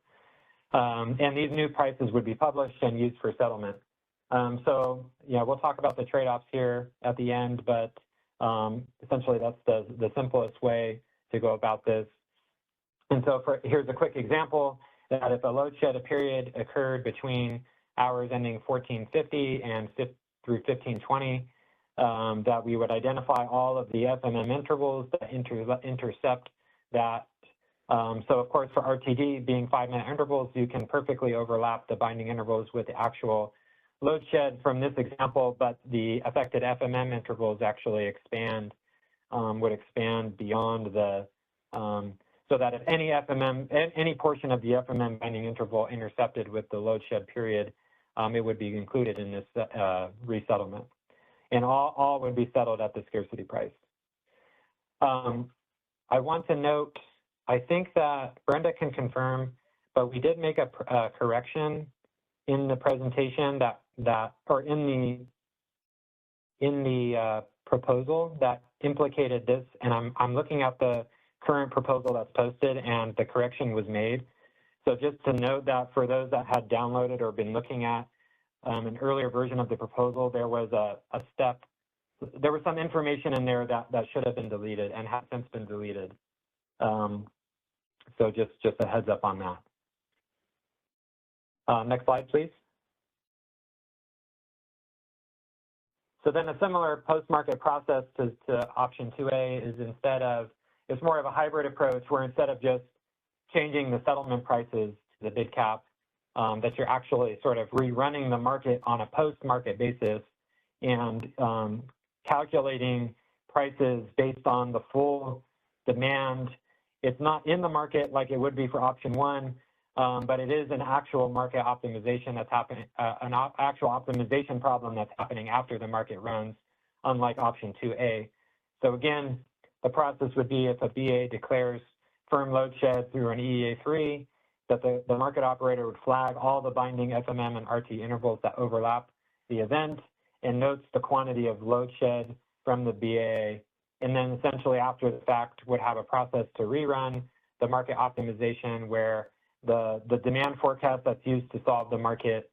And these new prices would be published and used for settlement. So yeah, we'll talk about the trade-offs here at the end, but essentially that's the simplest way to go about this. And so here's a quick example that if a load shed period occurred between hours ending 1450 and through 1520, that we would identify all of the FMM intervals that intercept that. So of course for RTD being 5-minute intervals, you can perfectly overlap the binding intervals with the actual load shed from this example, but the affected FMM intervals actually would expand beyond the, so that if any portion of the FMM binding interval intercepted with the load shed period, it would be included in this resettlement. And all would be settled at the scarcity price. I want to note, I think that Brenda can confirm, but we did make a correction in the presentation or in the proposal that implicated this, and I'm looking at the current proposal that's posted, and the correction was made. So just to note that for those that had downloaded or been looking at an earlier version of the proposal, there was there was some information in there that should have been deleted and has since been deleted. So just a heads up on that. Next slide, please. So then a similar post-market process to option 2A is it's more of a hybrid approach where instead of just changing the settlement prices to the bid cap, that you're actually sort of rerunning the market on a post-market basis and calculating prices based on the full demand. It's not in the market like it would be for option 1, but it is an actual market optimization that's happening, an actual optimization problem that's happening after the market runs, unlike option 2A. So again, the process would be if a BA declares firm load shed through an EEA3, that the market operator would flag all the binding FMM and RT intervals that overlap the event and notes the quantity of load shed from the BA, and then essentially after the fact would have a process to rerun the market optimization where the demand forecast that's used to solve the market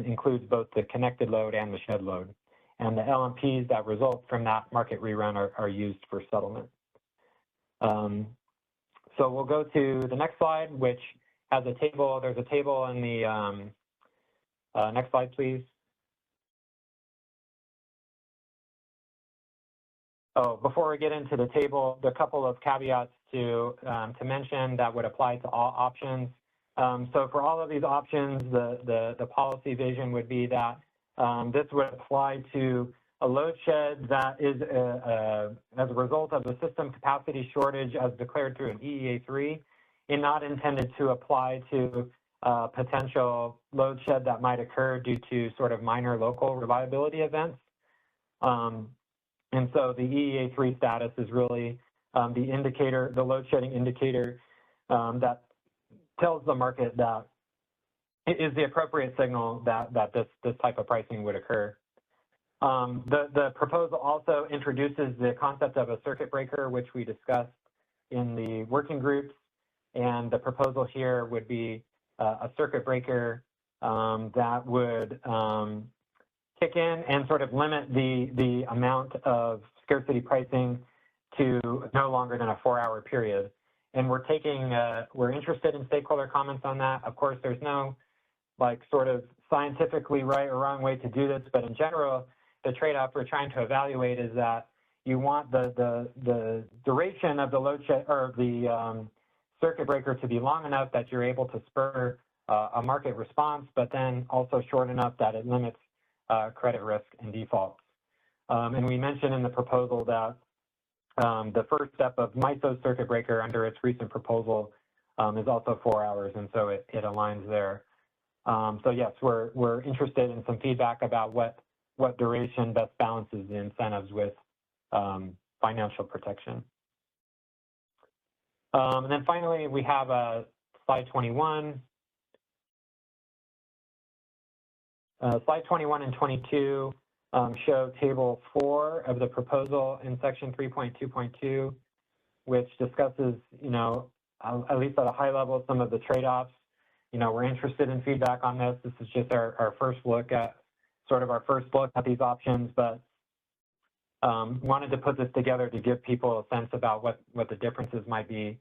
includes both the connected load and the shed load. And the LMPs that result from that market rerun are used for settlement. So we'll go to the next slide, which has a table. There's a table in the next slide, please. Oh, before we get into the table, there are a couple of caveats to mention that would apply to all options. So for all of these options, the policy vision would be that this would apply to a load shed that is as a result of the system capacity shortage as declared through an EEA3 and not intended to apply to potential load shed that might occur due to sort of minor local reliability events. And so the EEA3 status is really the indicator, the load shedding indicator that tells the market that it is the appropriate signal that this type of pricing would occur. The proposal also introduces the concept of a circuit breaker, which we discussed in the working groups. And the proposal here would be a circuit breaker that would kick in and sort of limit the amount of scarcity pricing to no longer than a 4-hour period. And we're interested in stakeholder comments on that. Of course, there's no like sort of scientifically right or wrong way to do this, but in general, the trade-off we're trying to evaluate is that you want the duration of the load shed or the circuit breaker to be long enough that you're able to spur a market response, but then also short enough that it limits credit risk and defaults. And we mentioned in the proposal that the first step of MISO's circuit breaker under its recent proposal is also 4 hours, and so it aligns there. So yes, we're interested in some feedback about what duration best balances the incentives with financial protection. And then finally, we have slide 21. Slide 21 and 22 show table 4 of the proposal in section 3.2.2, which discusses, at least at a high level, some of the trade-offs. We're interested in feedback on this. This is just our first look at these options, but wanted to put this together to give people a sense about what the differences might be.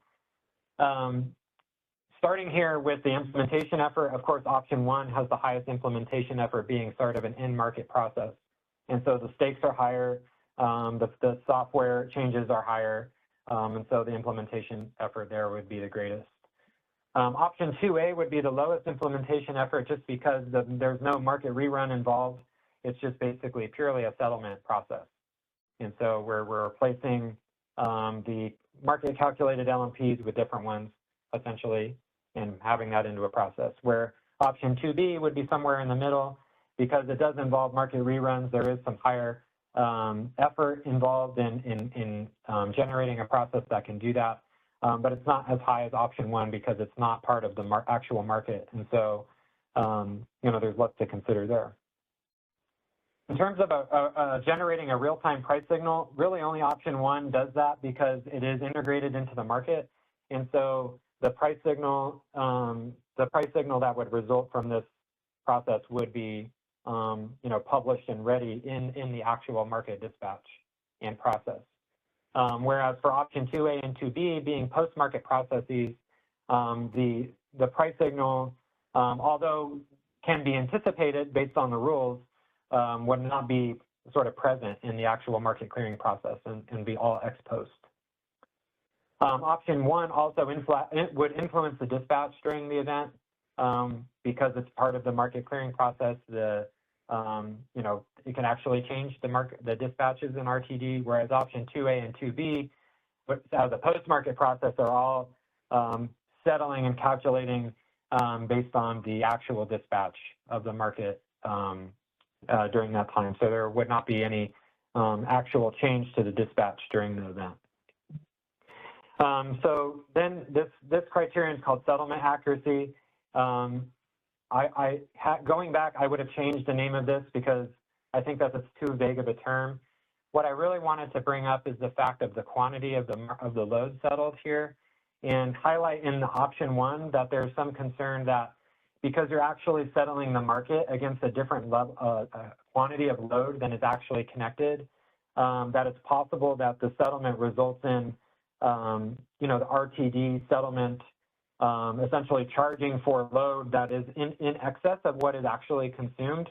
Starting here with the implementation effort, of course, option 1 has the highest implementation effort being sort of an in-market process. And so the stakes are higher, the software changes are higher, and so the implementation effort there would be the greatest. Option 2A would be the lowest implementation effort just because there's no market rerun involved. It's just basically purely a settlement process. And so we're replacing the market calculated LMPs with different ones, essentially, and having that into a process. Where option 2B would be somewhere in the middle because it does involve market reruns. There is some higher effort involved in generating a process that can do that. but it's not as high as option 1 because it's not part of the actual market. And so, you know, there's lots to consider there. In terms of generating a real-time price signal, really only option 1 does that because it is integrated into the market. And so the price signal that would result from this process would be, you know, published and ready in the actual market dispatch and process. Whereas for option 2A and 2B being post-market processes, the price signal, although can be anticipated based on the rules, would not be sort of present in the actual market clearing process and be all ex post. Option 1 also would influence the dispatch during the event because it's part of the market clearing process. You know, it can actually change the dispatches in RTD, whereas option 2A and 2B, as a post-market process, are all settling and calculating based on the actual dispatch of the market during that time. So there would not be any actual change to the dispatch during the event. So then this criterion is called settlement accuracy. Going back, I would have changed the name of this because I think that it's too vague of a term. What I really wanted to bring up is the fact of the quantity of the load settled here, and highlight in the option 1 that there's some concern that because you're actually settling the market against a different quantity of load than is actually connected, that it's possible that the settlement results in, you know, the RTD settlement essentially charging for load that is in excess of what is actually consumed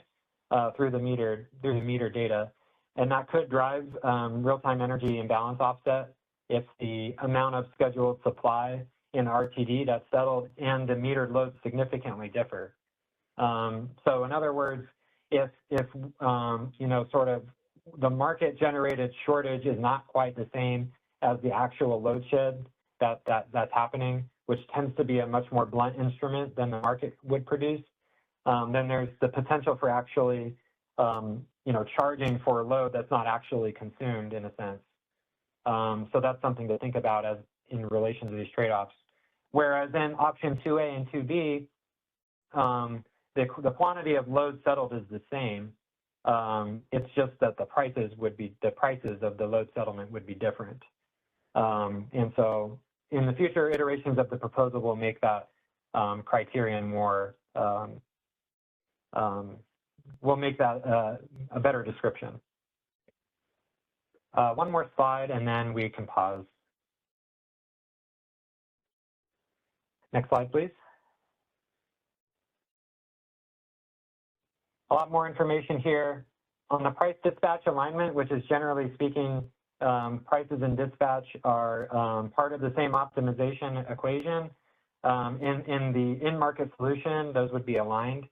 through the meter data, and that could drive real-time energy imbalance offset if the amount of scheduled supply in RTD that's settled and the metered loads significantly differ. So in other words, if you know, sort of the market generated shortage is not quite the same as the actual load shed that's happening, which tends to be a much more blunt instrument than the market would produce, then there's the potential for actually, you know, charging for a load that's not actually consumed in a sense. So that's something to think about as in relation to these trade-offs. Whereas in option 2A and 2B, the quantity of load settled is the same. It's just that the prices of the load settlement would be different. And so in the future iterations of the proposal, we'll make that criterion more, we'll make that a better description. One more slide and then we can pause. Next slide, please. A lot more information here on the price dispatch alignment, which is generally speaking, prices and dispatch are part of the same optimization equation. In the in-market solution, those would be aligned,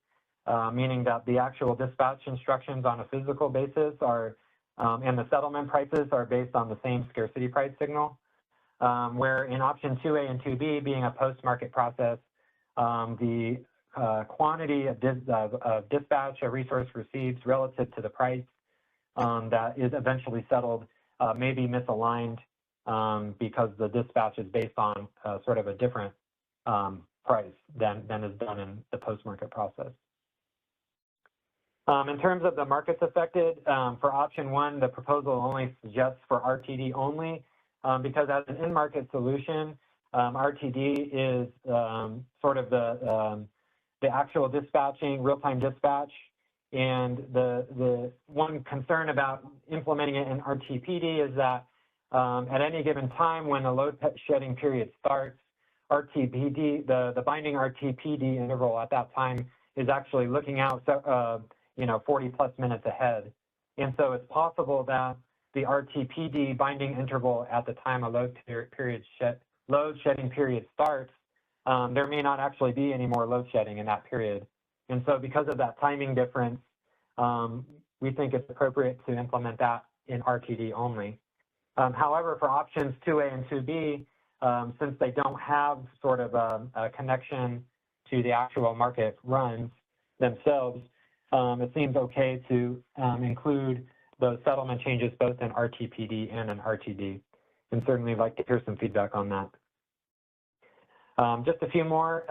meaning that the actual dispatch instructions on a physical basis are, and the settlement prices are based on the same scarcity price signal. Where in option 2A and 2B being a post-market process, the quantity of dispatch a resource receives relative to the price that is eventually settled may be misaligned because the dispatch is based on sort of a different price than is done in the post-market process. In terms of the markets affected, for option 1, the proposal only suggests for RTD only, because as an in-market solution, RTD is sort of the actual dispatching, real-time dispatch, and the one concern about implementing it in RTPD is that at any given time when the load shedding period starts, RTPD, the binding RTPD interval at that time is actually looking out, 40 plus minutes ahead. And so it's possible that the RTPD binding interval at the time a load shedding period starts, there may not actually be any more load shedding in that period. And so because of that timing difference, we think it's appropriate to implement that in RTD only. However, for options 2A and 2B, since they don't have sort of a connection to the actual market runs themselves, it seems okay to include those settlement changes both in RTPD and in RTD. And certainly like to hear some feedback on that. Just a few more.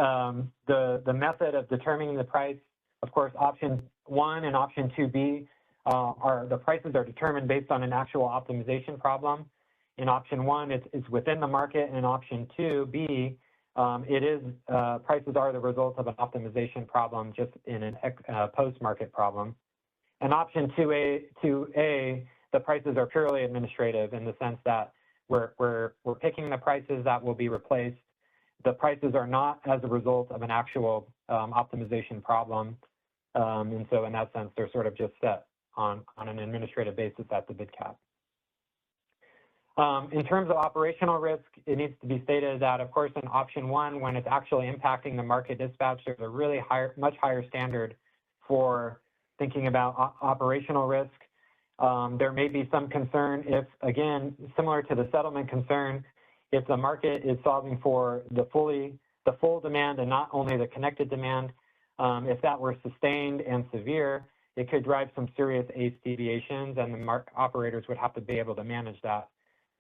The method of determining the price, of course, option 1 and option 2B the prices are determined based on an actual optimization problem. In option 1, it's within the market, and in option 2B, prices are the result of an optimization problem, just in a post-market problem. And option 2A, the prices are purely administrative in the sense that we're picking the prices that will be replaced. The prices are not as a result of an actual optimization problem. And so in that sense, they're sort of just set on an administrative basis at the bid cap. In terms of operational risk, it needs to be stated that, of course, in option 1, when it's actually impacting the market dispatch, there's a really much higher standard for thinking about operational risk. There may be some concern if, again, similar to the settlement concern, if the market is solving for the full demand and not only the connected demand, if that were sustained and severe, it could drive some serious ACE deviations, and the operators would have to be able to manage that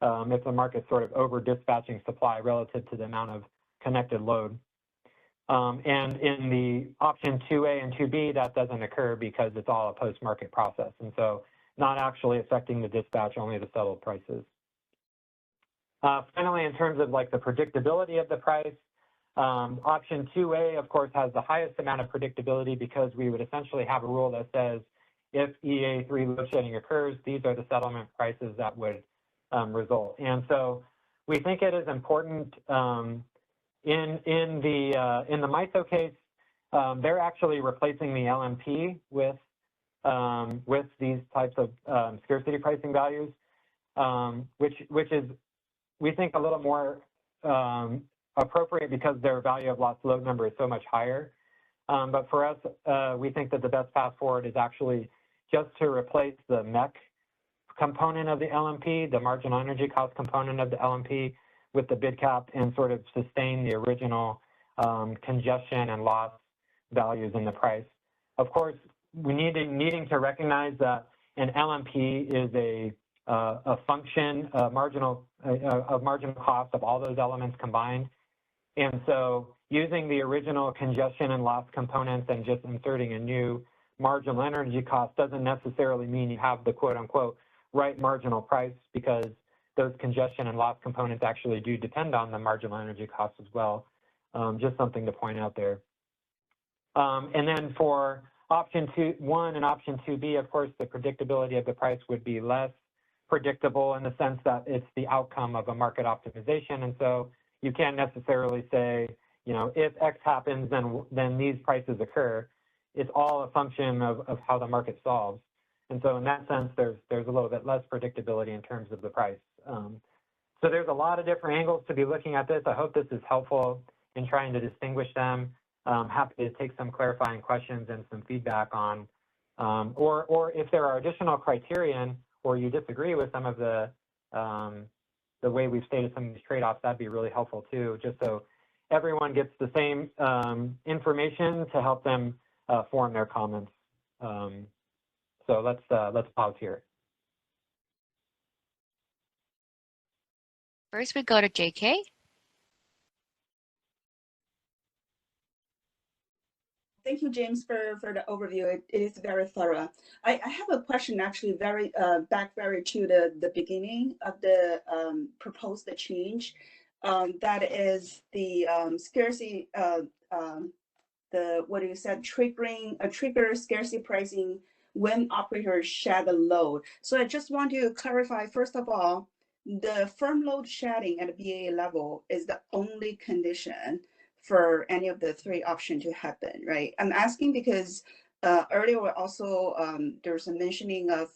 if the market's sort of over-dispatching supply relative to the amount of connected load. And in the option 2A and 2B, that doesn't occur because it's all a post-market process, and so not actually affecting the dispatch, only the settled prices. Finally, in terms of like the predictability of the price, option 2A, of course, has the highest amount of predictability because we would essentially have a rule that says if EA3 load shedding occurs, these are the settlement prices that would result. And so we think it is important in the MISO case, they're actually replacing the LMP with these types of scarcity pricing values, which is, we think, a little more appropriate because their value of lost load number is so much higher. But for us, we think that the best path forward is actually just to replace the MEC component of the LMP, the marginal energy cost component of the LMP, with the bid cap and sort of sustain the original congestion and loss values in the price. Of course, we needing to recognize that an LMP is a function of marginal cost of all those elements combined. And so using the original congestion and loss components and just inserting a new marginal energy cost doesn't necessarily mean you have the quote unquote right marginal price, because those congestion and loss components actually do depend on the marginal energy cost as well. Just something to point out there. And then for option 1 and option 2B, of course, the predictability of the price would be less predictable in the sense that it's the outcome of a market optimization. And so you can't necessarily say, you know, if X happens, then these prices occur. It's all a function of how the market solves. And so in that sense, there's a little bit less predictability in terms of the price. So there's a lot of different angles to be looking at this. I hope this is helpful in trying to distinguish them. Happy to take some clarifying questions and some feedback on, or if there are additional criterion or you disagree with some of the way we've stated some of these trade-offs, that'd be really helpful too, just so everyone gets the same information to help them form their comments. So let's pause here. First, we go to JK. Thank you, James, for the overview. It is very thorough. I have a question actually back to the beginning of the proposed change. That is the scarcity, what you said, trigger scarcity pricing when operators share the load. So I just want to clarify, first of all, the firm load shedding at the BA level is the only condition for any of the 3 options to happen, right? I'm asking because earlier also there's a mentioning of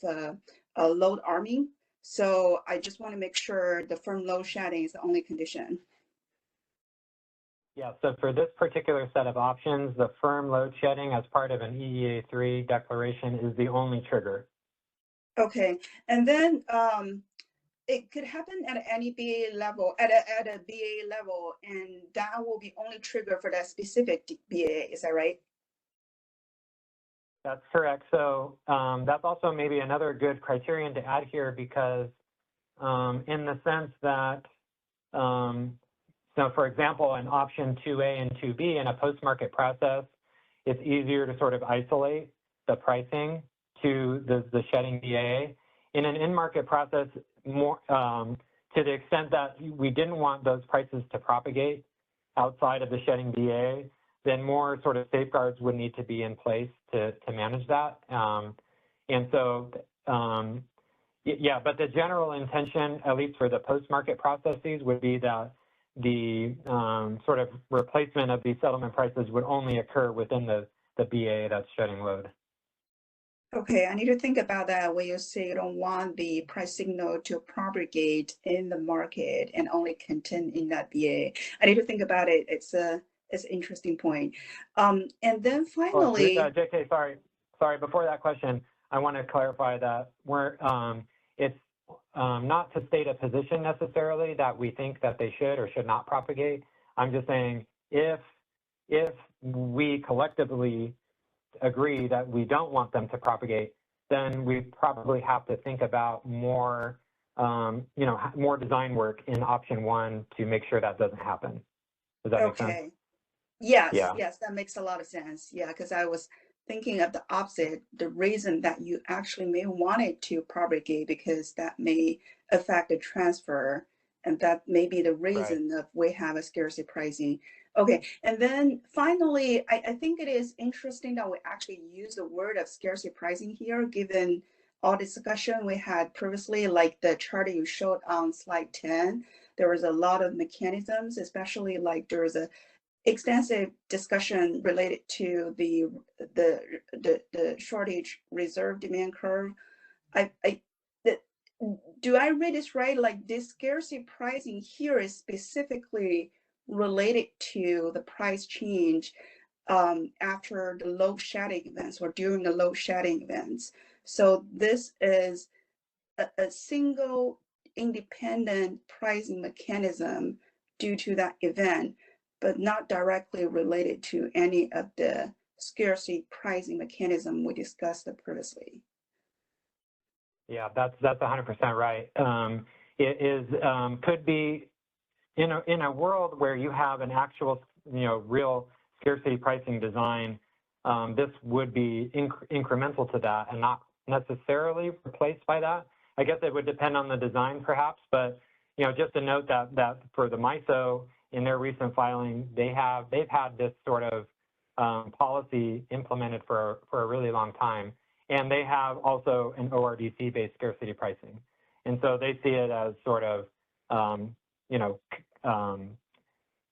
load arming. So I just want to make sure the firm load shedding is the only condition. Yeah, so for this particular set of options, the firm load shedding as part of an EEA3 declaration is the only trigger. Okay, and then it could happen at any BA level, at a BA level, and that will be only trigger for that specific BA, is that right? That's correct. So that's also maybe another good criterion to add here, because in the sense that So for example, in option 2A and 2B in a post-market process, it's easier to sort of isolate the pricing to the shedding BA. In an in-market process, more to the extent that we didn't want those prices to propagate outside of the shedding BA, then more sort of safeguards would need to be in place to manage that. And so, yeah, but the general intention, at least for the post-market processes, would be that the sort of replacement of these settlement prices would only occur within the BA that's shedding load. Okay, I need to think about that when you say you don't want the price signal to propagate in the market and only contain in that BA. I need to think about it. It's an interesting point. And then finally, JK, sorry. Before that question, I want to clarify that it's not to state a position necessarily that we think that they should or should not propagate. I'm just saying if we collectively agree that we don't want them to propagate, then we probably have to think about more, more design work in option 1 to make sure that doesn't happen. Does that make sense? okay. Yes, Yeah. yes, that makes a lot of sense. Yeah, because I was thinking of the opposite, the reason that you actually may want it to propagate because that may affect the transfer, and that may be the reason that we have a scarcity pricing. Okay, and then finally, I think it is interesting that we actually use the word of scarcity pricing here, given all discussion we had previously, like the chart you showed on slide 10. There was a lot of mechanisms, especially like there was a extensive discussion related to the shortage reserve demand curve. Do I read this right? Like this scarcity pricing here is specifically related to the price change after the load shedding events or during the load shedding events. So this is a single independent pricing mechanism due to that event, but not directly related to any of the scarcity pricing mechanism we discussed previously. Yeah, that's 100% right. It is could be in a world where you have an actual real scarcity pricing design. This would be incremental to that and not necessarily replaced by that. I guess it would depend on the design perhaps, but just to note that for the MISO in their recent filing, they've had this sort of policy implemented for a really long time. And they have also an ORDC-based scarcity pricing. And so they see it as sort of,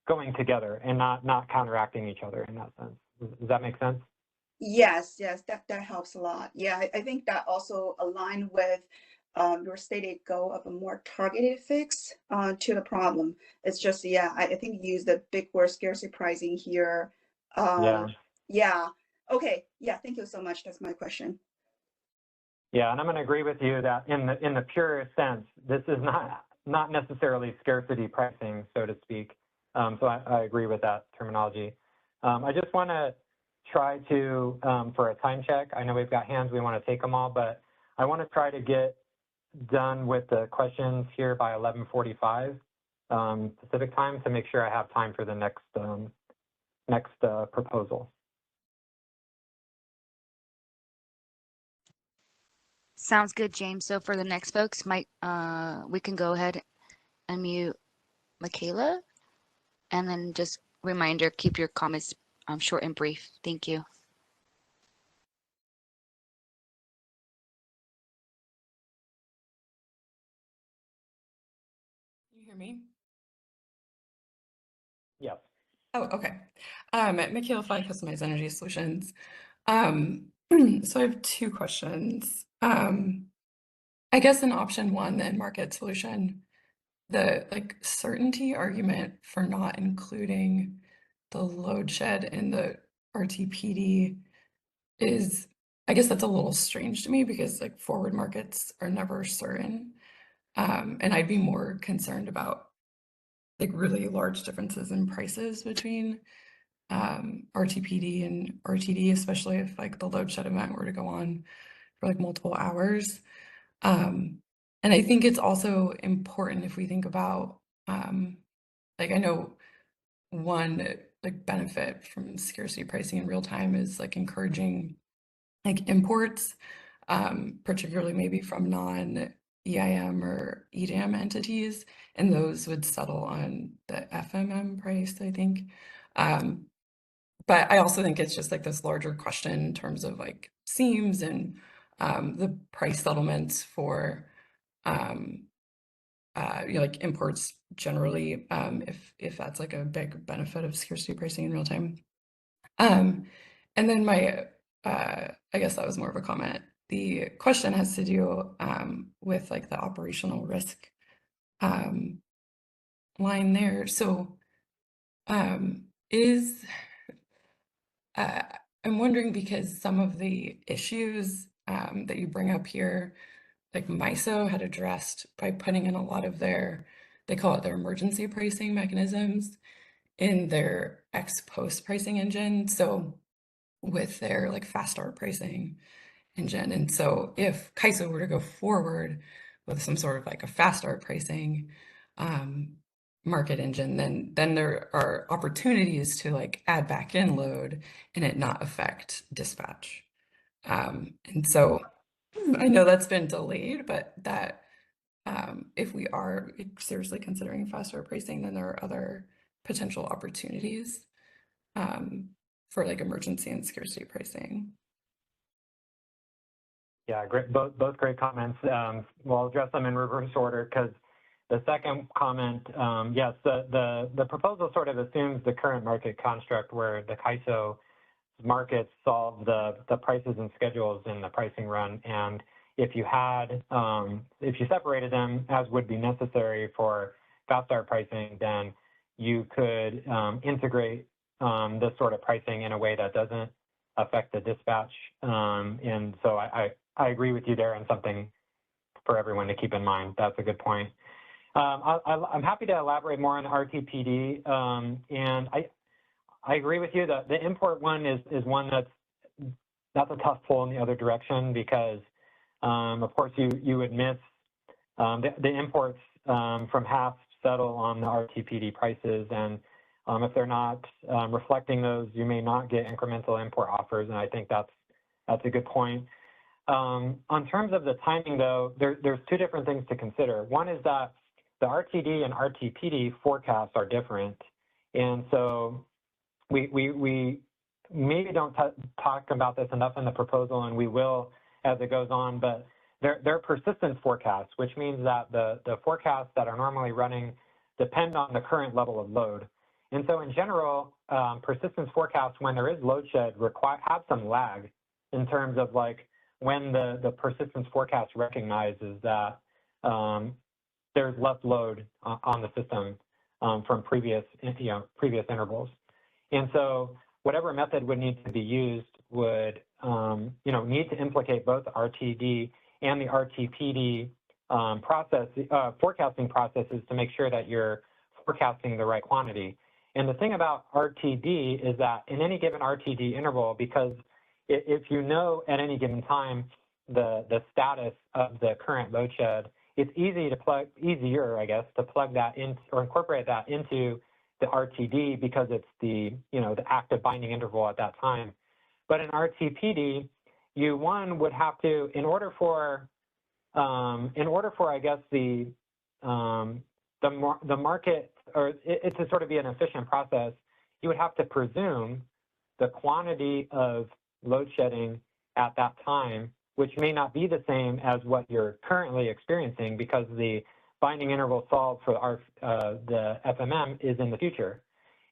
going together and not counteracting each other in that sense. Does that make sense? Yes, that helps a lot. Yeah, I think that also aligned with your stated goal of a more targeted fix to the problem. It's just, yeah, I think you use the big word scarcity pricing here. Yeah. Okay. Yeah. Thank you so much. That's my question. Yeah, and I'm going to agree with you that in the purest sense, this is not necessarily scarcity pricing, so to speak. So I agree with that terminology. I just want to try to, for a time check, I know we've got hands, we want to take them all, but I want to try to get done with the questions here by 11:45 Pacific time to make sure I have time for the next proposal. Sounds good, James. So for the next folks, we can go ahead and mute Michaela, and then just reminder, keep your comments short and brief. Thank you. Can you hear me? Yes. Oh, okay. Michaela Fly, Customized Energy Solutions. So I have two questions. I guess in option 1, the market solution, the certainty argument for not including the load shed in the RTPD is, I guess that's a little strange to me because forward markets are never certain. And I'd be more concerned about really large differences in prices between RTPD and RTD, especially if the load shed event were to go on for multiple hours. And I think it's also important if we think about, I know one like benefit from scarcity pricing in real time is like encouraging like imports, particularly maybe from non-EIM or EDAM entities, and those would settle on the FMM price, I think. But I also think it's just like this larger question in terms of like seams and the price settlements for like imports generally, if that's like a big benefit of scarcity pricing in real time. And then my, I guess that was more of a comment. The question has to do with like the operational risk line there. So is I'm wondering because some of the issues that you bring up here, like MISO had addressed by putting in a lot of their, they call it their emergency pricing mechanisms in their ex post pricing engine. So with their like fast start pricing engine. And so if CAISO were to go forward with some sort of like a fast start pricing market engine, then there are opportunities to like add back in load and it not affect dispatch. And so I know that's been delayed, but that if we are seriously considering fast start pricing, then there are other potential opportunities for like emergency and scarcity pricing. Yeah, great. Both great comments. We'll address them in reverse order because the second comment, yes, the proposal sort of assumes the current market construct where the CAISO markets solve the prices and schedules in the pricing run. And if you had, if you separated them as would be necessary for fast start pricing, then you could integrate this sort of pricing in a way that doesn't affect the dispatch. And so I agree with you there, and something for everyone to keep in mind. That's a good point. I'm happy to elaborate more on RTPD, and I agree with you that the import one is one that's a tough pull in the other direction because, of course, you would miss the imports from half settle on the RTPD prices, and if they're not reflecting those, you may not get incremental import offers, and I think that's a good point. On terms of the timing, though, there's two different things to consider. One is that the RTD and RTPD forecasts are different, and so we maybe don't talk about this enough in the proposal, and we will as it goes on, but they're persistence forecasts, which means that the forecasts that are normally running depend on the current level of load. And so in general, persistence forecasts, when there is load shed, have some lag in terms of like when the persistence forecast recognizes that there's less load on the system from previous intervals. And so whatever method would need to be used would need to implicate both RTD and the RTPD forecasting processes to make sure that you're forecasting the right quantity. And the thing about RTD is that in any given RTD interval, because if you know at any given time the status of the current load shed, it's easier, I guess, to plug that in or incorporate that into the RTD because it's the active binding interval at that time. But in RTPD, you would have to, in order for I guess the market, or it to sort of be an efficient process, you would have to presume the quantity of load shedding at that time, which may not be the same as what you're currently experiencing because the binding interval solved for the FMM is in the future.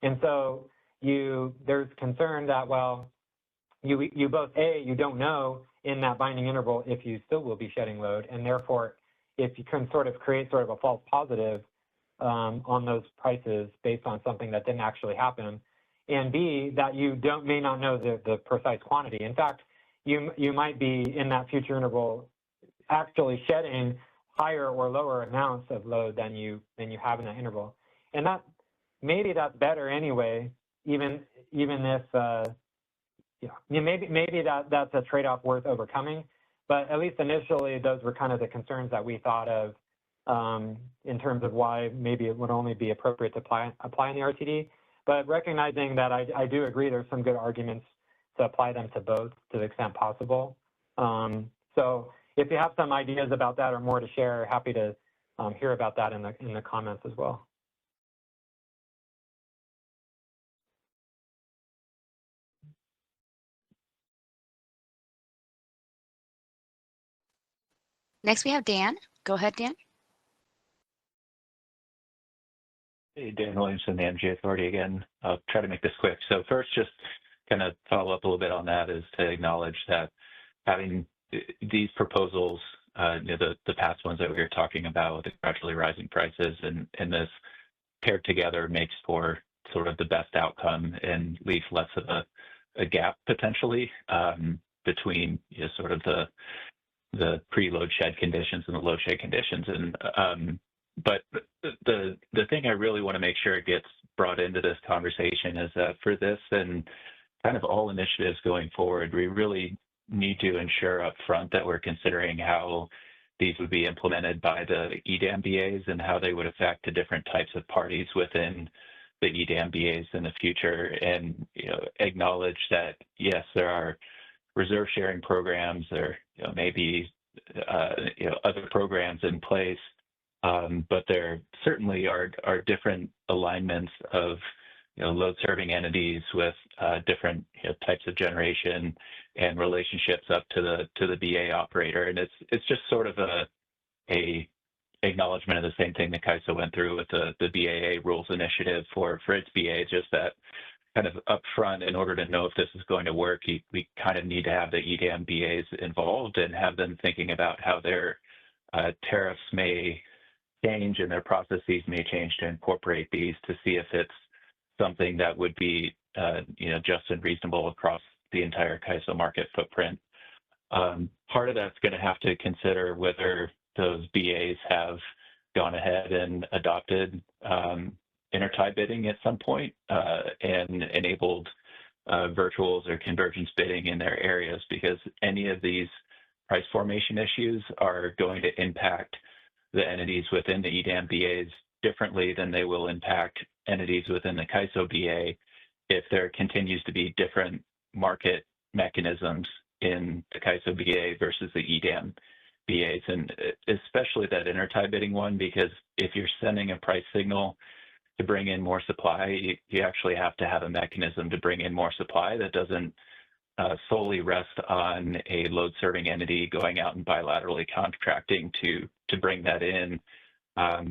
And so there's concern that, well, you both, you don't know in that binding interval if you still will be shedding load, and therefore, if you can sort of create sort of a false positive on those prices based on something that didn't actually happen, and B, that you may not know the precise quantity. In fact, you might be in that future interval actually shedding higher or lower amounts of load than you have in that interval, and maybe that's better anyway, even if maybe that's a trade-off worth overcoming. But at least initially, those were kind of the concerns that we thought of in terms of why maybe it would only be appropriate to apply in the RTD. but recognizing that I do agree there's some good arguments to apply them to both to the extent possible. So if you have some ideas about that or more to share, happy to hear about that in the comments as well. Next, we have Dan. Go ahead, Dan. Hey, Dan Williamson, the Energy Authority again. I'll try to make this quick. So first, just kind of follow up a little bit on that is to acknowledge that having these proposals, the past ones that we were talking about with the gradually rising prices and this paired together makes for sort of the best outcome and leaves less of a gap potentially between sort of the pre-load shed conditions and the load shed conditions. And but the thing I really want to make sure it gets brought into this conversation is that for this and kind of all initiatives going forward, we really need to ensure up front that we're considering how these would be implemented by the EDAM BAs and how they would affect the different types of parties within the EDAM BAs in the future, and acknowledge that yes, there are reserve sharing programs, or maybe other programs in place, but there certainly are different alignments of load serving entities with different types of generation and relationships up to the BA operator, and it's just sort of a acknowledgement of the same thing that CAISO went through with the BAA rules initiative for its BA, just that kind of upfront, in order to know if this is going to work, we kind of need to have the EDAM BAs involved and have them thinking about how their tariffs may change and their processes may change to incorporate these to see if it's something that would be just and reasonable across the entire CAISO market footprint. Part of that's going to have to consider whether those BAs have gone ahead and adopted intertie bidding at some point and enabled virtuals or convergence bidding in their areas, because any of these price formation issues are going to impact the entities within the EDAM BAs differently than they will impact entities within the CAISO BA if there continues to be different market mechanisms in the CAISO BA versus the EDAM BAs, and especially that intertie bidding one, because if you're sending a price signal to bring in more supply, you actually have to have a mechanism to bring in more supply that doesn't solely rest on a load serving entity going out and bilaterally contracting to bring that in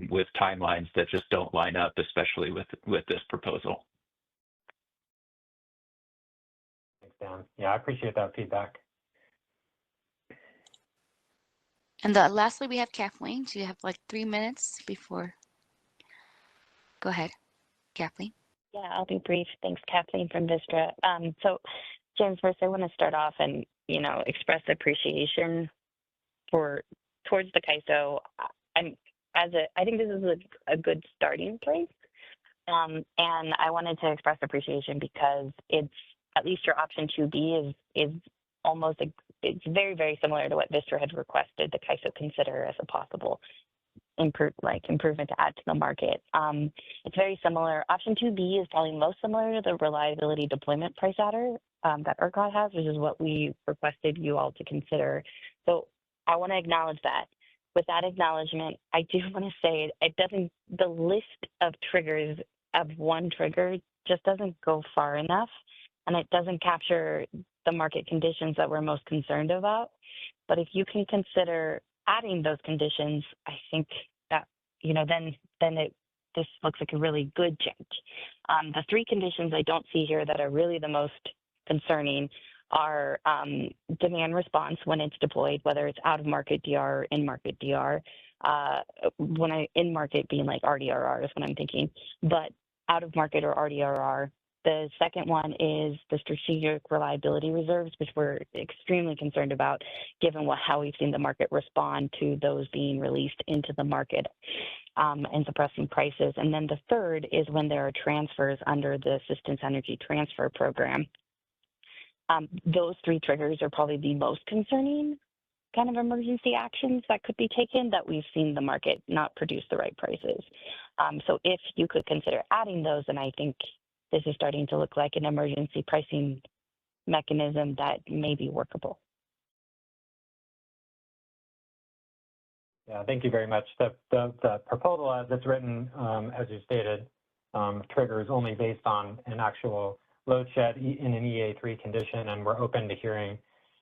with timelines that just don't line up, especially with this proposal. Thanks, Dan. Yeah, I appreciate that feedback. And lastly, we have Kathleen. So you have like 3 minutes before. Go ahead, Kathleen. Yeah, I'll be brief. Thanks, Kathleen from Vistra. So, James, first I want to start off and express appreciation towards the CAISO. I think this is a good starting place, and I wanted to express appreciation because it's at least your option 2B is almost it's very, very similar to what Vistra had requested the CAISO consider as a possible improvement to add to the market. It's very similar. Option 2B is probably most similar to the reliability deployment price adder that ERCOT has, which is what we requested you all to consider. So I want to acknowledge that. With that acknowledgement, I do want to say the list of triggers of one trigger just doesn't go far enough, and it doesn't capture the market conditions that we're most concerned about. But if you can consider adding those conditions, I think that, this looks like a really good change. The 3 conditions I don't see here that are really the most concerning are demand response when it's deployed, whether it's out of market DR or in market DR. In market being like RDRR is what I'm thinking, but out of market or RDRR. The second one is the strategic reliability reserves, which we're extremely concerned about given how we've seen the market respond to those being released into the market and suppressing prices. And then the third is when there are transfers under the Assistance Energy Transfer Program. Those 3 triggers are probably the most concerning kind of emergency actions that could be taken that we've seen the market not produce the right prices. So if you could consider adding those, then I think this is starting to look like an emergency pricing mechanism that may be workable. Yeah, thank you very much. The proposal as it's written, as you stated, triggers only based on an actual load shed in an EA3 condition, and we're open to hearing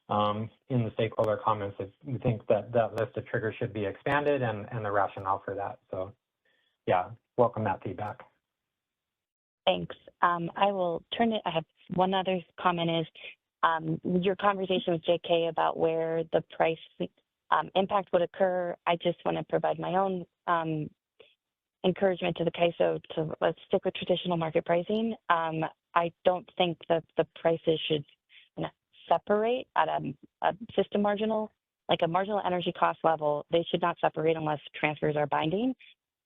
in the stakeholder comments if you think that that list of triggers should be expanded and the rationale for that. So yeah, welcome that feedback. Thanks. I will turn it, I have one other comment is your conversation with JK about where the price impact would occur. I just want to provide my own encouragement to the CAISO to let's stick with traditional market pricing. I don't think that the prices should separate at a system marginal, like a marginal energy cost level. They should not separate unless transfers are binding.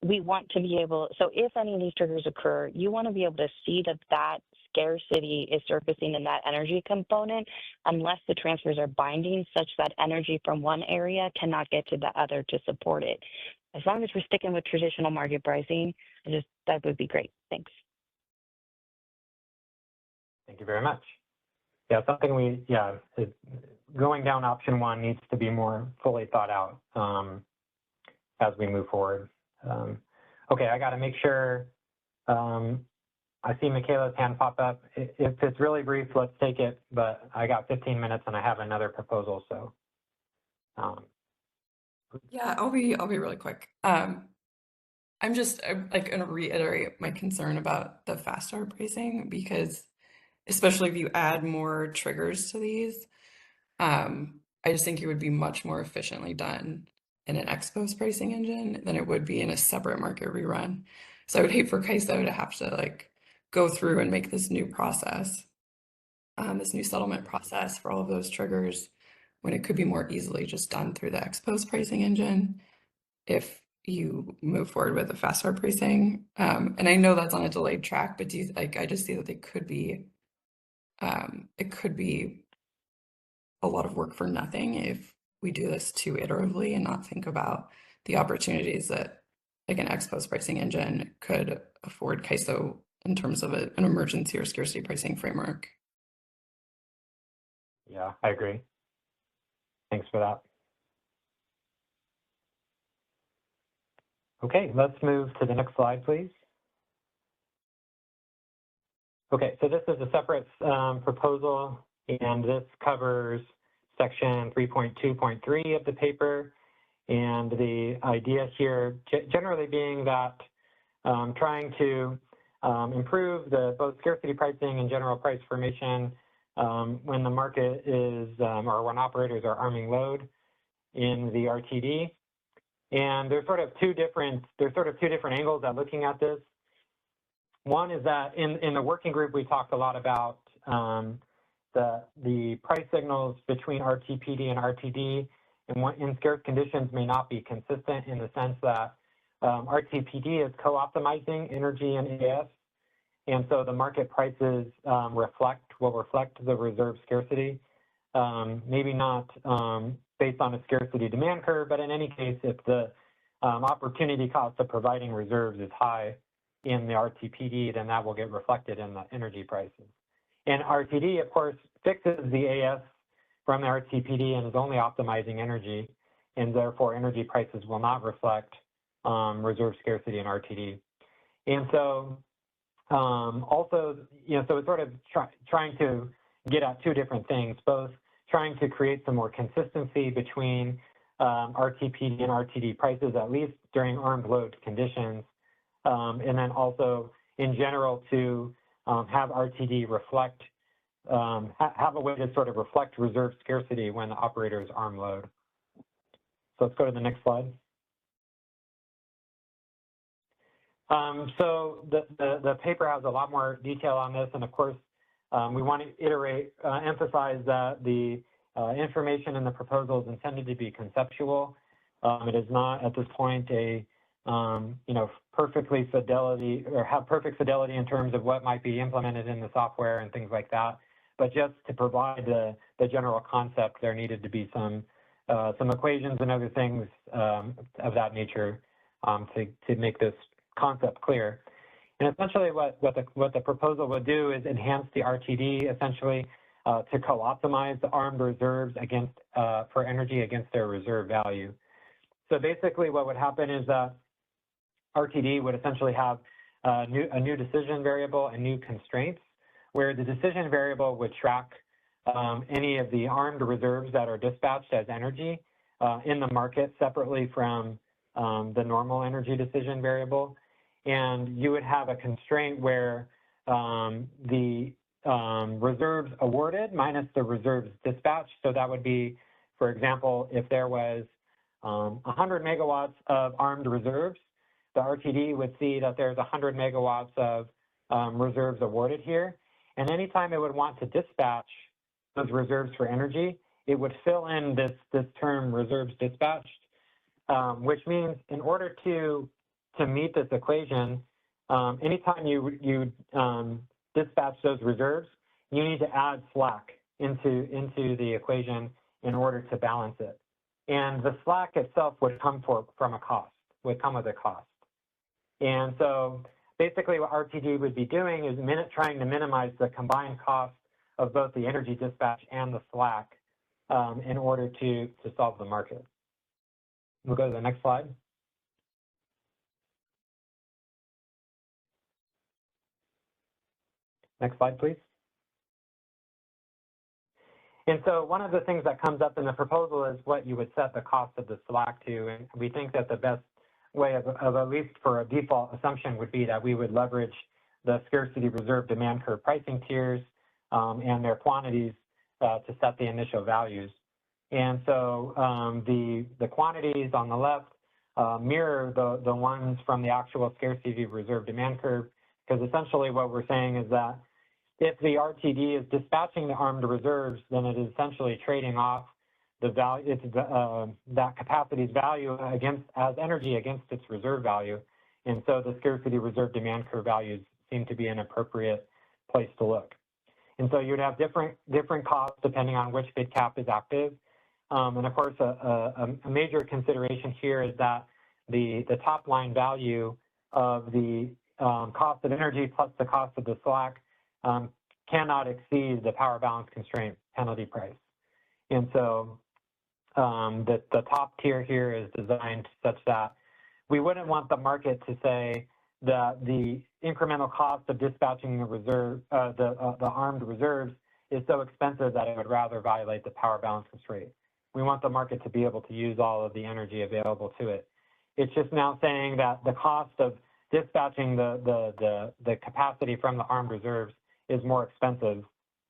We want to be able, so if any of these triggers occur, you want to be able to see that that scarcity is surfacing in that energy component unless the transfers are binding such that energy from one area cannot get to the other to support it. As long as we're sticking with traditional market pricing, that would be great. Thanks. Thank you very much. Yeah, something going down option one needs to be more fully thought out as we move forward. Okay, I got to make sure. I see Michaela's hand pop up. If it's really brief, let's take it. But I got 15 minutes and I have another proposal. So. Yeah, I'll be really quick. I'm like going to reiterate my concern about the fast start pricing because, especially if you add more triggers to these, I just think it would be much more efficiently done in an ex post pricing engine than it would be in a separate market rerun. So I would hate for CAISO to have to like go through and make this new process, this new settlement process for all of those triggers when it could be more easily just done through the ex post pricing engine if you move forward with the fast start pricing. And I know that's on a delayed track, but I just see that they could be, it could be a lot of work for nothing if we do this too iteratively and not think about the opportunities that like an ex post pricing engine could afford CAISO in terms of an emergency or scarcity pricing framework. Yeah, I agree. Thanks for that. Okay, let's move to the next slide, please. Okay, so this is a separate proposal, and this covers section 3.2.3 of the paper. And the idea here generally being that trying to improve both scarcity pricing and general price formation when the market is, or when operators are arming load in the RTD. And there's sort of two different angles at looking at this. One is that in the working group, we talked a lot about the price signals between RTPD and RTD in scarce conditions may not be consistent in the sense that RTPD is co-optimizing energy and AS, and so the market prices will reflect the reserve scarcity. Maybe not based on a scarcity demand curve, but in any case, if the opportunity cost of providing reserves is high in the RTPD, then that will get reflected in the energy prices. And RTD, of course, fixes the AS from the RTPD and is only optimizing energy, and therefore energy prices will not reflect reserve scarcity in RTD. And so also, so it's sort of trying to get at two different things, both trying to create some more consistency between RTPD and RTD prices, at least during armed load conditions, and then also in general to have RTD reflect, have a way to sort of reflect reserve scarcity when the operators arm load. So let's go to the next slide. So the paper has a lot more detail on this, and of course, we want to emphasize that the information in the proposal is intended to be conceptual. It is not at this point a perfect fidelity in terms of what might be implemented in the software and things like that. But just to provide the general concept, there needed to be some equations and other things of that nature to make this concept clear. And essentially what the proposal would do is enhance the RTD essentially to co-optimize the armed reserves against for energy against their reserve value. So basically what would happen is that RTD would essentially have a new decision variable and new constraints, where the decision variable would track any of the armed reserves that are dispatched as energy in the market separately from the normal energy decision variable. And you would have a constraint where the reserves awarded minus the reserves dispatched. So that would be, for example, if there was 100 megawatts of armed reserves, the RTD would see that there's 100 megawatts of reserves awarded here. And anytime it would want to dispatch those reserves for energy, it would fill in this term reserves dispatched, which means in order to meet this equation, anytime you dispatch those reserves, you need to add slack into the equation in order to balance it. And the slack itself would come from a cost, would come with a cost. And so basically what RTD would be doing is trying to minimize the combined cost of both the energy dispatch and the slack in order to solve the market. We'll go to the next slide. Next slide, please. And so one of the things that comes up in the proposal is what you would set the cost of the slack to. And we think that the best way of at least for a default assumption would be that we would leverage the scarcity reserve demand curve pricing tiers and their quantities to set the initial values. And so the quantities on the left mirror the ones from the actual scarcity reserve demand curve, because essentially what we're saying is that if the RTD is dispatching the armed reserves, then it is essentially trading off the value, that capacity's value as energy against its reserve value. And so the scarcity reserve demand curve values seem to be an appropriate place to look. And so you'd have different costs depending on which bid cap is active. And of course, a major consideration here is that the top line value of the cost of energy plus the cost of the slack cannot exceed the power balance constraint penalty price. And so the top tier here is designed such that we wouldn't want the market to say that the incremental cost of dispatching the reserve, the armed reserves is so expensive that it would rather violate the power balance constraint. We want the market to be able to use all of the energy available to it. It's just now saying that the cost of dispatching the capacity from the armed reserves is more expensive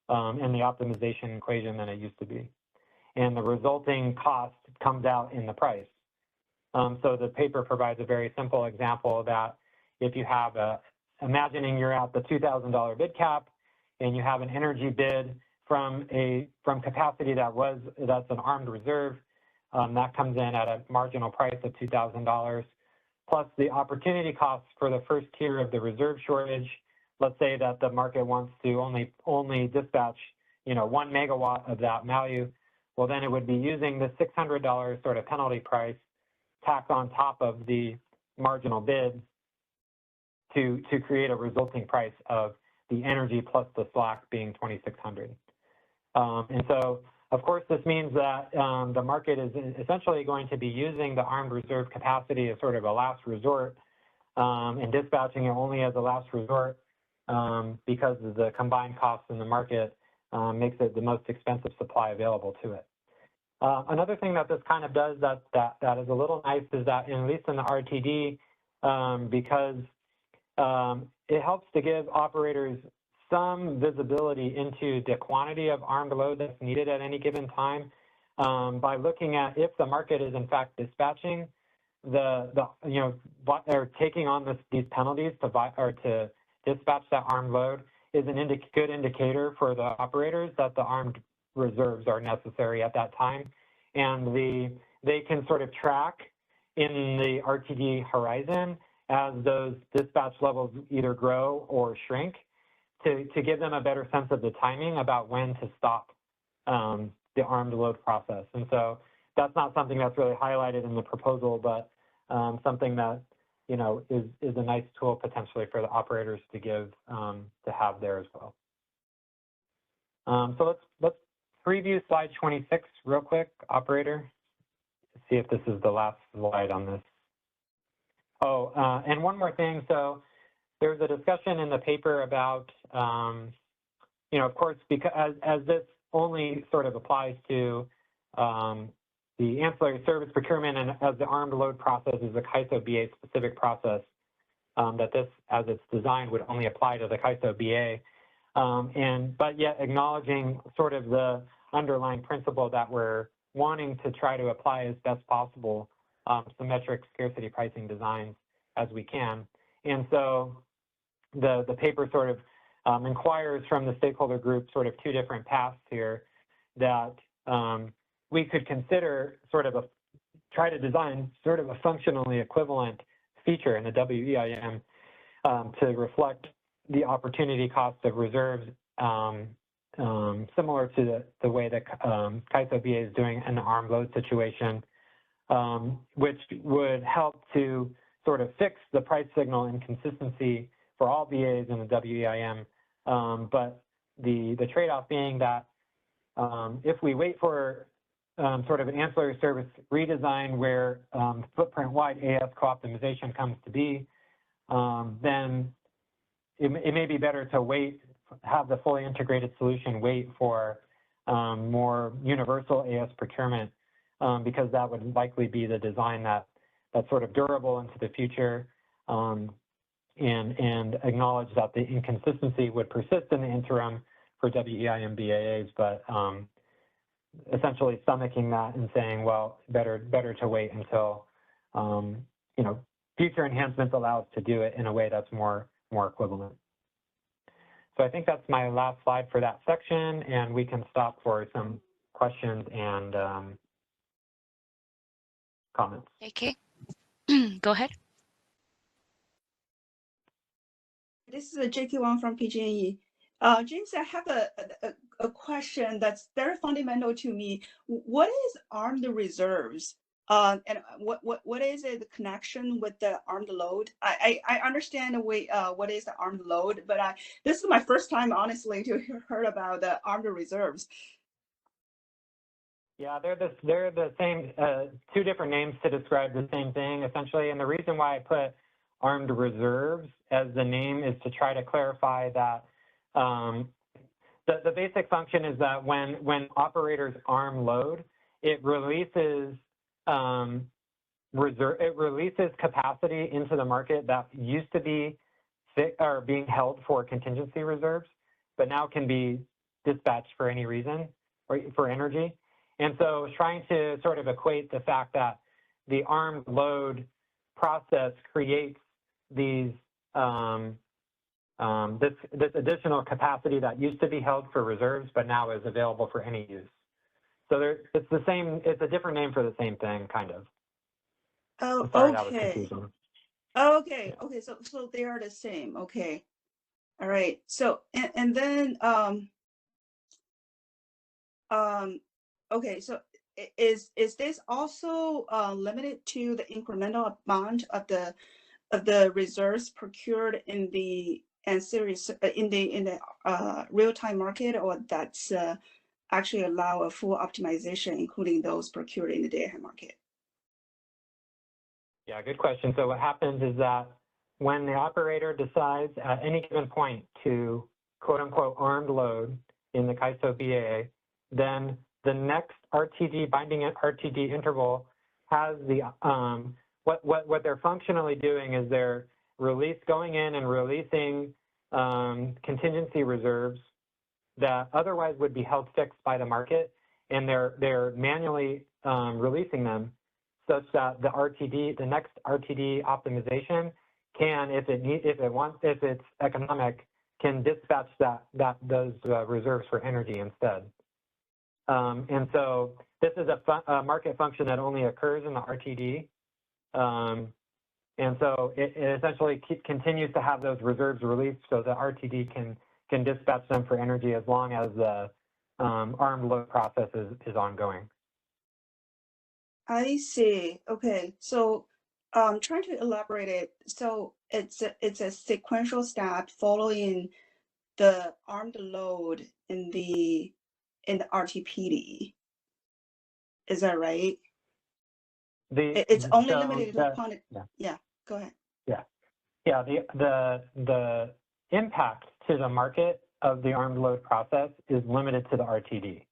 in the optimization equation than it used to be. And the resulting cost comes out in the price. So the paper provides a very simple example that if you have imagining you're at the $2,000 bid cap and you have an energy bid from capacity that's an armed reserve, that comes in at a marginal price of $2,000, plus the opportunity costs for the first tier of the reserve shortage. Let's say that the market wants to only dispatch 1 megawatt of that value. Well, then it would be using the $600 sort of penalty price tacked on top of the marginal bid to create a resulting price of the energy plus the slack being $2,600. And so, of course, this means that the market is essentially going to be using the armed reserve capacity as sort of a last resort and dispatching it only as a last resort because of the combined costs in the market makes it the most expensive supply available to it. Another thing that this kind of does that is a little nice is that, at least in the RTD, because it helps to give operators some visibility into the quantity of armed load that's needed at any given time by looking at if the market is in fact dispatching or taking on these penalties to dispatch that armed load is a good indicator for the operators that the armed reserves are necessary at that time, and they can sort of track in the RTD horizon as those dispatch levels either grow or shrink to give them a better sense of the timing about when to stop the armed load process. And so that's not something that's really highlighted in the proposal, but something that is a nice tool potentially for the operators to give to have there as well. So let's preview slide 26 real quick, operator. See if this is the last slide on this. Oh, and one more thing. So there's a discussion in the paper about, of course, because as this only sort of applies to the ancillary service procurement, and as the armed load process is a CAISO BA specific process, that this, as it's designed, would only apply to the CAISO BA. But yet acknowledging sort of the underlying principle that we're wanting to try to apply as best possible symmetric scarcity pricing designs as we can. And so the paper sort of inquires from the stakeholder group sort of two different paths here that we could consider sort of try to design sort of a functionally equivalent feature in the WEIM to reflect the opportunity cost of reserves similar to the way that CAISO BA is doing in the armed load situation, which would help to sort of fix the price signal inconsistency for all BAs in the WEIM. But the trade-off being that if we wait for sort of an ancillary service redesign where footprint-wide AS co-optimization comes to be, then it may be better to wait, have the fully integrated solution wait for more universal AS procurement, because that would likely be the design that's sort of durable into the future, and acknowledge that the inconsistency would persist in the interim for WEIM BAAs, but essentially stomaching that and saying, well, better to wait until future enhancements allow us to do it in a way that's more equivalent. So I think that's my last slide for that section, and we can stop for some questions and comments. Okay, go ahead. This is JQ Wang from PG&E. James, I have a question that's very fundamental to me. What is armed reserves? And what is it, the connection with the armed load? I understand what is the armed load, but this is my first time, honestly, to hear about the armed reserves. Yeah, they're the same, two different names to describe the same thing, essentially. And the reason why I put armed reserves as the name is to try to clarify that the basic function is that when operators arm load, it releases capacity into the market that used to be being held for contingency reserves, but now can be dispatched for any reason or for energy. And so trying to sort of equate the fact that the armed load process creates these this additional capacity that used to be held for reserves, but now is available for any use. So it's the same. It's a different name for the same thing, kind of. Oh, sorry, that was okay. confusing. Okay. Yeah. Okay. So they are the same. Okay. All right. So and then okay. So is this also limited to the incremental amount of the reserves procured in the ancillary in the real-time market, or that's actually allow a full optimization, including those procured in the day-ahead market? Yeah, good question. So what happens is that when the operator decides at any given point to quote unquote armed load in the CAISO BAA, then the next RTD binding RTD interval has the what they're functionally doing is they're going in and releasing contingency reserves that otherwise would be held fixed by the market, and they're manually releasing them such that the next RTD optimization can, if it's economic, can dispatch those reserves for energy instead. And so this is a market function that only occurs in the RTD. And so it essentially continues to have those reserves released so the RTD can dispatch them for energy as long as the armed load process is ongoing. I see. Okay. So Trying to elaborate it. So it's a sequential step following the armed load in the RTPD. Is that right? It's only limited to the quantity. Yeah, go ahead. Yeah, the impact to the market of the armed load process is limited to the RTD.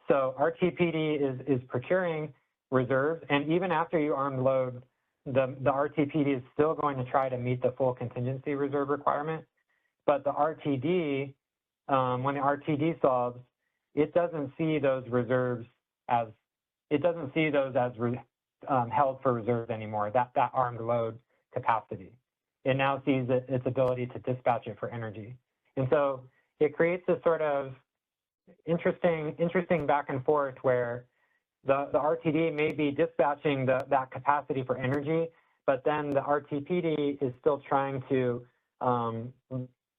So RTPD is procuring reserves, and even after you armed load, the RTPD is still going to try to meet the full contingency reserve requirement. But the RTD, when the RTD solves, it doesn't see those reserves as, held for reserve anymore, that armed load capacity. It now sees its ability to dispatch it for energy. And so it creates this sort of interesting back and forth where the RTD may be dispatching that capacity for energy, but then the RTPD is still trying to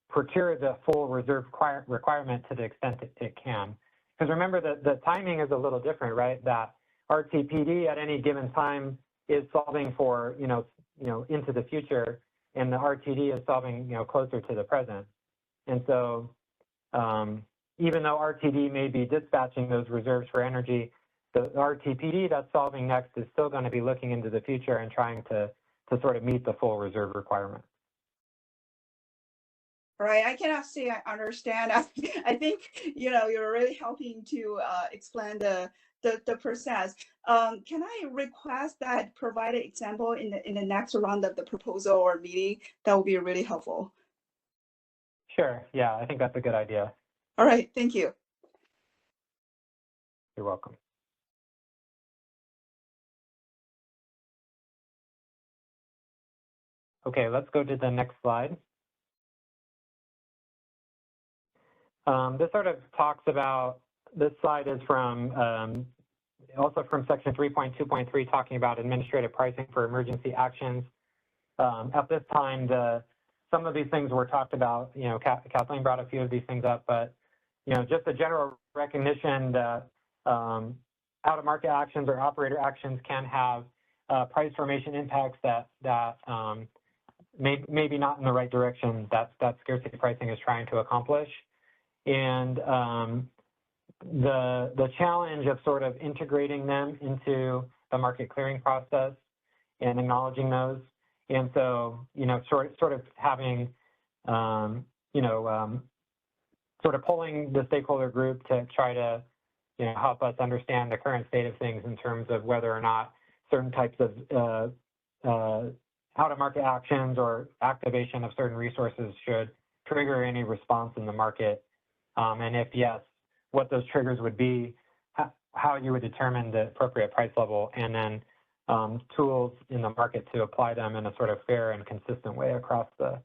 procure the full reserve requirement to the extent it can. Because remember that the timing is a little different, right? That RTPD at any given time is solving for, into the future, and the RTD is solving, closer to the present. And so even though RTD may be dispatching those reserves for energy, the RTPD that's solving next is still going to be looking into the future and trying to sort of meet the full reserve requirement. Right, I cannot say I understand. I think you're really helping to explain the process. Can I request that provide an example in the next round of the proposal or meeting? That would be really helpful. Sure. Yeah, I think that's a good idea. All right. Thank you. You're welcome. Okay, let's go to the next slide. This sort of talks about, this slide is from also from section 3.2.3, talking about administrative pricing for emergency actions. At this time, some of these things were talked about, Kathleen brought a few of these things up, but just a general recognition that out-of-market actions or operator actions can have price formation impacts that maybe not in the right direction that scarcity pricing is trying to accomplish. And the challenge of sort of integrating them into the market clearing process and acknowledging those. And so, sort of having, sort of pulling the stakeholder group to try to, help us understand the current state of things in terms of whether or not certain types of out-of-market actions or activation of certain resources should trigger any response in the market. And if yes, what those triggers would be, how you would determine the appropriate price level, and then tools in the market to apply them in a sort of fair and consistent way across the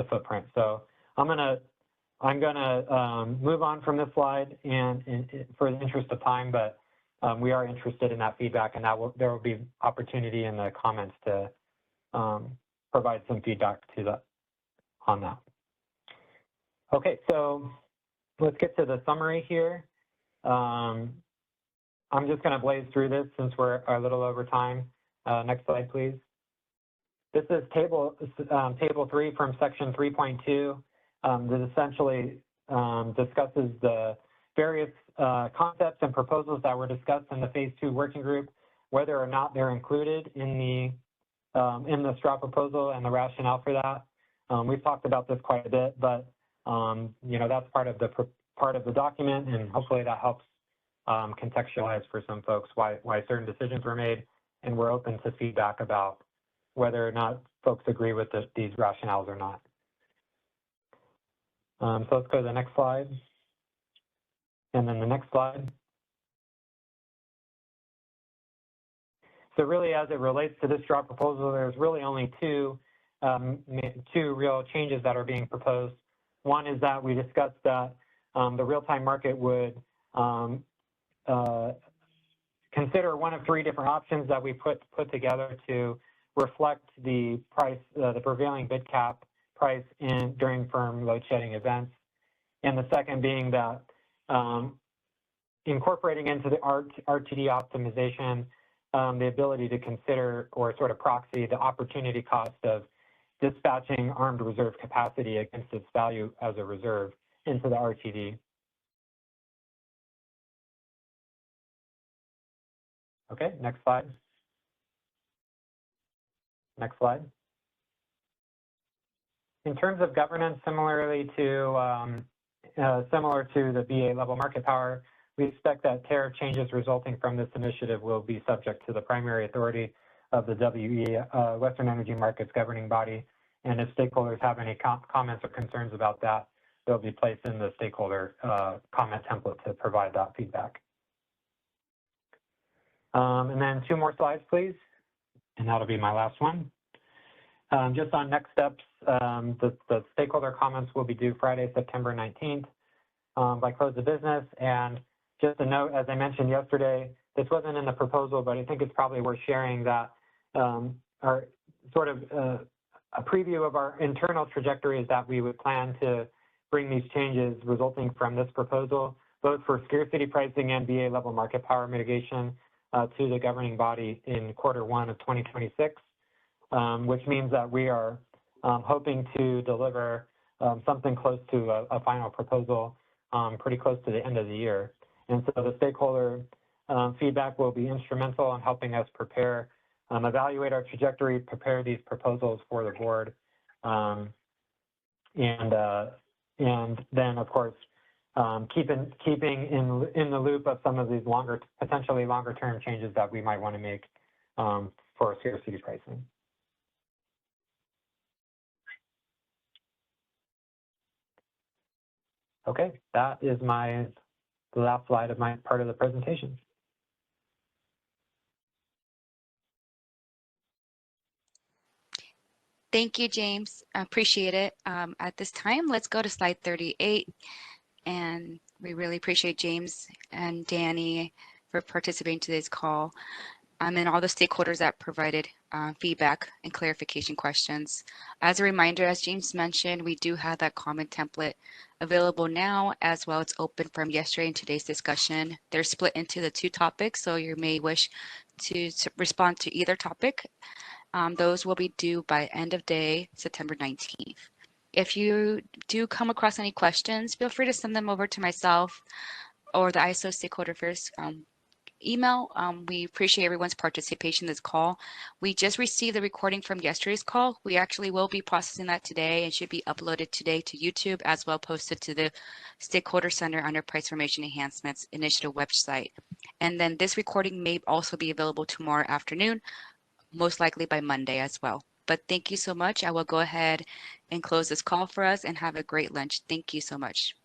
footprint. So I'm gonna move on from this slide, and for the interest of time, but we are interested in that feedback, and there will be opportunity in the comments to provide some feedback on that. Okay, so let's get to the summary here. I'm just going to blaze through this since we're a little over time. Next slide, please. This is table 3 from section 3.2 that essentially discusses the various concepts and proposals that were discussed in the phase 2 working group, whether or not they're included in the straw proposal and the rationale for that. We've talked about this quite a bit, but that's part of the document, and hopefully that helps contextualize for some folks why certain decisions were made, and we're open to feedback about whether or not folks agree with these rationales or not. So let's go to the next slide, and then the next slide. So really, as it relates to this draft proposal, there's really only two real changes that are being proposed. One is that we discussed that the real-time market would consider one of 3 different options that we put together to reflect the price, the prevailing bid cap price during firm load shedding events. And the second being that incorporating into the RTD optimization the ability to consider or sort of proxy the opportunity cost of dispatching armed reserve capacity against its value as a reserve into the RTD. Okay, next slide. Next slide. In terms of governance, similar to the VA level market power, we expect that tariff changes resulting from this initiative will be subject to the primary authority of the WE, Western Energy Markets governing body. And if stakeholders have any comments or concerns about that, they'll be placed in the stakeholder comment template to provide that feedback. And then 2 more slides, please. And that'll be my last one. Just on next steps, the stakeholder comments will be due Friday, September 19th by close of business. And just a note, as I mentioned yesterday, this wasn't in the proposal, but I think it's probably worth sharing that our sort of a preview of our internal trajectory is that we would plan to bring these changes resulting from this proposal, both for scarcity pricing and VA level market power mitigation to the governing body in Q1 of 2026, which means that we are hoping to deliver something close to a final proposal pretty close to the end of the year. And so the stakeholder feedback will be instrumental in helping us prepare, evaluate our trajectory, prepare these proposals for the board, and then of course keeping in the loop of some of these potentially longer term changes that we might want to make for scarcity pricing. Okay, that is the last slide of my part of the presentation. Thank you, James. I appreciate it. At this time, let's go to slide 38. And we really appreciate James and Danny for participating in today's call, and all the stakeholders that provided feedback and clarification questions. As a reminder, as James mentioned, we do have that comment template available now as well. It's open from yesterday and today's discussion. They're split into the 2 topics, so you may wish to respond to either topic. Those will be due by end of day, September 19th. If you do come across any questions, feel free to send them over to myself or the ISO Stakeholder Affairs email. We appreciate everyone's participation in this call. We just received the recording from yesterday's call. We actually will be processing that today and should be uploaded today to YouTube as well posted to the Stakeholder Center under Price Formation Enhancements Initiative website. And then this recording may also be available tomorrow afternoon, most likely by Monday as well. But thank you so much. I will go ahead and close this call for us and have a great lunch. Thank you so much.